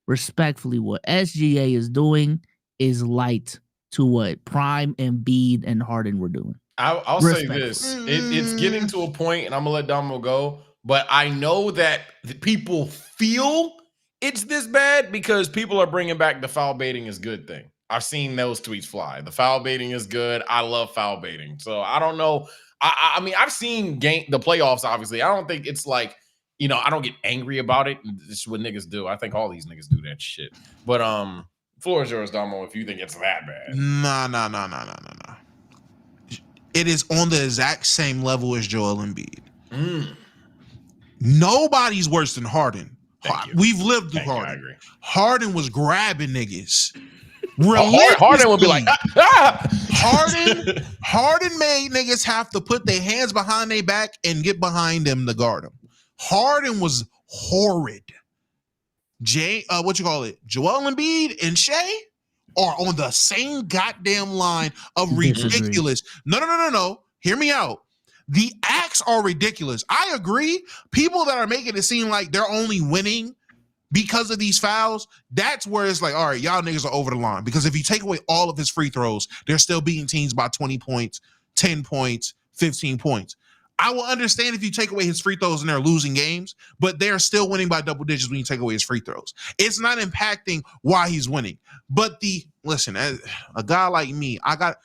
[SPEAKER 1] Respectfully, what SGA is doing is light to what prime Embiid and Harden were doing.
[SPEAKER 6] I'll say this. It's getting to a point, and I'm going to let Damo go, but I know that the people feel it's this bad because people are bringing back the foul baiting is good thing. I've seen those tweets fly. The foul baiting is good. I love foul baiting. So I don't know. I mean, I've seen the playoffs, obviously. I don't think it's like, I don't get angry about it. This is what niggas do. I think all these niggas do that shit. But floor is yours, Damo, if you think it's that bad.
[SPEAKER 3] Nah. It is on the exact same level as Joel Embiid. Nobody's worse than Harden. We've lived through Harden.
[SPEAKER 6] I agree.
[SPEAKER 3] Harden was grabbing niggas.
[SPEAKER 6] Harden would be like,
[SPEAKER 3] Harden made niggas have to put their hands behind their back and get behind them to guard them. Harden was horrid. Joel Embiid and Shea are on the same goddamn line of ridiculous. No. Hear me out. The acts are ridiculous. I agree. People that are making it seem like they're only winning because of these fouls, that's where it's like, all right, y'all niggas are over the line. Because if you take away all of his free throws, they're still beating teams by 20 points, 10 points, 15 points. I will understand if you take away his free throws and they're losing games, but they're still winning by double digits when you take away his free throws. It's not impacting why he's winning. But listen, as a guy like me, I got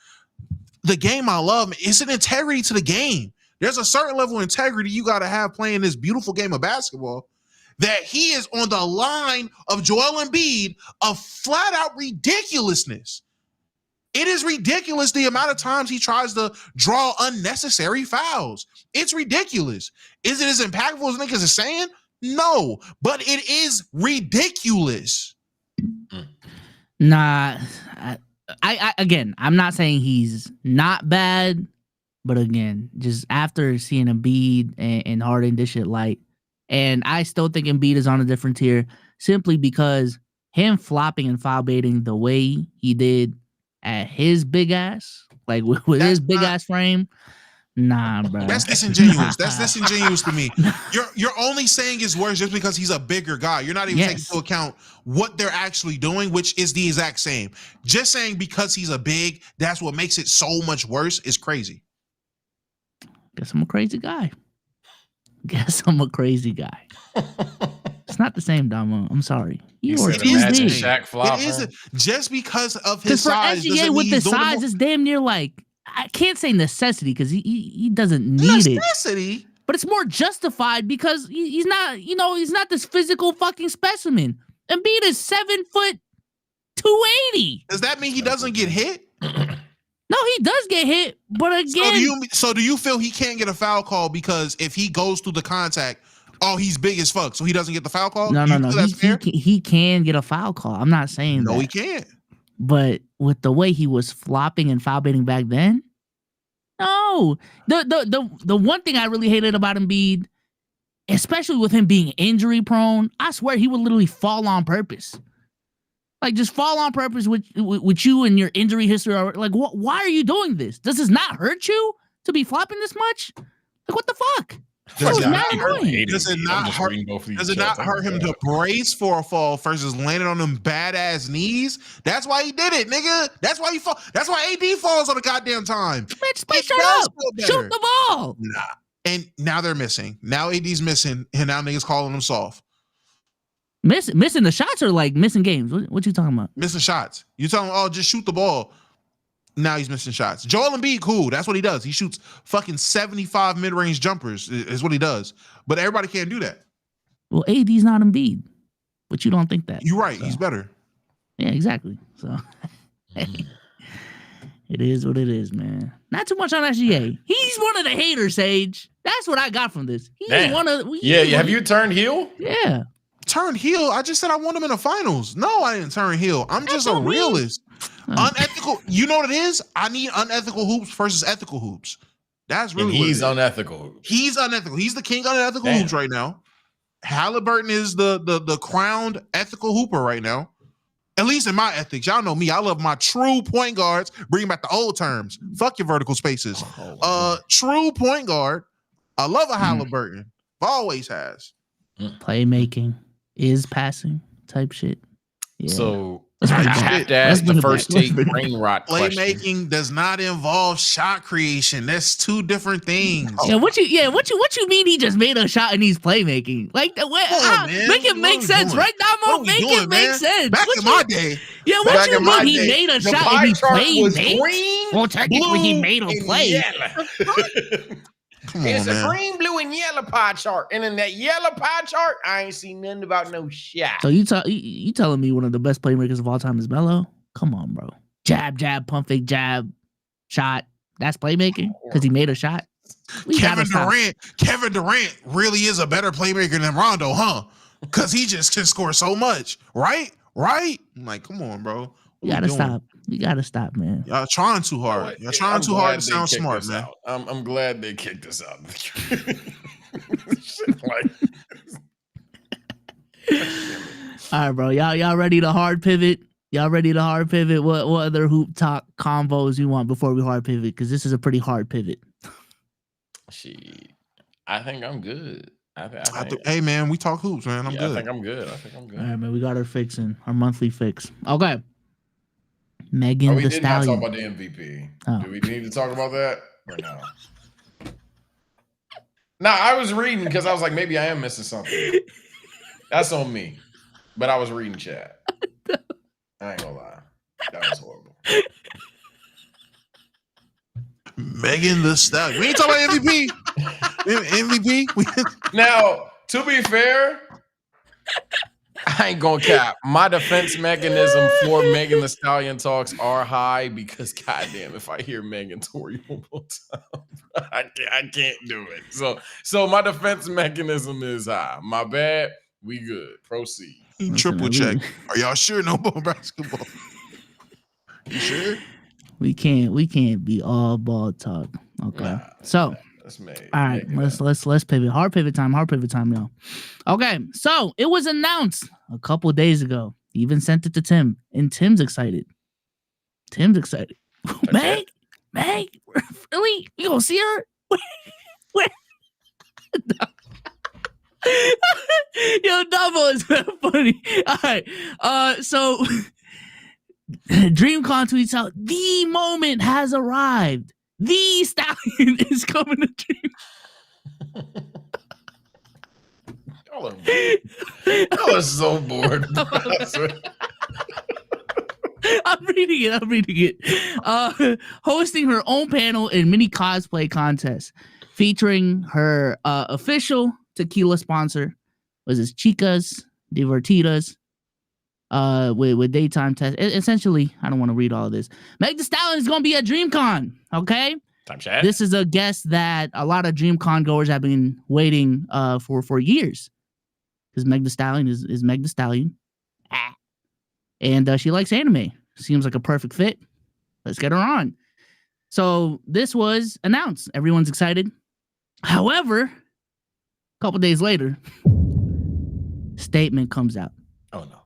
[SPEAKER 3] the game I love. It's an integrity to the game. There's a certain level of integrity you got to have playing this beautiful game of basketball that he is on the line of Joel Embiid of flat out ridiculousness. It is ridiculous the amount of times he tries to draw unnecessary fouls. It's ridiculous. Is it as impactful as niggas are saying? No, but it is ridiculous.
[SPEAKER 1] Nah, I again, I'm not saying he's not bad, but again, just after seeing Embiid and Harden, this shit light, and I still think Embiid is on a different tier simply because him flopping and foul baiting the way he did at his big ass, like with his big ass frame. Nah, bro.
[SPEAKER 3] That's disingenuous. That's disingenuous to me. You're only saying his words just because he's a bigger guy. You're not even taking into account what they're actually doing, which is the exact same. Just saying because he's a big, that's what makes it so much worse is crazy.
[SPEAKER 1] Guess I'm a crazy guy. It's not the same, Damo. I'm sorry.
[SPEAKER 6] It is Shaq flopping.
[SPEAKER 3] It isn't just because of his size.
[SPEAKER 1] For SGA with the size, it's damn near like, I can't say necessity because he doesn't need
[SPEAKER 3] necessity,
[SPEAKER 1] but it's more justified because he's not, he's not this physical fucking specimen. Embiid is 7 foot 280.
[SPEAKER 3] Does that mean he doesn't get hit?
[SPEAKER 1] No, he does get hit, but again.
[SPEAKER 3] So do you feel he can't get a foul call because if he goes through the contact, he's big as fuck, so he doesn't get the foul call?
[SPEAKER 1] No. He can get a foul call. I'm not saying that.
[SPEAKER 3] No, he can't.
[SPEAKER 1] But with the way he was flopping and foul baiting back then, no. The one thing I really hated about Embiid, especially with him being injury prone, I swear he would literally fall on purpose. Like, just fall on purpose with you and your injury history. Like, why are you doing this? Does this not hurt you to be flopping this much? Like, what the fuck?
[SPEAKER 3] Does it not hurt him to brace for a fall versus landing on them badass knees? That's why he did it, nigga. That's why he fall. That's why AD falls on the goddamn time.
[SPEAKER 1] Man, just play straight up. Shoot the ball.
[SPEAKER 3] Nah. And now they're missing. Now AD's missing, and now niggas calling him soft.
[SPEAKER 1] Missing the shots or like missing games? What you talking about?
[SPEAKER 3] Missing shots. You tell him, oh, just shoot the ball. Now he's missing shots. Joel Embiid, cool. That's what he does. He shoots fucking 75 mid-range jumpers is what he does. But everybody can't do that.
[SPEAKER 1] Well, AD's not Embiid, but you don't think that.
[SPEAKER 3] You're right.
[SPEAKER 1] So.
[SPEAKER 3] He's better.
[SPEAKER 1] Yeah, exactly. So it is what it is, man. Not too much on SGA. He's one of the haters, Sage. That's what I got from this. He's one of.
[SPEAKER 6] Have you turned heel?
[SPEAKER 1] Yeah.
[SPEAKER 3] Turned heel? I just said I want him in the finals. No, I didn't turn heel. I'm just a realist. Unethical. You know what it is? I need unethical hoops versus ethical hoops. That's really
[SPEAKER 6] and he's unethical.
[SPEAKER 3] He's unethical. He's the king of unethical hoops right now. Haliburton is the crowned ethical hooper right now. At least in my ethics. Y'all know me. I love my true point guards. Bring back the old terms. Fuck your vertical spaces. True point guard. I love a Haliburton. Always has.
[SPEAKER 1] Playmaking is passing type shit. Yeah.
[SPEAKER 6] So I have to ask the first take brain rot question.
[SPEAKER 3] Playmaking does not involve shot creation. That's two different things.
[SPEAKER 1] Yeah, what you mean he just made a shot and he's playmaking? Like make it make sense, right, Damo? Make it make sense.
[SPEAKER 3] Back in my day.
[SPEAKER 1] Yeah, what you mean he made a shot and he's playing? Well, technically he made a play.
[SPEAKER 3] Come on,
[SPEAKER 6] it's
[SPEAKER 3] man.
[SPEAKER 6] a green, blue, and yellow pie chart. And in that yellow pie chart, I ain't seen nothing about no shot.
[SPEAKER 1] So you telling me one of the best playmakers of all time is Melo? Come on, bro. Jab, pump fake, jab, shot. That's playmaking because he made a shot.
[SPEAKER 3] Kevin Durant really is a better playmaker than Rondo, huh? Because he just can score so much, right? I'm like, come on, bro.
[SPEAKER 1] You gotta stop. You gotta stop, man.
[SPEAKER 3] Y'all trying too hard. Y'all trying too hard to sound smart, man.
[SPEAKER 6] I'm glad they kicked us out.
[SPEAKER 1] All right, bro. Y'all ready to hard pivot? What other hoop talk combos you want before we hard pivot? Because this is a pretty hard pivot.
[SPEAKER 6] I think I'm good.
[SPEAKER 3] Hey, man, we talk hoops, man. I'm good.
[SPEAKER 6] I think I'm good. All
[SPEAKER 1] right, man. We got our monthly fix. Okay. Megan
[SPEAKER 6] we
[SPEAKER 1] the
[SPEAKER 6] did
[SPEAKER 1] Stallion.
[SPEAKER 6] not talk about the MVP. Oh. Do we need to talk about that or no? No, I was reading because I was like, maybe I am missing something. That's on me. But I was reading chat. I ain't gonna lie. That was horrible.
[SPEAKER 3] Megan the Stallion. We ain't talking about MVP. MVP?
[SPEAKER 6] Now, to be fair, I ain't gonna cap. My defense mechanism for Megan the Stallion talks are high because, goddamn, if I hear Megan Tory one more time, I can't do it. So my defense mechanism is high. My bad. We good. Proceed.
[SPEAKER 3] Triple check. Are y'all sure no more basketball? You sure?
[SPEAKER 1] We can't be all ball talk. Okay. So. All right, let's pivot. Hard pivot time, y'all. Okay, so it was announced a couple days ago. Even sent it to Tim, and Tim's excited. Meg, really? You gonna see her? Where? Yo, Double is funny. All right, so DreamCom tweets out, the moment has arrived. The Stallion is coming to Dream.
[SPEAKER 6] Y'all are so bored.
[SPEAKER 1] I'm reading it. Hosting her own panel and mini cosplay contest featuring her official tequila sponsor, was this Chicas Divertidas, with daytime test. Essentially, I don't want to read all of this. Meg the Stallion is going to be at DreamCon. Okay. This is a guest that a lot of DreamCon goers have been waiting for years, because Meg the Stallion is Meg the Stallion, and she likes anime. seems like a perfect fit. Let's get her on. So this was announced. Everyone's excited. However, a couple days later, statement comes out.
[SPEAKER 6] Oh no.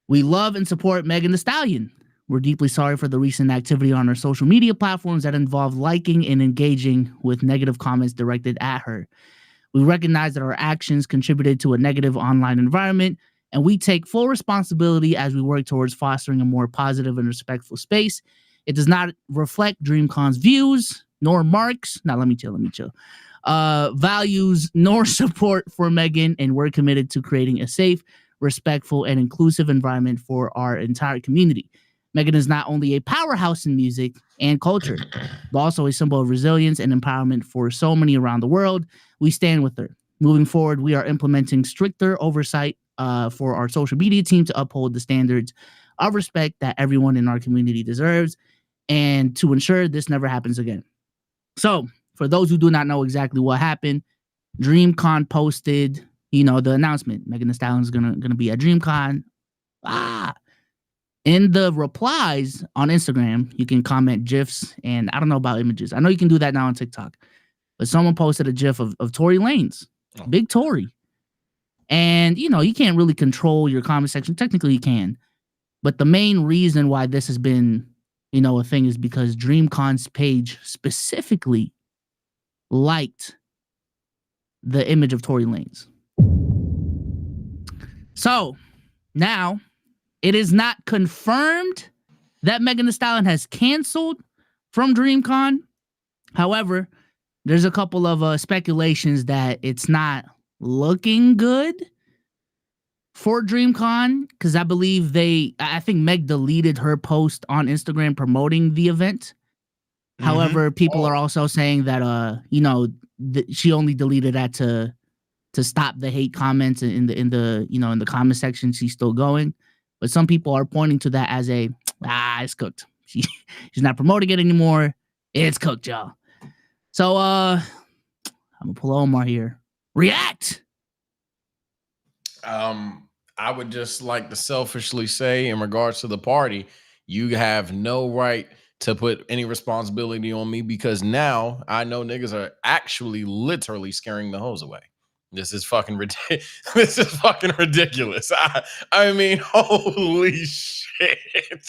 [SPEAKER 1] We love and support Megan Thee Stallion. We're deeply sorry for the recent activity on our social media platforms that involve liking and engaging with negative comments directed at her. We recognize that our actions contributed to a negative online environment, and we take full responsibility as we work towards fostering a more positive and respectful space. It does not reflect DreamCom's views, nor Mark's, let me chill, values, nor support for Megan, and we're committed to creating a safe, respectful, and inclusive environment for our entire community. Megan is not only a powerhouse in music and culture, but also a symbol of resilience and empowerment for so many around the world. We stand with her. Moving forward, we are implementing stricter oversight for our social media team to uphold the standards of respect that everyone in our community deserves and to ensure this never happens again. So, for those who do not know exactly what happened, DreamCon posted, the announcement. Megan Thee Stallion is gonna be at DreamCon. In the replies on Instagram, you can comment GIFs, and I don't know about images. I know you can do that now on TikTok, but someone posted a GIF of Tory Lanez, Big Tory. And, you can't really control your comment section. Technically, you can. But the main reason why this has been, a thing is because DreamCon's page specifically liked the image of Tory Lanez. So, now, it is not confirmed that Megan Thee Stallion has canceled from DreamCon. However, there's a couple of speculations that it's not looking good for DreamCon because I believe I think Meg deleted her post on Instagram promoting the event. Mm-hmm. However, people are also saying that she only deleted that to stop the hate comments in the comment section. She's still going. But some people are pointing to that as it's cooked. She's not promoting it anymore. It's cooked, y'all. So I'm gonna pull Omar here. React.
[SPEAKER 6] I would just like to selfishly say, in regards to the party, you have no right to put any responsibility on me because now I know niggas are actually literally scaring the hoes away. This is fucking ridiculous. This is fucking ridiculous. I mean, holy shit.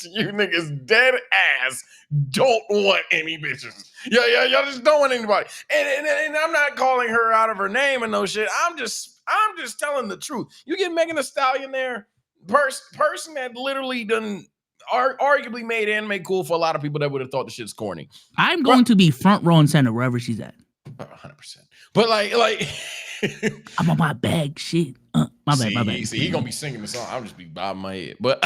[SPEAKER 6] You niggas dead ass don't want any bitches. Yeah, y'all just don't want anybody. And I'm not calling her out of her name and no shit. I'm just telling the truth. You get Megan Thee Stallion there, person that literally done arguably made anime cool for a lot of people that would have thought the shit's corny.
[SPEAKER 1] I'm going to be front row and center wherever she's at.
[SPEAKER 6] 100%. But like
[SPEAKER 1] I'm on my bag shit. My bad.
[SPEAKER 6] See, he gonna be singing the song. I'll just be bobbing my head. But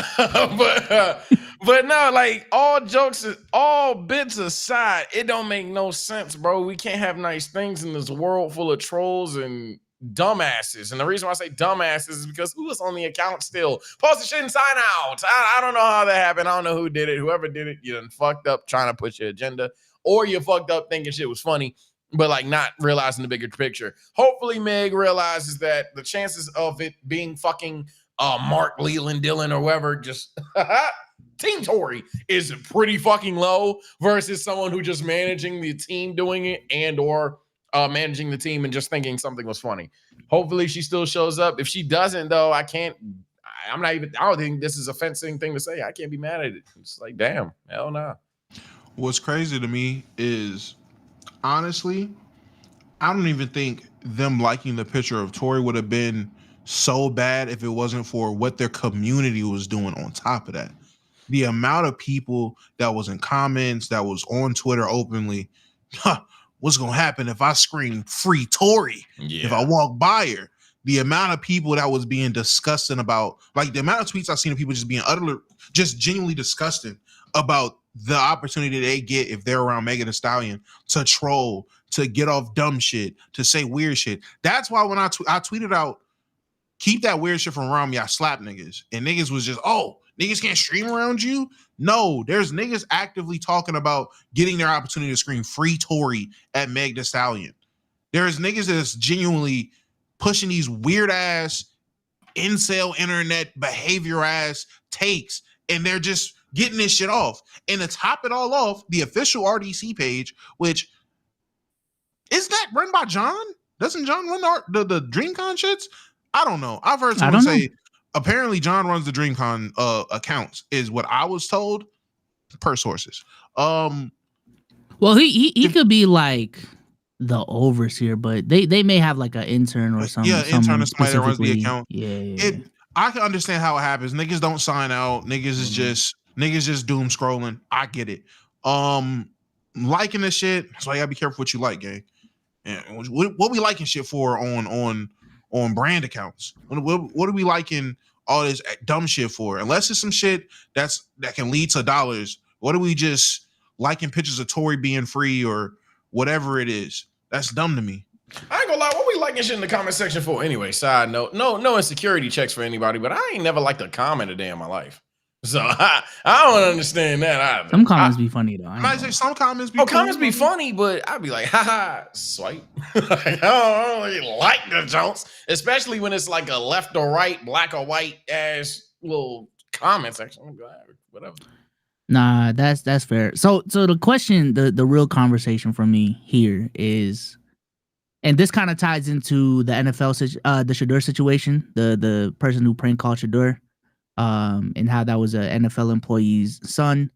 [SPEAKER 6] no, like all bits aside, it don't make no sense, bro. We can't have nice things in this world full of trolls and dumbasses. And the reason why I say dumbasses is because who was on the account still? Post the shit and sign out. I don't know how that happened. I don't know who did it. Whoever did it, you done fucked up trying to push your agenda, or you fucked up thinking shit was funny, but like not realizing the bigger picture. Hopefully Meg realizes that the chances of it being fucking Mark, Leland, Dylan, or whoever, just Team Tory is pretty fucking low versus someone who just managing the team doing it and or managing the team and just thinking something was funny. Hopefully she still shows up. If she doesn't, though, I don't think this is a fencing thing to say. I can't be mad at it. It's like, damn, hell no.
[SPEAKER 3] What's crazy to me is, honestly, I don't even think them liking the picture of Tory would have been so bad if it wasn't for what their community was doing on top of that. The amount of people that was in comments, that was on Twitter openly, what's going to happen if I scream free Tory if I walk by her? The amount of people that was being disgusting about, like the amount of tweets I've seen of people just being just genuinely disgusting about the opportunity they get if they're around Megan Thee Stallion to troll, to get off dumb shit, to say weird shit. That's why when I tweeted out, keep that weird shit from around me, I slap niggas. And niggas was just, niggas can't stream around you? No, there's niggas actively talking about getting their opportunity to scream free Tory at Meg Thee Stallion. There's niggas that's genuinely pushing these weird ass incel internet behavior ass takes, and they're just getting this shit off. And to top it all off, the official RDC page, which is that run by John? Doesn't John run the DreamCon shits? I don't know. I've heard someone say apparently John runs the DreamCon accounts, is what I was told per sources.
[SPEAKER 1] Well, he could be like the overseer, but they may have like an intern or something.
[SPEAKER 3] Yeah, intern or somebody that runs the account.
[SPEAKER 1] Yeah.
[SPEAKER 3] I can understand how it happens. Niggas don't sign out. Niggas is just doom scrolling. I get it. Liking this shit. So you gotta be careful what you like, gang. And what we liking shit for on brand accounts? What are we liking all this dumb shit for? Unless it's some shit that can lead to dollars. What are we just liking pictures of Tory being free or whatever it is? That's dumb to me.
[SPEAKER 6] I ain't gonna lie, what we liking shit in the comment section for anyway? Side note, no insecurity checks for anybody, but I ain't never liked a comment a day in my life. So I don't understand that either.
[SPEAKER 1] Some comments be funny though.
[SPEAKER 3] I say some comments be
[SPEAKER 6] comments be funny, but I'd be like, haha, swipe. Like, I don't really like the jokes, especially when it's like a left or right, black or white ass little comment section. I'm glad, whatever.
[SPEAKER 1] Nah, that's fair. So the question, the real conversation for me here is, and this kind of ties into the NFL, the Shador situation, the person who prank called Shador. And how that was an NFL employee's son.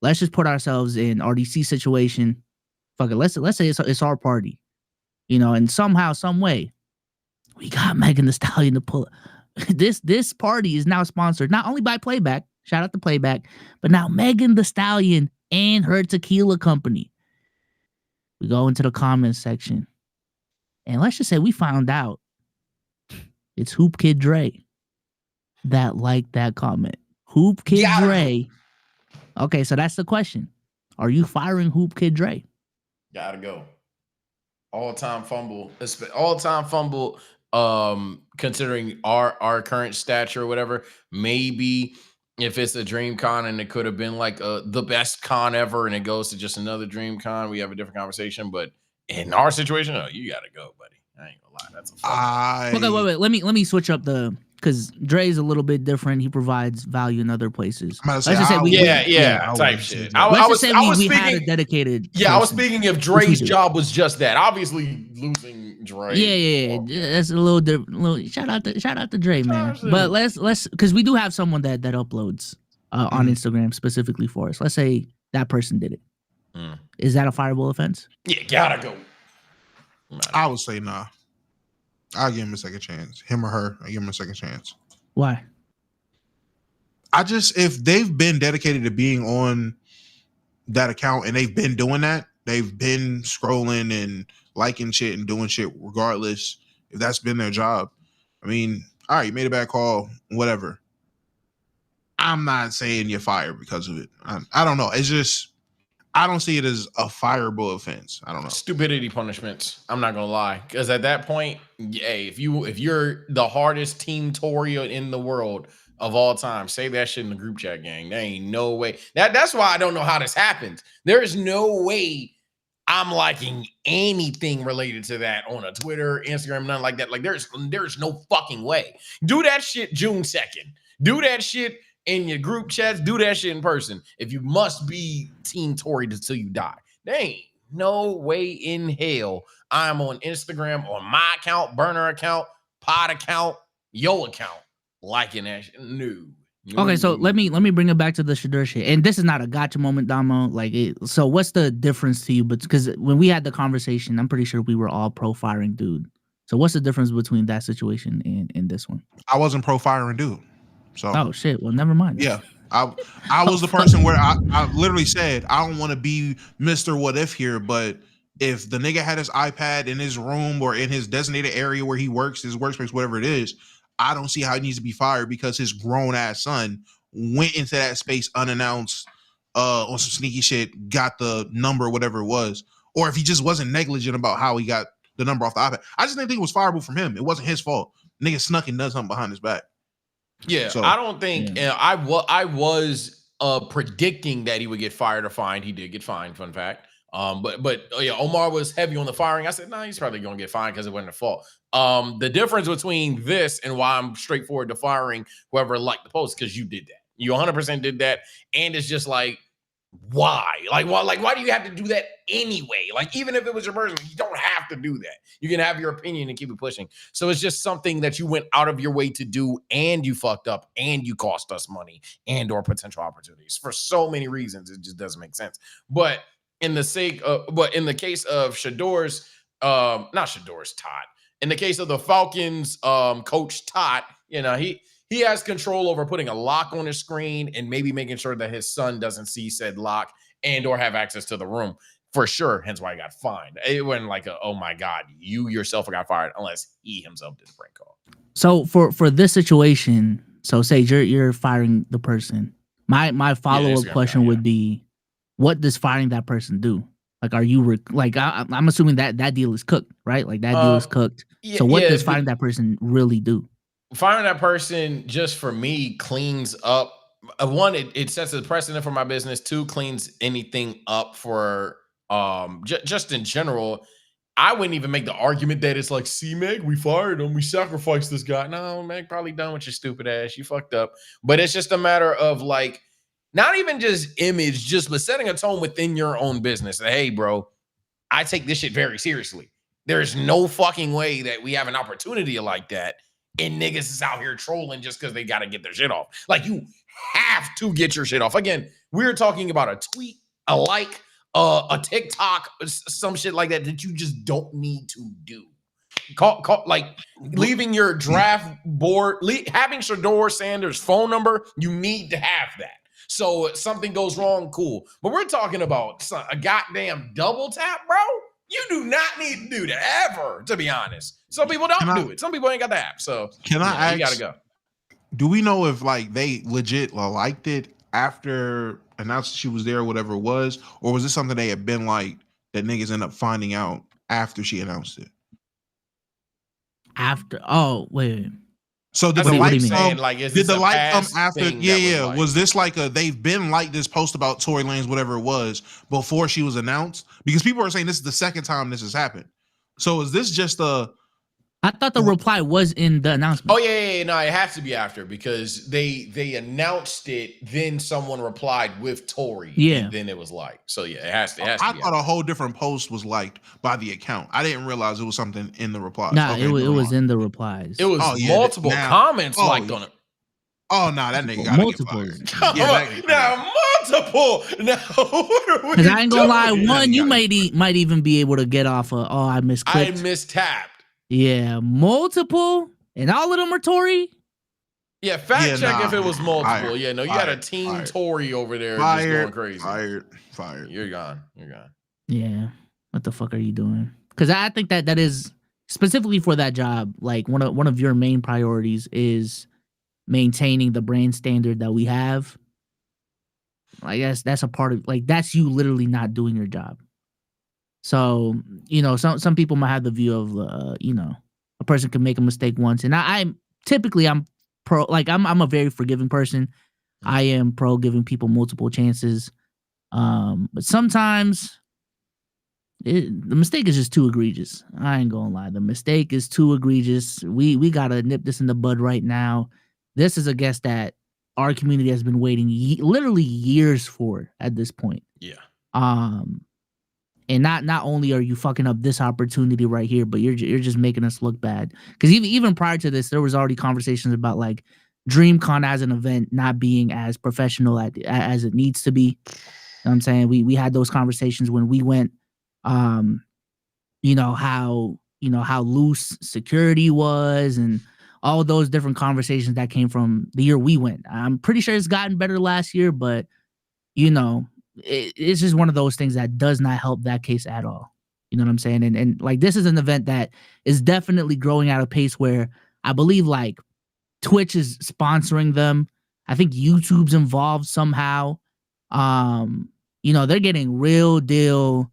[SPEAKER 1] Let's just put ourselves in RDC situation. Fuck it. Let's say it's our party, and somehow, some way, we got Megan Thee Stallion to pull. This party is now sponsored not only by Playback, shout out to Playback, but now Megan Thee Stallion and her tequila company. We go into the comments section, and let's just say we found out it's Hoop Kid Dre that liked that comment. Hoop Kid Dre. Okay, so that's the question. Are you firing Hoop Kid Dre?
[SPEAKER 6] Gotta go. All-time fumble. Considering our current stature or whatever, maybe if it's a dream con and it could have been like the best con ever and it goes to just another dream con, we have a different conversation. But in our situation, you gotta go, buddy. I ain't gonna lie. That's a fumble.
[SPEAKER 1] Okay, wait. Let me switch up because Dre's a little bit different. He provides value in other places.
[SPEAKER 3] Let's
[SPEAKER 6] just say type shit. I was
[SPEAKER 1] had a dedicated.
[SPEAKER 6] Yeah, I was speaking if Dre's job was just that. Obviously, losing Dre.
[SPEAKER 1] Yeah. That's a little different. Shout out to Dre, man. But let's because we do have someone that uploads on Instagram specifically for us. Let's say that person did it. Is that a fireable offense?
[SPEAKER 6] Yeah, gotta go.
[SPEAKER 3] I would say nah. I'll give him a second chance. Him or her, I give him a second chance.
[SPEAKER 1] Why?
[SPEAKER 3] If they've been dedicated to being on that account and they've been doing that, they've been scrolling and liking shit and doing shit regardless, if that's been their job. I mean, all right, you made a bad call, whatever. I'm not saying you're fired because of it. I don't know. It's just, I don't see it as a fireable offense. I don't know.
[SPEAKER 6] Stupidity punishments. I'm not gonna lie, because at that point, hey, if you're the hardest team Tory in the world of all time, say that shit in the group chat, gang. There ain't no way. That's why I don't know how this happened. There is no way I'm liking anything related to that on a Twitter, Instagram, nothing like that. Like there's no fucking way. Do that shit June 2nd. Do that shit in your group chats, do that shit in person. If you must be Team Tory until you die, there ain't no way in hell I'm on Instagram on my account, burner account, pod account, yo account, liking that shit. No.
[SPEAKER 1] Okay, so let me bring it back to the Shador shit. And this is not a gotcha moment, Damo. So what's the difference to you? But because when we had the conversation, I'm pretty sure we were all pro firing dude. So what's the difference between that situation and this one?
[SPEAKER 3] I wasn't pro firing dude. So
[SPEAKER 1] oh shit, well never mind.
[SPEAKER 3] Yeah. I was the person where I literally said I don't want to be Mr. What If here, but if the nigga had his iPad in his room or in his designated area where he works, his workspace, whatever it is, I don't see how he needs to be fired because his grown ass son went into that space unannounced on some sneaky shit, got the number, whatever it was, or if he just wasn't negligent about how he got the number off the iPad. I just didn't think it was fireable from him. It wasn't his fault. Nigga snuck and done something behind his back.
[SPEAKER 6] Yeah, so, I don't think I was predicting that he would get fired or fined. He did get fined, fun fact. But yeah, Omar was heavy on the firing. I said, nah, he's probably gonna get fined because it wasn't a fault. The difference between this and why I'm straightforward to firing whoever liked the post, because you did that. You 100% did that. And it's just like, why? Why do you have to do that anyway? Like, even if it was your person, you don't have to do that. You can have your opinion and keep it pushing. So it's just something that you went out of your way to do, and you fucked up, and you cost us money and or potential opportunities for so many reasons. It just doesn't make sense. But in the case of Shador's, not Shador's, Todd. In the case of the Falcons, coach Todd, he has control over putting a lock on his screen and maybe making sure that his son doesn't see said lock and or have access to the room for sure. Hence why he got fined. It wasn't like oh my God, you yourself got fired unless he himself did the prank call.
[SPEAKER 1] So for this situation, so say you're firing the person. My follow-up question would be, what does firing that person do? Like, are you I'm assuming that deal is cooked, right? Like that deal is cooked. So what does firing that person really do?
[SPEAKER 6] Firing that person, just for me, cleans up. One, it sets a precedent for my business. Two, cleans anything up for just in general. I wouldn't even make the argument that it's like, see, Meg, we fired him. We sacrificed this guy. No, Meg, probably done with your stupid ass. You fucked up. But it's just a matter of like, not even just image, but setting a tone within your own business. Hey, bro, I take this shit very seriously. There's no fucking way that we have an opportunity like that. And niggas is out here trolling just because they got to get their shit off. Like, you have to get your shit off. Again, we're talking about a tweet, a like, a TikTok, some shit like that you just don't need to do. Like leaving your draft board, having Shador Sanders' phone number, you need to have that. So if something goes wrong, cool. But we're talking about a goddamn double tap, bro. You do not need to do that ever, to be honest. Some people don't do it. Some people ain't got the app. So
[SPEAKER 3] can I ask,
[SPEAKER 6] you gotta go.
[SPEAKER 3] Do we know if like they legit liked it after announced she was there or whatever it was? Or was this something they had been like that niggas end up finding out after she announced it?
[SPEAKER 1] After? Oh, wait.
[SPEAKER 3] So did the light come?
[SPEAKER 6] Like,
[SPEAKER 3] did the light come after? Yeah. Was this like they've been like this post about Tory Lanez, whatever it was, before she was announced? Because people are saying this is the second time this has happened. So is this just
[SPEAKER 1] I thought the reply was in the announcement.
[SPEAKER 6] Oh yeah. No, it has to be after because they announced it. Then someone replied with Tory.
[SPEAKER 1] Yeah.
[SPEAKER 6] And then it was like, so yeah, it has to.
[SPEAKER 3] I thought a whole different post was liked by the account. I didn't realize it was something in the replies.
[SPEAKER 1] Nah, it was in the replies.
[SPEAKER 6] It was multiple comments liked on it.
[SPEAKER 3] Oh no, that nigga got multiple.
[SPEAKER 6] Multiple. No,
[SPEAKER 1] because I ain't gonna lie. One, you might even be able to get off of. Oh, I misclicked.
[SPEAKER 6] I mistapped.
[SPEAKER 1] Yeah, multiple, and all of them are Tory.
[SPEAKER 6] Yeah, check if it was multiple. You got a team Tory over there just going crazy.
[SPEAKER 3] Fired.
[SPEAKER 6] You're gone.
[SPEAKER 1] Yeah, what the fuck are you doing? Because I think that is specifically for that job. Like one of your main priorities is maintaining the brand standard that we have. Like that's a part of that's you literally not doing your job. So, some people might have the view of, a person can make a mistake once. And I'm pro, I'm a very forgiving person. I am pro giving people multiple chances. But sometimes the mistake is just too egregious. I ain't gonna lie. The mistake is too egregious. We got to nip this in the bud right now. This is a guest that our community has been waiting literally years for at this point.
[SPEAKER 6] Yeah.
[SPEAKER 1] And not only are you fucking up this opportunity right here, but you're just making us look bad. Because even prior to this, there was already conversations about like DreamCon as an event not being as professional as it needs to be. You know what I'm saying? We had those conversations when we went. How loose security was and all those different conversations that came from the year we went. I'm pretty sure it's gotten better last year, but it's just one of those things that does not help that case at all. You know what I'm saying? And like, this is an event that is definitely growing at a pace where I believe like Twitch is sponsoring them. I think YouTube's involved somehow. They're getting real deal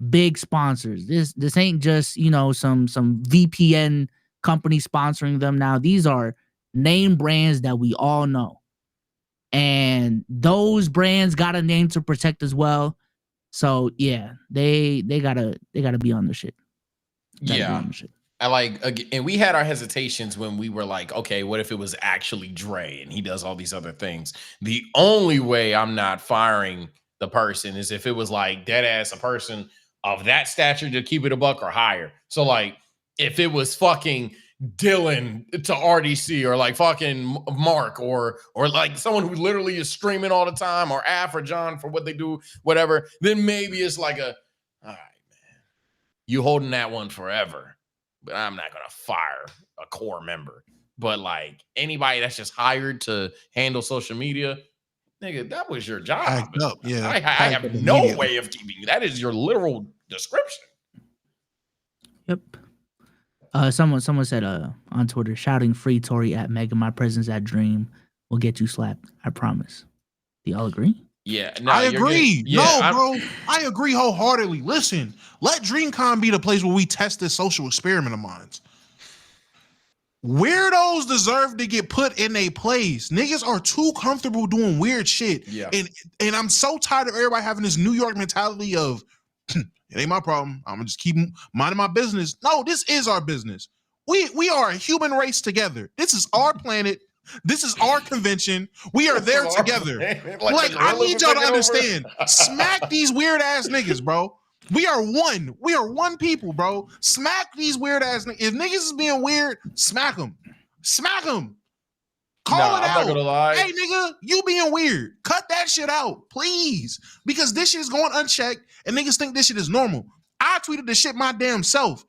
[SPEAKER 1] big sponsors. This ain't just, some VPN company sponsoring them now. These are name brands that we all know. And those brands got a name to protect as well. So yeah, they gotta be on the shit.
[SPEAKER 6] and we had our hesitations when we were like, okay, what if it was actually Dre and he does all these other things? The only way I'm not firing the person is if it was like dead ass a person of that stature to keep it a buck or higher. So like if it was fucking Dylan to RDC or like fucking Mark or like someone who literally is streaming all the time or Af or John for what they do, whatever, then maybe it's like all right, man, you holding that one forever. But I'm not going to fire a core member. But like anybody that's just hired to handle social media, nigga, that was your job.
[SPEAKER 3] Packed up, yeah.
[SPEAKER 6] I have no way of keeping you. That is your literal description.
[SPEAKER 1] Yep. Someone said on Twitter, shouting free Tory at Mega, my presence at Dream will get you slapped. I promise. Do y'all agree?
[SPEAKER 6] Yeah, no,
[SPEAKER 3] I agree.
[SPEAKER 6] Bro,
[SPEAKER 3] I agree wholeheartedly. Listen, let DreamCom be the place where we test this social experiment of mine. Weirdos deserve to get put in a place. Niggas are too comfortable doing weird shit.
[SPEAKER 6] Yeah.
[SPEAKER 3] And I'm so tired of everybody having this New York mentality of it ain't my problem. I'm gonna just keep minding my business. No, this is our business. We are a human race together. This is our planet. This is our convention. We are there together. Like I need y'all to understand. Smack these weird ass niggas, bro. We are one. We are one people, bro. Smack these weird ass niggas. If niggas is being weird, smack them. Smack them. Call it out.
[SPEAKER 6] I'm not gonna lie.
[SPEAKER 3] Hey, nigga, you being weird. Cut that shit out, please. Because this shit is going unchecked and niggas think this shit is normal. I tweeted this shit my damn self.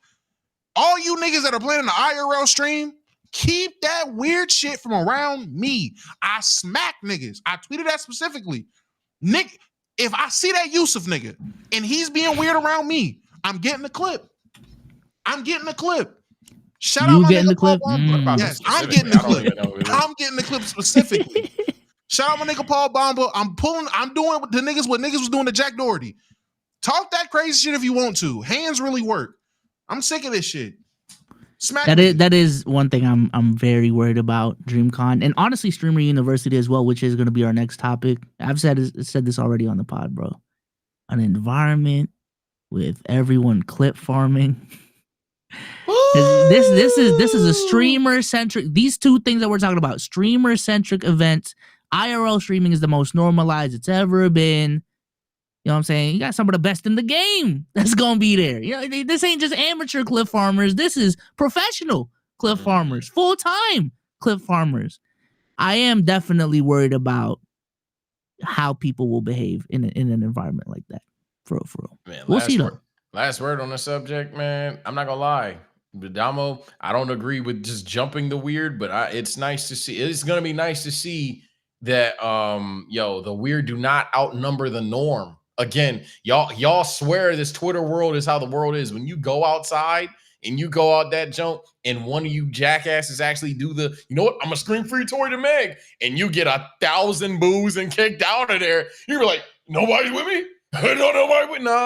[SPEAKER 3] All you niggas that are playing the IRL stream, keep that weird shit from around me. I smack niggas. I tweeted that specifically. Nick, if I see that Yusuf nigga and he's being weird around me, I'm getting the clip. I'm getting the clip. Shout out my
[SPEAKER 1] getting
[SPEAKER 3] nigga
[SPEAKER 1] the clip?
[SPEAKER 3] Paul Bomba. Yes, I'm getting the clip. I'm getting the clip specifically. Shout out my nigga Paul Bomba. I'm doing with the niggas what niggas was doing to Jack Doherty. Talk that crazy shit if you want to. Hands really work. I'm sick of this shit. Smack
[SPEAKER 1] that is one thing I'm very worried about DreamCon and honestly Streamer University as well, which is going to be our next topic. I've said this already on the pod, bro. An environment with everyone clip farming. This is a streamer centric. These two things that we're talking about, streamer centric events. IRL streaming is the most normalized it's ever been. You know what I'm saying? You got some of the best in the game that's gonna be there. You know, this ain't just amateur clip farmers. This is professional clip farmers, full-time clip farmers. I am definitely worried about how people will behave in an environment like that. For real.
[SPEAKER 6] Man,
[SPEAKER 1] we'll see though.
[SPEAKER 6] Last word on the subject, man. I'm not gonna lie. Domo, I don't agree with just jumping the weird, but it's nice to see. It's gonna be nice to see that the weird do not outnumber the norm. Again, y'all swear this Twitter world is how the world is. When you go outside and you go out that jump and one of you jackasses actually do the, you know what, I'm gonna scream free Tory to Meg, and you get 1,000 boos and kicked out of there, you're like, nobody's with me? Nobody.
[SPEAKER 3] I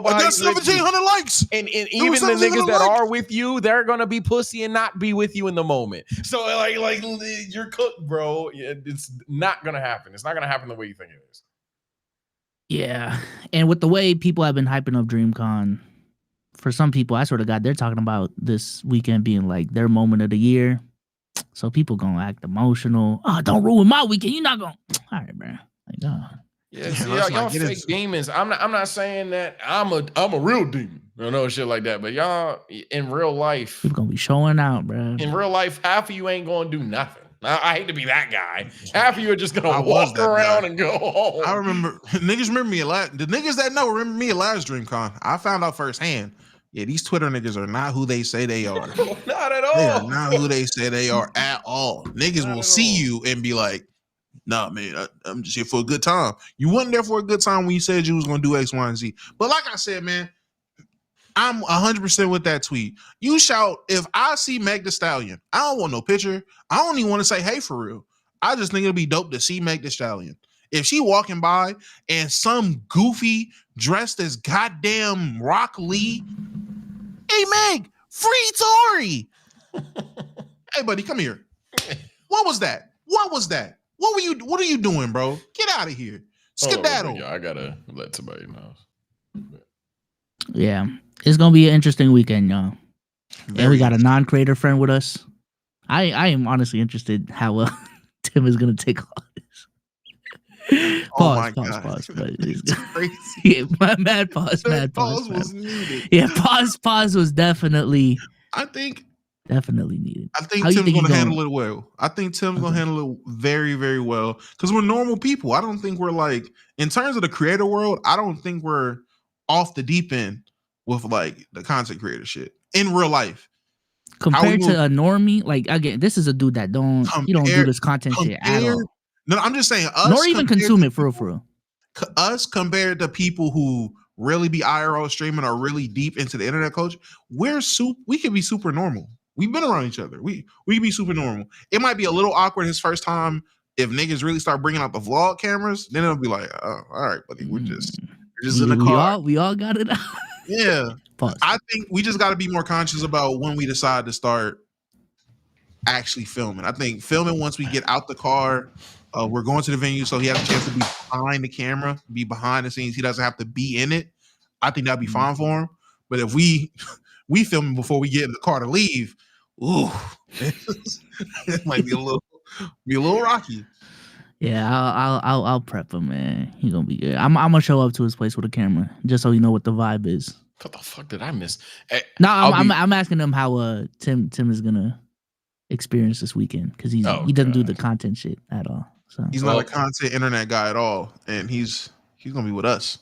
[SPEAKER 3] got 1,700 likes.
[SPEAKER 6] And even the niggas that are with you, they're gonna be pussy and not be with you in the moment. So like you're cooked, bro. It's not gonna happen. It's not gonna happen the way you think it is.
[SPEAKER 1] Yeah, and with the way people have been hyping up DreamCon, for some people, I swear to God, they're talking about this weekend being like their moment of the year. So people gonna act emotional. Oh, don't ruin my weekend. You're not gonna. All right, bro. Like,
[SPEAKER 6] y'all fake demons. I'm not saying that I'm a real demon. No shit like that. But y'all in real life,
[SPEAKER 1] people gonna be showing out, bro.
[SPEAKER 6] In real life, half of you ain't gonna do nothing. I hate to be that guy. Half of you are just gonna walk around and go home.
[SPEAKER 3] I remember niggas remember me a lot. The niggas that know remember me at last DreamCon. I found out firsthand. Yeah, these Twitter niggas are not who they say they are.
[SPEAKER 6] Not at all.
[SPEAKER 3] They are not who they say they are at all. Niggas will see you and be like, nah, man, I'm just here for a good time. You wasn't there for a good time when you said you was gonna do X, Y, and Z. But like I said, man, I'm 100% with that tweet. You shout, if I see Meg the Stallion, I don't want no picture. I don't even want to say hey for real. I just think it'll be dope to see Meg the Stallion. If she walking by and some goofy dressed as goddamn Rock Lee, hey Meg, free Tory. Hey buddy, come here. What was that? What are you doing, bro? Get out of here. Skedaddle.
[SPEAKER 6] I gotta let somebody know.
[SPEAKER 1] Yeah. It's gonna be an interesting weekend, y'all. And we got a non-creator friend with us. I am honestly interested how Tim is going to take all this. Pause. But
[SPEAKER 3] it's crazy.
[SPEAKER 1] Yeah, mad pause.
[SPEAKER 3] Was needed.
[SPEAKER 1] Yeah, pause was definitely needed.
[SPEAKER 3] I think Tim's going to handle it well. I think Tim's going to handle it very, very well because we're normal people. I don't think we're like, in terms of the creator world, I don't think we're off the deep end with like the content creator shit in real life.
[SPEAKER 1] Compared to a normie, like again, this is a dude that don't do this content shit at all.
[SPEAKER 3] No, I'm just saying us.
[SPEAKER 1] Nor even consume it for real.
[SPEAKER 3] Us compared to people who really be IRL streaming or really deep into the internet culture, we can be super normal. We've been around each other. We can be super normal. It might be a little awkward his first time if niggas really start bringing out the vlog cameras. Then it'll be like, oh, all right, buddy, we're just in the car.
[SPEAKER 1] We all got it out.
[SPEAKER 3] Yeah.
[SPEAKER 1] Pause.
[SPEAKER 3] I think we just got to be more conscious about when we decide to start actually filming. I think filming once we get out the car, we're going to the venue, so he has a chance to be behind the camera, be behind the scenes. He doesn't have to be in it. I think that'd be fine for him. But if we film before we get in the car to leave, ooh, it might be a little rocky.
[SPEAKER 1] Yeah, I'll prep him, man. He gonna be good. I'm gonna show up to his place with a camera just so you know what the vibe is.
[SPEAKER 6] What the fuck did I miss?
[SPEAKER 1] No, I'm asking him how Tim is gonna experience this weekend because he doesn't do the content shit at all. So
[SPEAKER 3] he's not a content internet guy at all, and he's gonna be with us.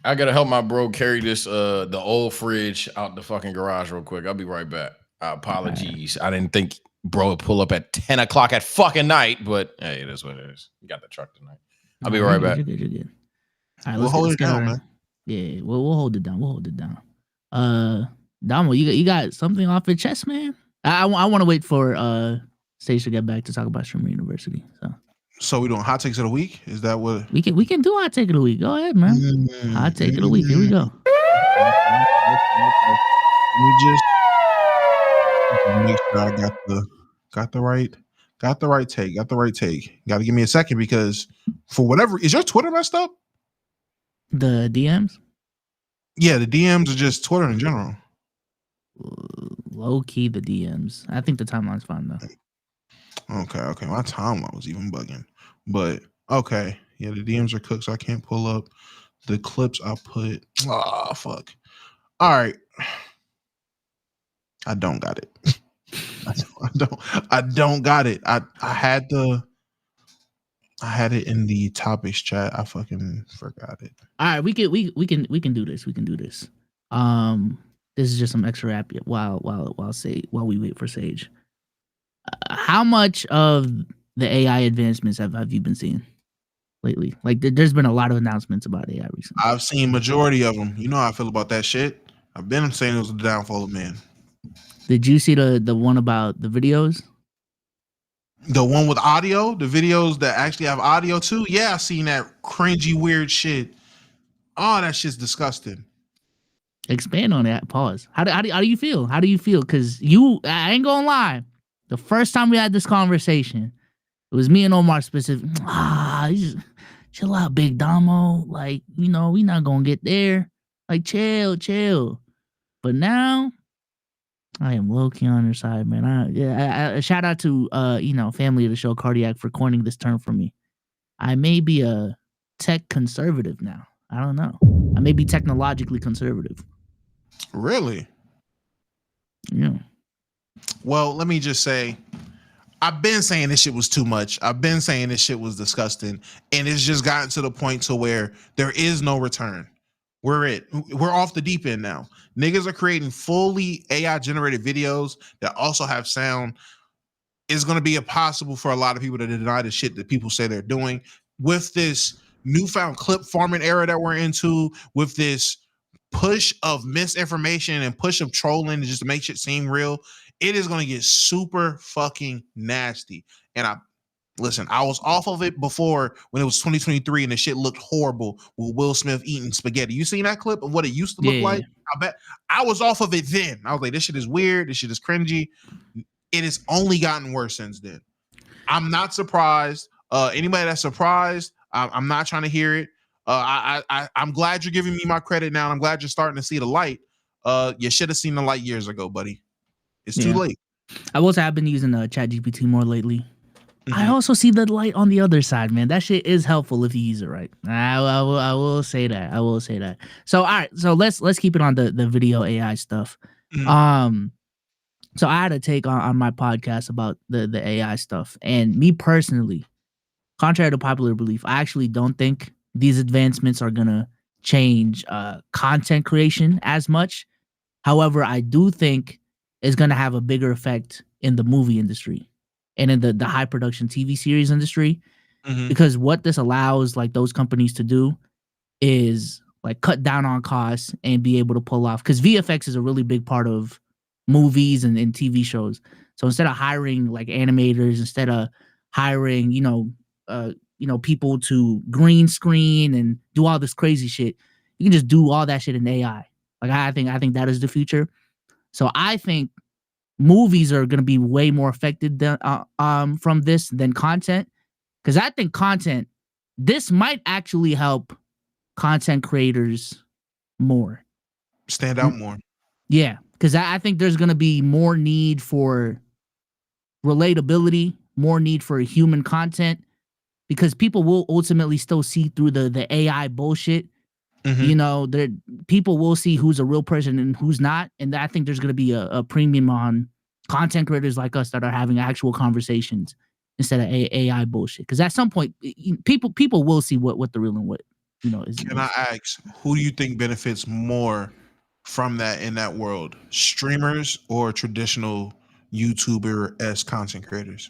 [SPEAKER 6] I gotta help my bro carry this the old fridge out the fucking garage real quick. I'll be right back. Apologies, I didn't think bro would pull up at 10 o'clock at fucking night, but hey, it is what it is. You got the truck tonight. I'll be right back.
[SPEAKER 1] You're good. All right,
[SPEAKER 3] we'll hold it down, man.
[SPEAKER 1] Yeah, we'll hold it down. Domo, you got something off your chest, man? I want to wait for Sage to get back to talk about Streamer University.
[SPEAKER 3] So we doing hot takes of the week? Is that what
[SPEAKER 1] we can do? Hot take of the week. Go ahead, man. Hot take of the week. Here we go.
[SPEAKER 3] We just make sure I got the right take. Got to give me a second because for whatever, is your Twitter messed up?
[SPEAKER 1] The DMs?
[SPEAKER 3] Yeah, the DMs are just Twitter in general.
[SPEAKER 1] Low key, the DMs. I think the timeline's fine though.
[SPEAKER 3] Okay. My timeline was even bugging, but okay. Yeah, the DMs are cooked, so I can't pull up the clips I put. Ah, fuck. All right. I don't got it. I don't got it. I had it in the topics chat. I fucking forgot it.
[SPEAKER 1] All right, we can do this. This is just some extra rap while we wait for Sage. How much of the AI advancements have you been seeing lately? Like, there's been a lot of announcements about AI recently.
[SPEAKER 3] I've seen majority of them. You know how I feel about that shit. I've been saying it was the downfall of man.
[SPEAKER 1] Did you see the one about the videos?
[SPEAKER 3] The one with audio, the videos that actually have audio too? Yeah, I seen that cringy, weird shit. Oh, that shit's disgusting.
[SPEAKER 1] Expand on that. Pause. How do you feel? How do you feel? Because I ain't gonna lie. The first time we had this conversation, it was me and Omar specific. Just chill out, Big Domo. Like, we not gonna get there. Like, chill. But now, I am low-key on your side, man. I shout out to family of the show Cardiac for coining this term for me. I may be a tech conservative now. I don't know. I may be technologically conservative.
[SPEAKER 3] Really?
[SPEAKER 1] Yeah.
[SPEAKER 3] Well, let me just say, I've been saying this shit was too much. I've been saying this shit was disgusting, and it's just gotten to the point to where there is no return. We're off the deep end now. Niggas are creating fully AI generated videos that also have sound. It's going to be impossible for a lot of people to deny the shit that people say they're doing with this newfound clip farming era that we're into, with this push of misinformation and push of trolling just to make shit seem real. It is going to get super fucking nasty. And I was off of it before when it was 2023 and the shit looked horrible with Will Smith eating spaghetti. You seen that clip of what it used to look like? I bet I was off of it then. I was like, this shit is weird. This shit is cringy. It has only gotten worse since then. I'm not surprised. Anybody that's surprised, I'm not trying to hear it. I'm glad you're giving me my credit now. I'm glad you're starting to see the light. You should have seen the light years ago, buddy. It's too late.
[SPEAKER 1] I will say I've been using ChatGPT more lately. I also see the light on the other side, man. That shit is helpful if you use it right. I will say that. I will say that. So all right, so let's keep it on the video AI stuff. So I had a take on my podcast about the AI stuff, and me personally, contrary to popular belief, I actually don't think these advancements are gonna change content creation as much. However, I do think it's gonna have a bigger effect in the movie industry and in the high production TV series industry, because what this allows like those companies to do is like cut down on costs and be able to pull off, because VFX is a really big part of movies and TV shows. So instead of hiring like animators, instead of hiring people to green screen and do all this crazy shit, you can just do all that shit in AI. Like I think that is the future. So I think movies are going to be way more affected than, from this than content, because I think this might actually help content creators more.
[SPEAKER 3] Stand out more.
[SPEAKER 1] Yeah, because I think there's going to be more need for relatability, more need for human content, because people will ultimately still see through the AI bullshit. You know, people will see who's a real person and who's not. And I think there's going to be a premium on content creators like us that are having actual conversations instead of AI bullshit. Because at some point, people will see what the real and what, is.
[SPEAKER 3] Can I ask, who do you think benefits more from that in that world? Streamers or traditional YouTuber-esque content creators?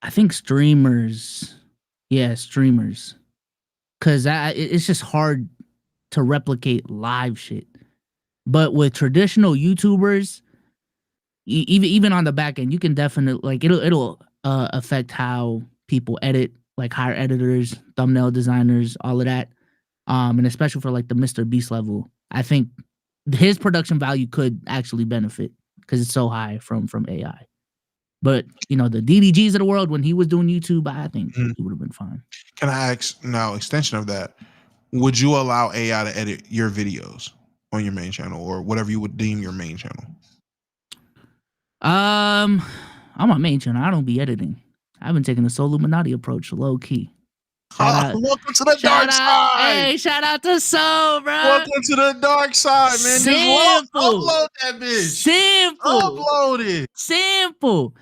[SPEAKER 1] I think streamers. Yeah, streamers. Because it's just hard to replicate live shit. But with traditional YouTubers, even on the back end, you can definitely, like, it'll affect how people edit, like hire editors, thumbnail designers, all of that. And especially for like the Mr. Beast level, I think his production value could actually benefit because it's so high from AI. But, the DDGs of the world, when he was doing YouTube, I think he would have been fine.
[SPEAKER 3] Can I ask now, extension of that, would you allow AI to edit your videos on your main channel or whatever you would deem your main channel?
[SPEAKER 1] On my main channel, I don't be editing. I've been taking the Soul Illuminati approach, low key.
[SPEAKER 3] Welcome to the dark side.
[SPEAKER 1] Hey, shout out to Soul, bro.
[SPEAKER 3] Welcome to the dark side, man. Just upload that bitch.
[SPEAKER 1] Simple.
[SPEAKER 3] Upload it.
[SPEAKER 1] Simple.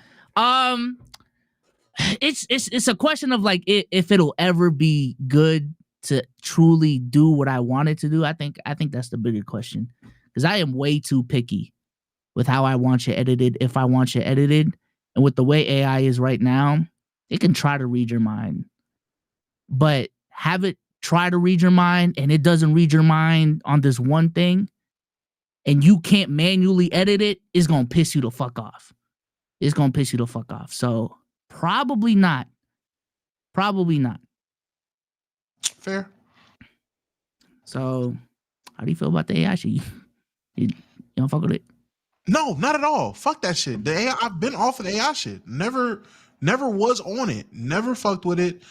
[SPEAKER 1] It's a question of like if it'll ever be good to truly do what I want it to do. I think that's the bigger question, because I am way too picky with how I want you edited, if I want you edited, and with the way AI is right now, it can try to read your mind, but have it try to read your mind and it doesn't read your mind on this one thing, and you can't manually edit it, it's gonna piss you the fuck off. It's gonna piss you the fuck off. So probably not.
[SPEAKER 3] Fair.
[SPEAKER 1] So how do you feel about the AI shit? You don't fuck with it?
[SPEAKER 3] No, not at all. Fuck that shit. The AI, I've been off of the AI shit. Never was on it. Never fucked with it.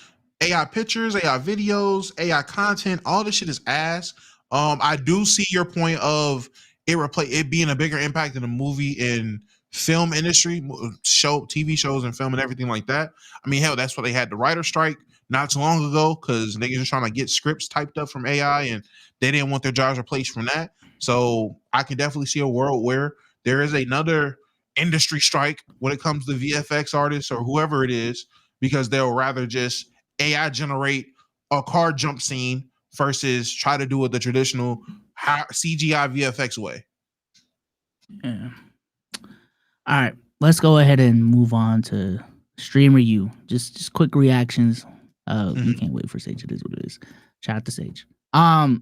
[SPEAKER 3] AI pictures, AI videos, AI content, all this shit is ass. I do see your point of it being a bigger impact in the movie and film industry, TV shows and film and everything like that. I mean, hell, that's why they had the writer strike not too long ago, because niggas are trying to get scripts typed up from AI and they didn't want their jobs replaced from that. So I can definitely see a world where there is another industry strike when it comes to VFX artists or whoever it is, because they'll rather just AI generate a car jump scene versus try to do it the traditional CGI VFX way.
[SPEAKER 1] Yeah. All right, let's go ahead and move on to Streamer U. Just quick reactions. We can't wait for Sage. It is what it is. Shout out to Sage.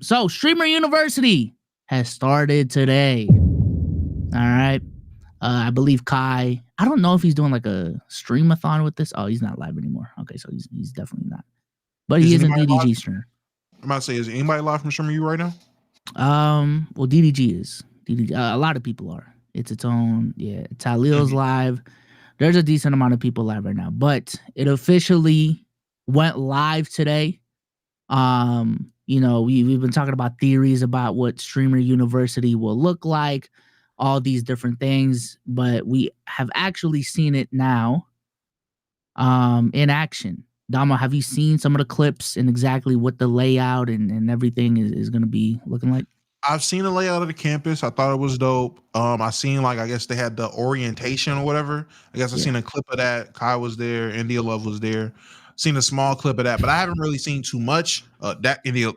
[SPEAKER 1] So Streamer University has started today. All right. I believe Kai, I don't know if he's doing like a streamathon with this. Oh, he's not live anymore. Okay, so he's definitely not. But he is a DDG streamer.
[SPEAKER 3] I'm about to say, is anybody live from Streamer U right now?
[SPEAKER 1] Well, DDG is. DDG. A lot of people are. It's its own. Yeah, Talil's live. There's a decent amount of people live right now, but it officially went live today. We've been talking about theories about what Streamer University will look like. all these different things, but we have actually seen it now in action. Damo, have you seen some of the clips and exactly what the layout and everything is going to be looking like?
[SPEAKER 3] I've seen the layout of the campus. I thought it was dope. I seen like, I guess they had the orientation or whatever. I guess I seen a clip of that. Kai was there. India Love was there. Seen a small clip of that, but I haven't really seen too much. That India,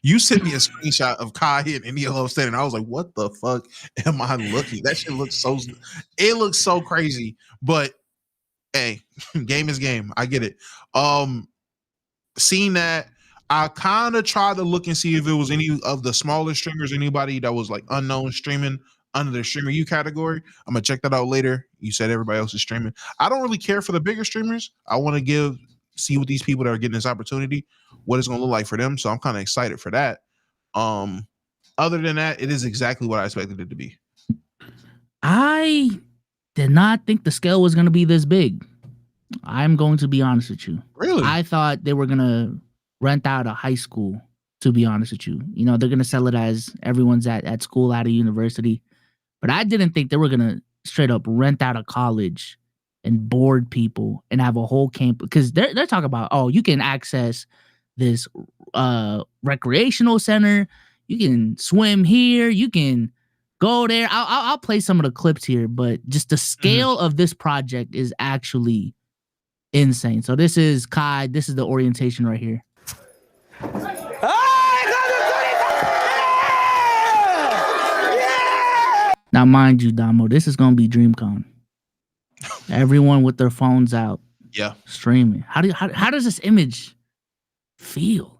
[SPEAKER 3] you sent me a screenshot of Kai and India Love standing. I was like, what the fuck am I looking? That shit looks so, it looks so crazy. But hey, game is game. I get it. Seeing that, I kind of tried to look and see if it was any of the smaller streamers, anybody that was like unknown streaming under the Streamer U category. I'm gonna check that out later. You said everybody else is streaming. I don't really care for the bigger streamers. I want to see what these people that are getting this opportunity, what it's gonna look like for them. So I'm kind of excited for that. Other than that, it is exactly what I expected it to be.
[SPEAKER 1] I did not think the scale was gonna be this big. I'm going to be honest with you.
[SPEAKER 3] Really?
[SPEAKER 1] I thought they were gonna rent out a high school, to be honest with you. You know, they're going to sell it as everyone's at school, at a university. But I didn't think they were going to straight up rent out a college and board people and have a whole camp. Because they're talking about, oh, you can access this recreational center. You can swim here. You can go there. I'll play some of the clips here. But just the scale of this project is actually insane. So this is Kai. This is the orientation right here. Now, mind you, Damo, this is gonna be DreamCom. Everyone with their phones out, streaming. How does this image feel?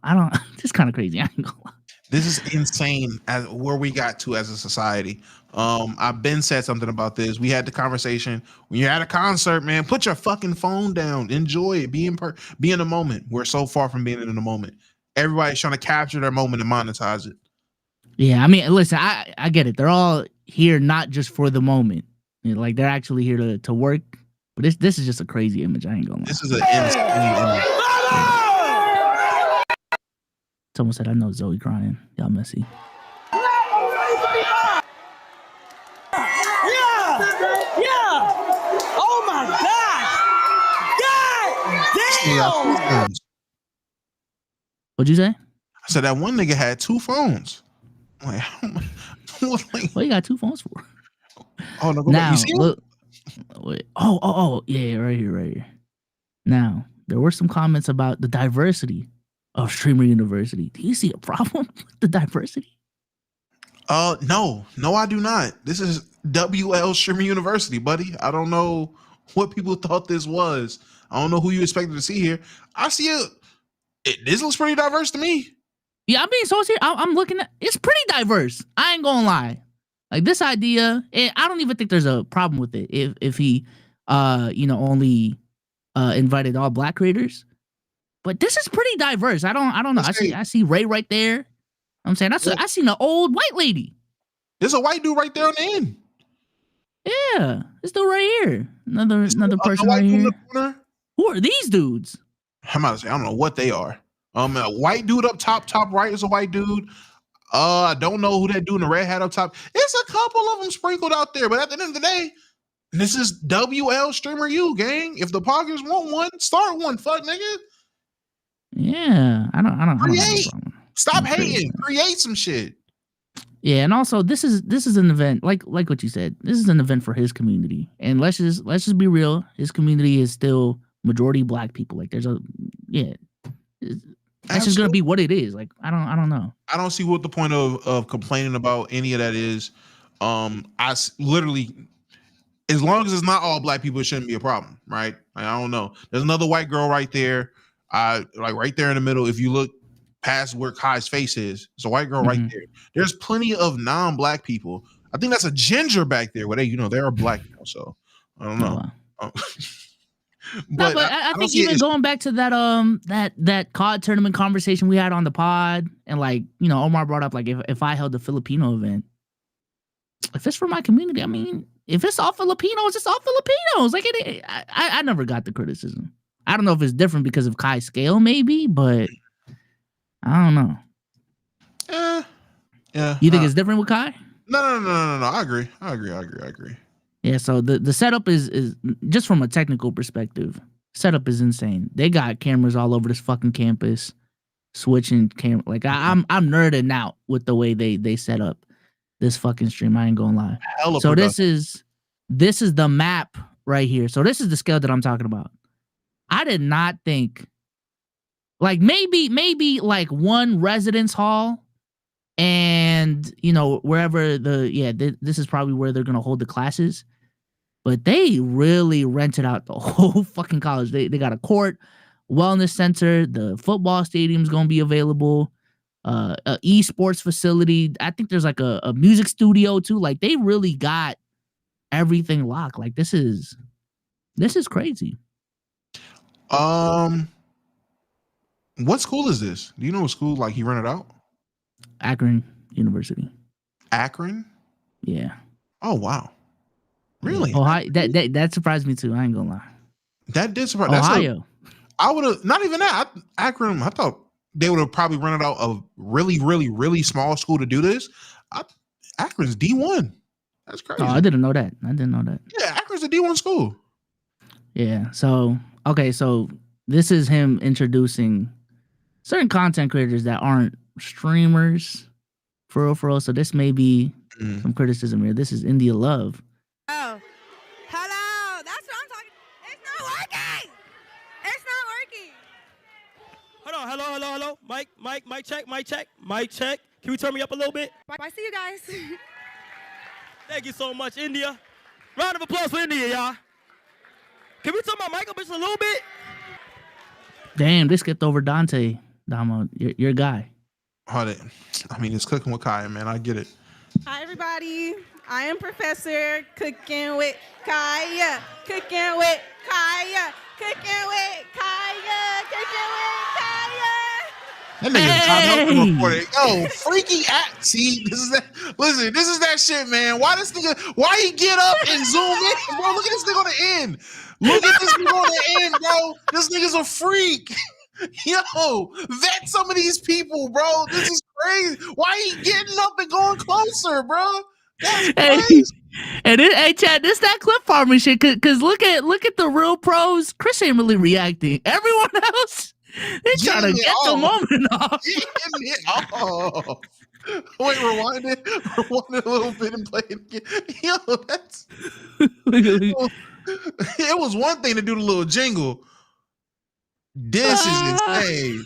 [SPEAKER 1] This is kind of crazy. I ain't gonna lie.
[SPEAKER 3] This is insane as where we got to as a society. I've been said something about this. We had the conversation. When you're at a concert, man, put your fucking phone down. Enjoy it. Be in the moment. We're so far from being in the moment. Everybody's trying to capture their moment and monetize it.
[SPEAKER 1] Yeah, I mean, listen, I get it. They're all here not just for the moment. You know, like they're actually here to work. But this is just a crazy image. I ain't gonna lie.
[SPEAKER 3] This is an insane image.
[SPEAKER 1] Someone said, I know Zoe crying. Y'all messy.
[SPEAKER 7] Yeah! Oh my God! God damn!
[SPEAKER 1] What'd you say?
[SPEAKER 3] I said that one nigga had 2 phones. I'm like,
[SPEAKER 1] what you got 2 phones for?
[SPEAKER 3] Oh no!
[SPEAKER 1] Now,
[SPEAKER 3] you see
[SPEAKER 1] look. Wait, yeah, right here. Now, there were some comments about the diversity of Streamer University. Do you see a problem with the diversity?
[SPEAKER 3] No, I do not. This is WL Streamer University, buddy. I don't know what people thought this was. I don't know who you expected to see here. I see this looks pretty diverse to me.
[SPEAKER 1] Yeah, I mean, so I'm looking at it's pretty diverse. I ain't gonna lie. Like this idea, I don't even think there's a problem with it if he only invited all black creators. But this is pretty diverse. I don't know. I see Ray right there. I'm saying I seen an old white lady.
[SPEAKER 3] There's a white dude right there on the end.
[SPEAKER 1] Yeah, this dude right here. Another person right here. Who are these dudes?
[SPEAKER 3] I'm about to say I don't know what they are. A white dude up top right is a white dude. I don't know who that dude in the red hat up top. It's a couple of them sprinkled out there, but at the end of the day, this is WL Streamer U, gang. If the poggers want one, start one. Fuck, nigga.
[SPEAKER 1] Yeah, I don't
[SPEAKER 3] create. Stop hating. Create some shit.
[SPEAKER 1] Yeah, and also this is an event like what you said. This is an event for his community, and let's just be real. His community is still majority black people. Like there's that's just gonna be what it is. Like I don't know. I
[SPEAKER 3] don't see what the point of complaining about any of that is. I literally, as long as it's not all black people, it shouldn't be a problem, right? Like, I don't know. There's another white girl right there. Like right there in the middle. If you look past where Kai's face is, there's a white girl right there. There's plenty of non-black people. I think that's a ginger back there. Where they're black now. So I don't know.
[SPEAKER 1] Oh, wow. But I think even going back to that COD tournament conversation we had on the pod, and like Omar brought up like if I held the Filipino event, if it's for my community, I mean if it's all Filipinos, it's all Filipinos. Like I never got the criticism. I don't know if it's different because of Kai's scale, maybe, but I don't know.
[SPEAKER 3] Yeah.
[SPEAKER 1] You think it's different with Kai?
[SPEAKER 3] No. I agree.
[SPEAKER 1] Yeah, so the setup is just from a technical perspective. Setup is insane. They got cameras all over this fucking campus, switching camera. Like I'm nerding out with the way they set up this fucking stream. I ain't gonna lie.
[SPEAKER 3] Hella
[SPEAKER 1] So
[SPEAKER 3] production.
[SPEAKER 1] this is the map right here. So this is the scale that I'm talking about. I did not think, like maybe like one residence hall, and wherever this is probably where they're gonna hold the classes. But they really rented out the whole fucking college. They got a court, wellness center, the football stadium's gonna be available, a esports facility. I think there's like a music studio too. Like they really got everything locked. Like this is crazy.
[SPEAKER 3] What school is this? Do you know what school like he rented out?
[SPEAKER 1] Akron University.
[SPEAKER 3] Akron?
[SPEAKER 1] Yeah.
[SPEAKER 3] Oh wow. Really?
[SPEAKER 1] Ohio. That surprised me too. I ain't gonna lie.
[SPEAKER 3] That did surprise.
[SPEAKER 1] Ohio.
[SPEAKER 3] I would have not even that. Akron. I thought they would have probably rented out a really, really, really small school to do this. Akron's D1. That's crazy.
[SPEAKER 1] Oh, I didn't know that.
[SPEAKER 3] Yeah, Akron's a D1 school.
[SPEAKER 1] Yeah. So okay. So this is him introducing certain content creators that aren't streamers, for real. So this may be some criticism here. This is India Love.
[SPEAKER 8] Oh, hello. That's what I'm talking. It's not working. It's not working.
[SPEAKER 9] Hold on. Hello. Mic check. Can we turn me up a little bit?
[SPEAKER 8] I see you guys.
[SPEAKER 9] Thank you so much, India. Round of applause for India, y'all. Can we turn my mic up just a little bit?
[SPEAKER 1] Damn, they skipped over Dante. Damo, your guy.
[SPEAKER 3] I mean, it's cooking with Kaya, man. I get it.
[SPEAKER 8] Hi, everybody. I am Professor Cooking with Kaya. Cooking with Kaya. Cooking with Kaya. Cooking with Kaya.
[SPEAKER 3] That nigga tied up and recorded. Yo, freaky act. See, this is that. Listen, this is that shit, man. Why he get up and zoom in, bro? Look at this nigga on the end. Look at this nigga on the end, bro. This nigga's a freak. Yo, vet some of these people, bro. This is crazy. Why he getting up and going closer, bro? That's crazy.
[SPEAKER 1] Hey, Chad, this that clip farming shit. Cause look at the real pros. Chris ain't really reacting. Everyone else, they trying to get the moment off.
[SPEAKER 3] Wait, rewind it a little bit and play it again. Yo, that's. It was one thing to do the little jingle. This is insane.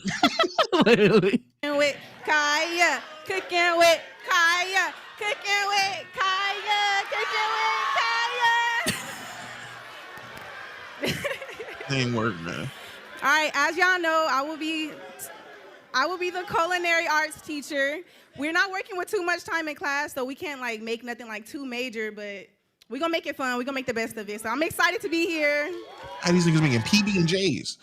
[SPEAKER 1] Literally.
[SPEAKER 8] Cooking with Kaya. Cooking with Kaya. Cooking with Kaya. Cooking with Kaya.
[SPEAKER 3] Ain't work, man.
[SPEAKER 8] All right, as y'all know, I will be the culinary arts teacher. We're not working with too much time in class, so we can't like make nothing like too major, but we're gonna make it fun. We're gonna make the best of it. So I'm excited to be here.
[SPEAKER 3] How these niggas making PB and J's?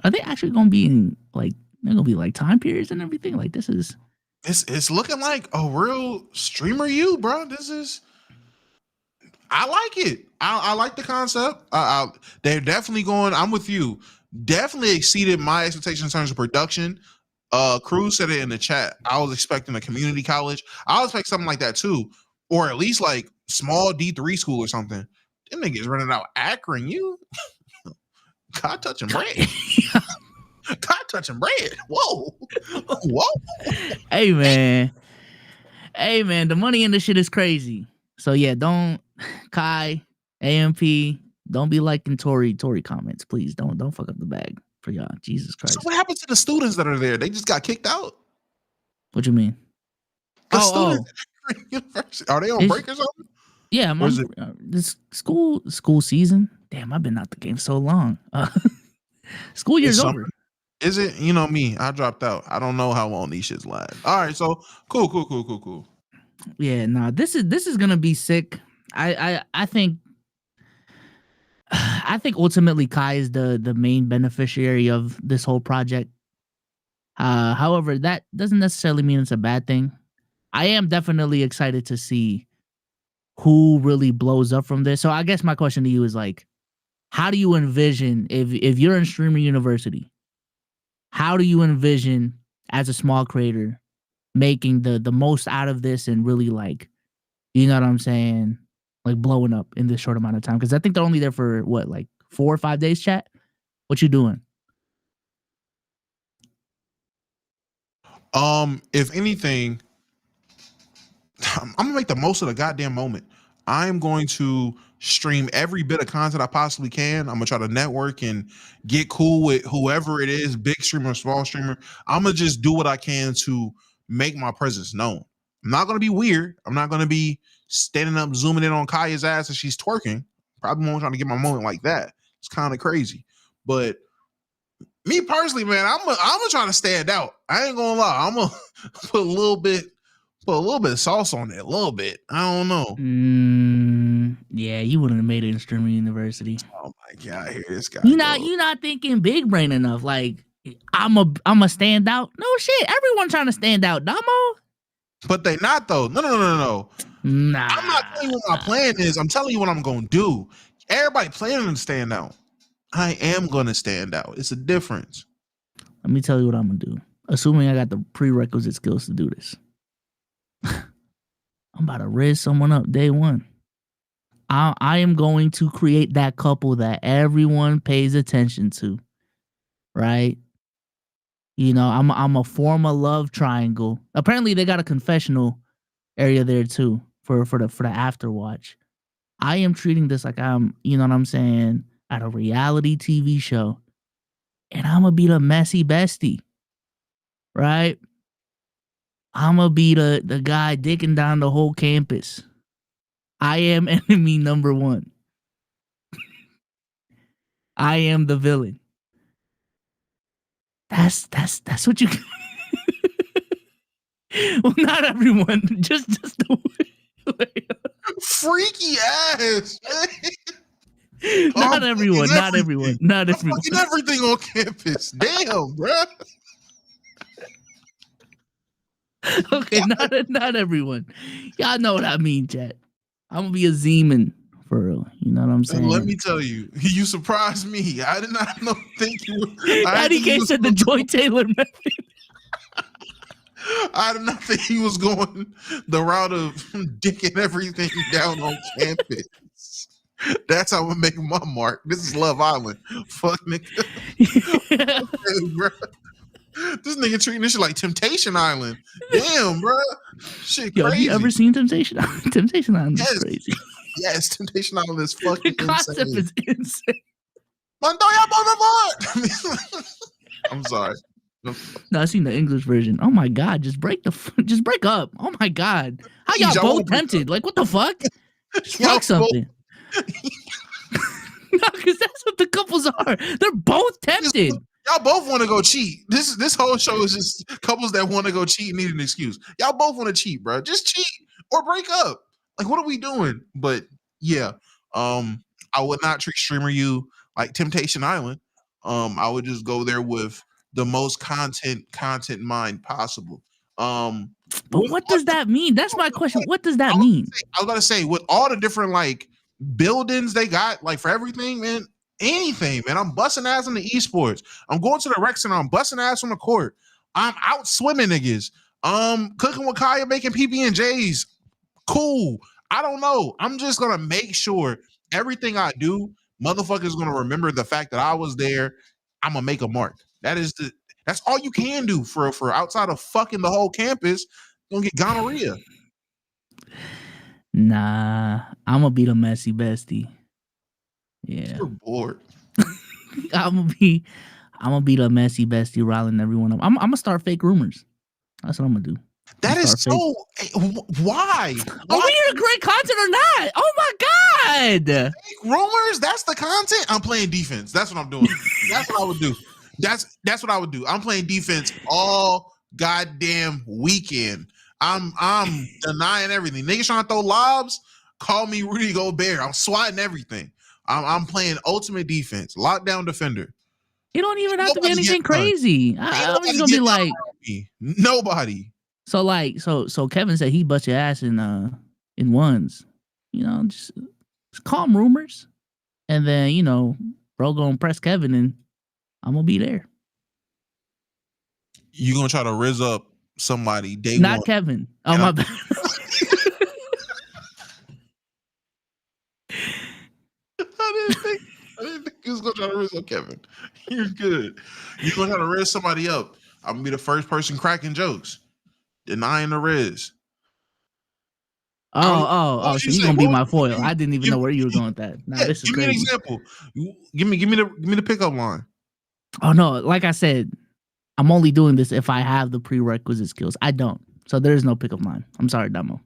[SPEAKER 1] Are they actually gonna be in like they're gonna be like time periods and everything? Like this is
[SPEAKER 3] It's looking like a real streamer you, bro. I like it. I like the concept. They're definitely going. I'm with you. Definitely exceeded my expectations in terms of production. Cruz said it in the chat. I was expecting a community college. I was expecting something like that too, or at least like small D3 school or something. Them niggas running out Akron. You, God touching bread. God touching bread. Whoa.
[SPEAKER 1] Hey man, the money in this shit is crazy. So yeah, don't Kai, AMP, don't be liking Tory comments, please. Don't fuck up the bag for y'all. Jesus Christ.
[SPEAKER 3] So what happened to the students that are there? They just got kicked out.
[SPEAKER 1] What you mean?
[SPEAKER 3] The students at University, are they on break or something?
[SPEAKER 1] Yeah, this school season. Damn, I've been out the game so long. School year's over.
[SPEAKER 3] Is it? You know me, I dropped out. I don't know how long these shits last. All right, so cool.
[SPEAKER 1] Yeah, nah, this is gonna be sick. I think ultimately Kai is the main beneficiary of this whole project. However, that doesn't necessarily mean it's a bad thing. I am definitely excited to see who really blows up from this. So I guess my question to you is like, how do you envision if you're in streamer university? How do you envision as a small creator making the most out of this and really like, you know what I'm saying, like blowing up in this short amount of time. Because I think they're only there for what, like 4 or 5 days. Chat, what you doing?
[SPEAKER 3] If anything, I'm gonna make the most of the goddamn moment. I'm going to stream every bit of content I possibly can. I'm gonna try to network and get cool with whoever it is, big streamer, small streamer. I'm gonna just do what I can to make my presence known. I'm not gonna be weird. I'm not gonna be standing up, zooming in on Kaya's ass as she's twerking. Probably won't try to get my moment like that. It's kind of crazy. But me personally, man, I'm gonna try to stand out. I ain't gonna lie. I'm gonna put a little bit of sauce on it, a little bit. I don't know.
[SPEAKER 1] Yeah, you wouldn't have made it in streaming university.
[SPEAKER 3] Oh my god, here this guy.
[SPEAKER 1] You not thinking big brain enough. Like I'm a stand out. No shit, everyone trying to stand out, Domo.
[SPEAKER 3] But they not though. No.
[SPEAKER 1] Nah.
[SPEAKER 3] I'm not telling you what my plan is. I'm telling you what I'm gonna do. Everybody planning to stand out. I am gonna stand out. It's a difference.
[SPEAKER 1] Let me tell you what I'm gonna do. Assuming I got the prerequisite skills to do this. I'm about to raise someone up day one. I am going to create that couple that everyone pays attention to, right? You know, I'm a form a love triangle. Apparently, they got a confessional area there too for the after watch. I am treating this like I'm, you know what I'm saying, at a reality TV show, and I'm gonna be the messy bestie, right? I'm gonna be the guy dicking down the whole campus. I am enemy number one. I am the villain. That's what you. Well, not everyone. Just the way.
[SPEAKER 3] Freaky ass.
[SPEAKER 1] Not everyone. Not everyone. Not everyone.
[SPEAKER 3] Fucking everything on campus. Damn, bro.
[SPEAKER 1] Okay, not everyone. Y'all know what I mean, chat. I'm gonna be a Zeman for real. You know what I'm saying?
[SPEAKER 3] Let me tell you, you surprised me. I did not think you.
[SPEAKER 1] IDK said the Joy Taylor method.
[SPEAKER 3] I did not think he was going the route of dicking everything down on campus. That's how I'm gonna make my mark. This is Love Island. Fuck nigga. Okay, bro. This nigga treating this shit like Temptation Island. Damn, bro. Shit crazy.
[SPEAKER 1] Yo, have you ever seen Temptation Island? Temptation Island is crazy.
[SPEAKER 3] Yes, Temptation Island is fucking
[SPEAKER 1] the concept
[SPEAKER 3] insane.
[SPEAKER 1] is insane.
[SPEAKER 3] Montoya Boulevard. I'm sorry.
[SPEAKER 1] No, I seen the English version. Oh my god, just break up. Oh my god. How y'all both tempted? Like what the fuck? Just fuck something. No, because that's what the couples are. They're both tempted.
[SPEAKER 3] Y'all both want to go cheat. This whole show is just couples that want to go cheat and need an excuse. Y'all both want to cheat, bro. Just cheat or break up. Like, what are we doing? But yeah, I would not treat Streamer U like Temptation Island. I would just go there with the most content mind possible.
[SPEAKER 1] But what does that mean? That's my question. What does that mean?
[SPEAKER 3] I was gonna say with all the different like buildings they got, like for everything, man. Anything, man. I'm busting ass in the esports. I'm going to the rec center. I'm busting ass on the court. I'm out swimming niggas. Cooking with Kaya, making PB&Js. Cool. I don't know. I'm just gonna make sure everything I do, motherfuckers gonna remember the fact that I was there. I'm gonna make a mark. That's all you can do for outside of fucking the whole campus. You're gonna get gonorrhea.
[SPEAKER 1] Nah, I'm gonna be the messy bestie. Yeah.
[SPEAKER 3] You're bored.
[SPEAKER 1] I'm gonna be the messy bestie riling everyone up. I'm gonna start fake rumors. That's what I'm gonna do.
[SPEAKER 3] That is so. Why?
[SPEAKER 1] Are we gonna create content or not? Oh my god!
[SPEAKER 3] Fake rumors. That's the content. I'm playing defense. That's what I'm doing. That's what I would do. That's what I would do. I'm playing defense all goddamn weekend. I'm denying everything. Niggas trying to throw lobs. Call me Rudy Gobert. I'm swatting everything. I'm playing ultimate defense, lockdown defender.
[SPEAKER 1] You don't even have to be anything crazy. I'm just gonna be like
[SPEAKER 3] nobody.
[SPEAKER 1] So Kevin said he bust your ass in ones. You know, just calm rumors, and then you know, bro, gonna press Kevin, and I'm gonna be there.
[SPEAKER 3] You gonna try to rizz up somebody day
[SPEAKER 1] Not
[SPEAKER 3] one.
[SPEAKER 1] Kevin. Oh, my bad.
[SPEAKER 3] I didn't think he was gonna try to risk up Kevin. You're good. You're gonna try to risk somebody up. I'm gonna be the first person cracking jokes, denying the riz.
[SPEAKER 1] So you're gonna be my foil. I didn't even know where you were going with that. Nah, this is
[SPEAKER 3] give
[SPEAKER 1] crazy.
[SPEAKER 3] me an example. Give me the pickup line.
[SPEAKER 1] Oh no, like I said, I'm only doing this if I have the prerequisite skills. I don't. So there's no pickup line. I'm sorry, Damo.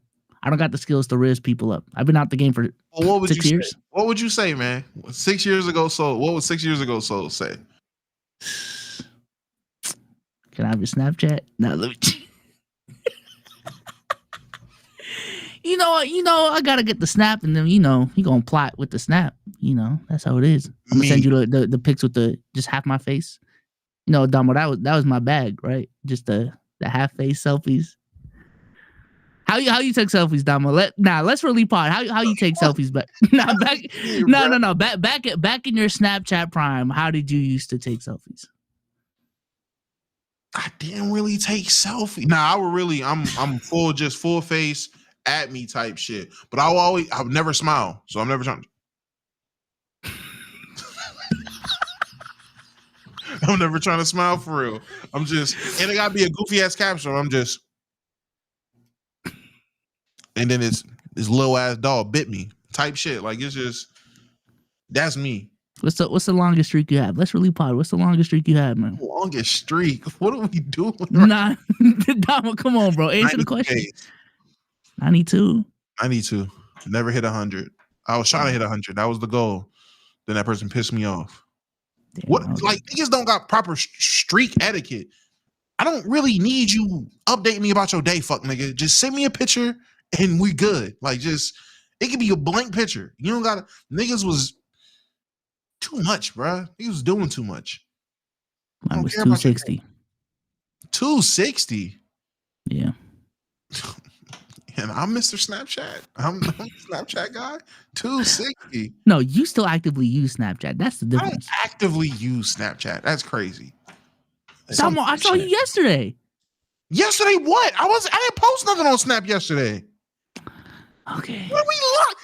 [SPEAKER 1] I don't got the skills to riz people up. I've been out the game for 6 years.
[SPEAKER 3] What would you say, man? 6 years ago, what would 6 years ago Soul say?
[SPEAKER 1] Can I have your Snapchat? No, let me. You know, I gotta get the snap, and then you gonna plot with the snap. That's how it is. I'm gonna send you the pics with just half my face. Damo, that was my bag, right? Just the half face selfies. How you take selfies, Damo? Let's really pod. How you take selfies? Back back in your Snapchat prime. How did you used to take selfies?
[SPEAKER 3] I didn't really take selfies. Nah, I'm full face at me type shit. But I've never smile, so I'm never trying to. I'm never trying to smile for real. And it gotta be a goofy ass caption. And then this little ass dog bit me type shit. Like that's me.
[SPEAKER 1] What's the longest streak you have? Let's really pod. What's the longest streak you had, man?
[SPEAKER 3] Longest streak? What are we doing?
[SPEAKER 1] Nah, Damo, come on, bro. Answer the question. 92.
[SPEAKER 3] Never hit 100. I was trying to hit 100. That was the goal. Then that person pissed me off. Damn, niggas don't got proper streak etiquette. I don't really need you updating me about your day, fuck nigga. Just send me a picture and we good. It could be a blank picture. You don't gotta. Niggas was too much, bruh. He was doing too much.
[SPEAKER 1] Mine was 260.
[SPEAKER 3] 260.
[SPEAKER 1] Yeah.
[SPEAKER 3] And I'm Mr. Snapchat. I'm the Snapchat guy. 260.
[SPEAKER 1] No, you still actively use Snapchat. That's the difference.
[SPEAKER 3] I don't actively use Snapchat. That's crazy.
[SPEAKER 1] Damo, I saw you yesterday.
[SPEAKER 3] Yesterday what? I didn't post nothing on Snap yesterday.
[SPEAKER 1] Okay.
[SPEAKER 3] What are we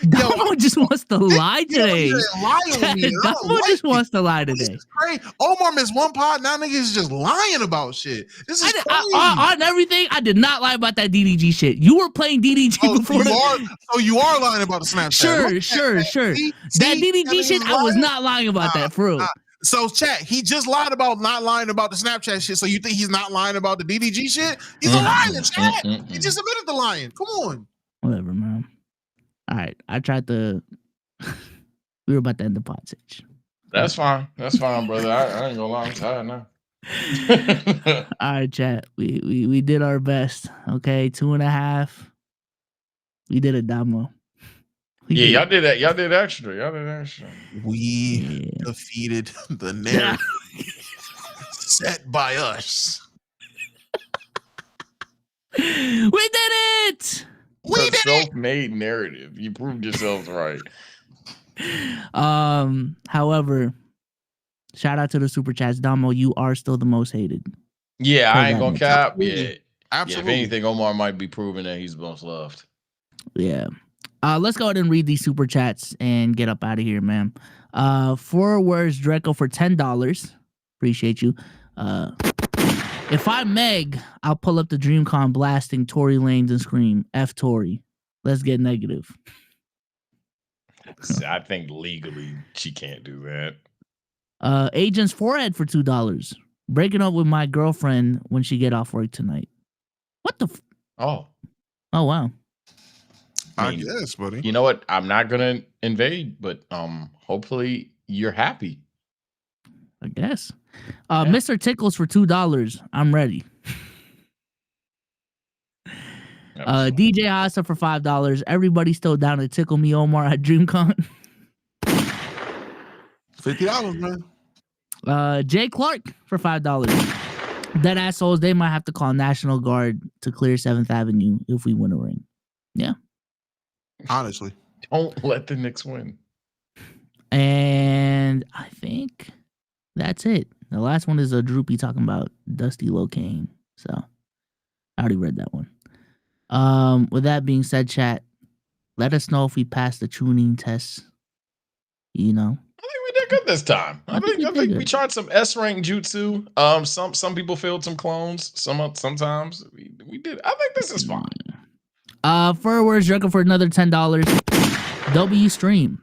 [SPEAKER 1] Damo just wants to lie today.
[SPEAKER 3] Damo
[SPEAKER 1] just wants to lie today.
[SPEAKER 3] This is crazy. Omar missed one pod. Now niggas is just lying about shit. This is crazy.
[SPEAKER 1] On everything, I did not lie about that DDG shit. You were playing DDG before.
[SPEAKER 3] So you are lying about the Snapchat.
[SPEAKER 1] Sure. That DDG shit, I was not lying about that, for real.
[SPEAKER 3] So chat, he just lied about not lying about the Snapchat shit. So you think he's not lying about the DDG shit? He's a liar, chat. He just admitted to lying. Come on.
[SPEAKER 1] Whatever, man. All right, I tried to. We were about to end the pod, Sitch.
[SPEAKER 2] That's fine, brother. I ain't gonna lie, I'm tired now.
[SPEAKER 1] All right, chat. We did our best. Okay, 2.5. We did it, Damo.
[SPEAKER 2] Y'all did that. Y'all did extra.
[SPEAKER 3] We defeated the narrative set by us.
[SPEAKER 1] We did it.
[SPEAKER 2] We did self-made narrative. You proved yourselves right.
[SPEAKER 1] However, shout out to the super chats. Damo, you are still the most hated.
[SPEAKER 2] Yeah, I ain't gonna cap.
[SPEAKER 3] Absolutely.
[SPEAKER 2] Yeah, absolutely. If anything, Omar might be proving that he's the most loved.
[SPEAKER 1] Yeah. Let's go ahead and read these super chats and get up out of here, man. 4 words Draco for $10. Appreciate you. If I'm Meg, I'll pull up the DreamCom blasting Tory Lanez and scream, F Tory. Let's get negative.
[SPEAKER 2] I think legally she can't do that.
[SPEAKER 1] Agent's forehead for $2. Breaking up with my girlfriend when she get off work tonight. What the?
[SPEAKER 2] Oh,
[SPEAKER 1] wow.
[SPEAKER 3] I guess, buddy.
[SPEAKER 2] You know what? I'm not gonna invade, but hopefully you're happy.
[SPEAKER 1] I guess. Mr. Tickles for $2. I'm ready. DJ Asa for $5. Everybody still down to tickle me, Omar, at DreamCon.
[SPEAKER 3] $50, man.
[SPEAKER 1] Jay Clark for $5. Dead assholes, they might have to call National Guard to clear 7th Avenue if we win a ring. Yeah.
[SPEAKER 3] Honestly.
[SPEAKER 2] Don't let the Knicks win.
[SPEAKER 1] And I think that's it. The last one is a Droopy talking about Dusty Locane. So I already read that one. With that being said, chat, let us know if we passed the tuning test. You know,
[SPEAKER 6] I think we did good this time. I think we tried some S rank jutsu. Some people failed some clones. Sometimes we did. I think this is fine.
[SPEAKER 1] for words, you're looking for another $10. W stream.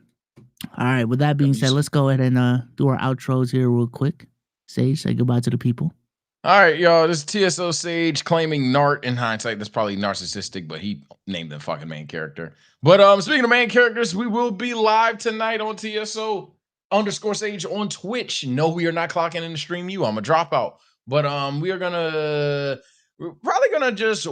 [SPEAKER 1] All right. With that being said, let's go ahead and do our outros here real quick. Sage, say goodbye to the people.
[SPEAKER 6] All right, y'all. This is TSO Sage claiming Nart. In hindsight, that's probably narcissistic, but he named the fucking main character. But speaking of main characters, we will be live tonight on TSO_Sage on Twitch. No, we are not clocking in to stream you. I'm a dropout. But we're probably gonna just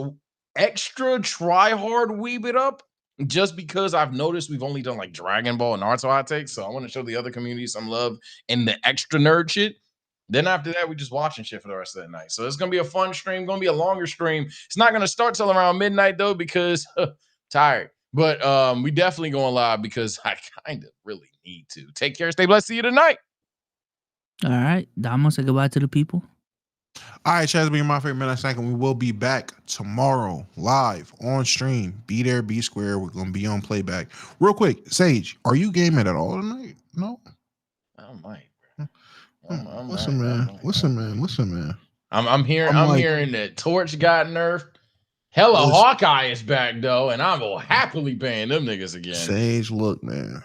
[SPEAKER 6] extra try hard weeb it up. Just because I've noticed we've only done like Dragon Ball and Naruto hot takes, so I want to show the other community some love and the extra nerd shit. Then after that, we just watching shit for the rest of the night. So it's gonna be a fun stream, gonna be a longer stream. It's not gonna start till around midnight though, because tired. But we definitely going live because I kind of really need to. Take care, stay blessed. See you tonight.
[SPEAKER 1] All right, Damo, say goodbye to the people.
[SPEAKER 3] All right, Chaz, being my favorite man. We will be back tomorrow live on stream. Be there, be square. We're gonna be on playback. Real quick, Sage, are you gaming at all tonight? No.
[SPEAKER 6] I might.
[SPEAKER 3] Listen, man.
[SPEAKER 6] I'm hearing that Torch got nerfed. Hella
[SPEAKER 3] Listen.
[SPEAKER 6] Hawkeye is back though, and I'm happily paying them niggas again.
[SPEAKER 3] Sage, look, man.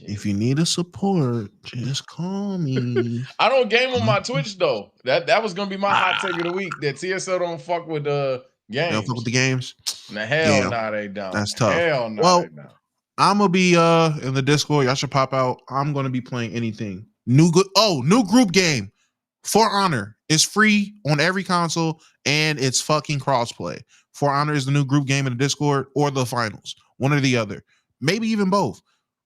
[SPEAKER 3] If you need a support, just call me.
[SPEAKER 6] I don't game on my Twitch though. That was gonna be my hot take of the week. That TSO don't fuck with games.
[SPEAKER 3] They don't fuck with the games.
[SPEAKER 6] The hell nah, they don't.
[SPEAKER 3] That's tough.
[SPEAKER 6] Hell nah,
[SPEAKER 3] well,
[SPEAKER 6] they don't.
[SPEAKER 3] I'm gonna be in the Discord. Y'all should pop out. I'm gonna be playing anything. New group game. For Honor is free on every console and it's fucking crossplay. For Honor is the new group game in the Discord or the finals. One or the other. Maybe even both.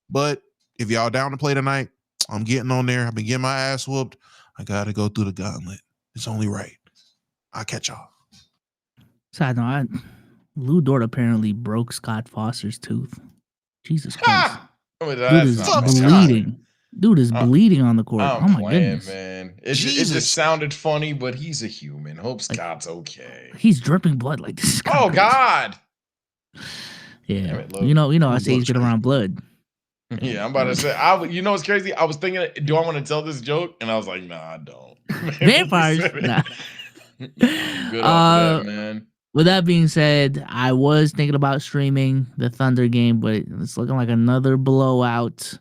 [SPEAKER 3] But if y'all down to play tonight, I'm getting on there. I've been getting my ass whooped. I gotta go through the gauntlet. It's only right. I'll catch y'all.
[SPEAKER 1] Side note, Lou Dort apparently broke Scott Foster's tooth. Jesus Christ. Dude is bleeding. Dude is bleeding on the court. Oh my goodness,
[SPEAKER 6] man. It just sounded funny, but he's a human. Hope Scott's okay.
[SPEAKER 1] He's dripping blood like this.
[SPEAKER 6] Oh God.
[SPEAKER 1] Yeah. You know, I say he's getting around blood.
[SPEAKER 6] Yeah, I'm about to say. You know what's crazy? I was thinking, do I want to tell this joke? And I was like, nah, I don't.
[SPEAKER 1] Vampires. Nah.
[SPEAKER 6] Good off that, man.
[SPEAKER 1] With that being said, I was thinking about streaming the Thunder game, but it's looking like another blowout.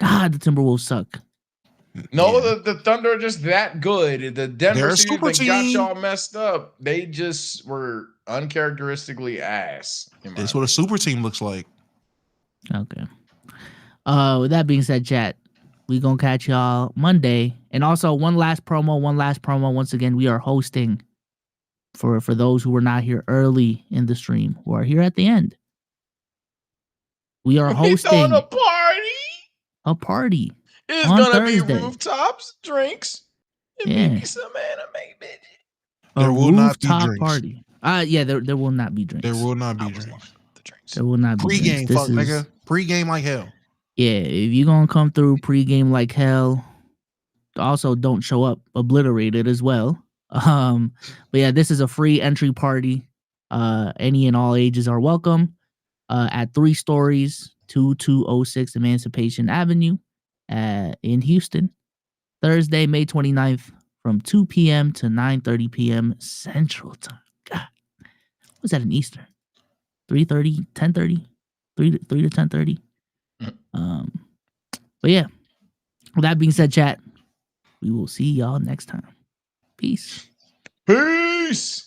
[SPEAKER 1] God, the Timberwolves suck.
[SPEAKER 6] No, the Thunder are just that good. The Denver series that got y'all messed up. They just were uncharacteristically ass.
[SPEAKER 3] That's what a super team looks like.
[SPEAKER 1] Okay. With that being said, chat, we gonna catch y'all Monday. And also one last promo. Once again, we are hosting for those who were not here early in the stream, who are here at the end. We are hosting a party.
[SPEAKER 6] It's gonna be rooftops, drinks, and maybe some anime, bitch.
[SPEAKER 3] There will not be drinks.
[SPEAKER 1] Party. Yeah, there will not be drinks.
[SPEAKER 3] There will not be drinks.
[SPEAKER 1] There will not be
[SPEAKER 3] pre-game,
[SPEAKER 1] drinks.
[SPEAKER 3] fuck nigga. Pre-game like hell.
[SPEAKER 1] Yeah, if you're gonna come through pre-game like hell, also don't show up obliterated as well. But yeah, this is a free entry party. Any and all ages are welcome. At 3 Stories, 2206 Emancipation Avenue, in Houston, Thursday, May 29th, from 2 p.m. to 9:30 p.m. Central Time. God, was that in Eastern? 3:30, 10:30, 3 to 10:30. But yeah, with that being said, chat, we will see y'all next time. Peace.
[SPEAKER 6] Peace.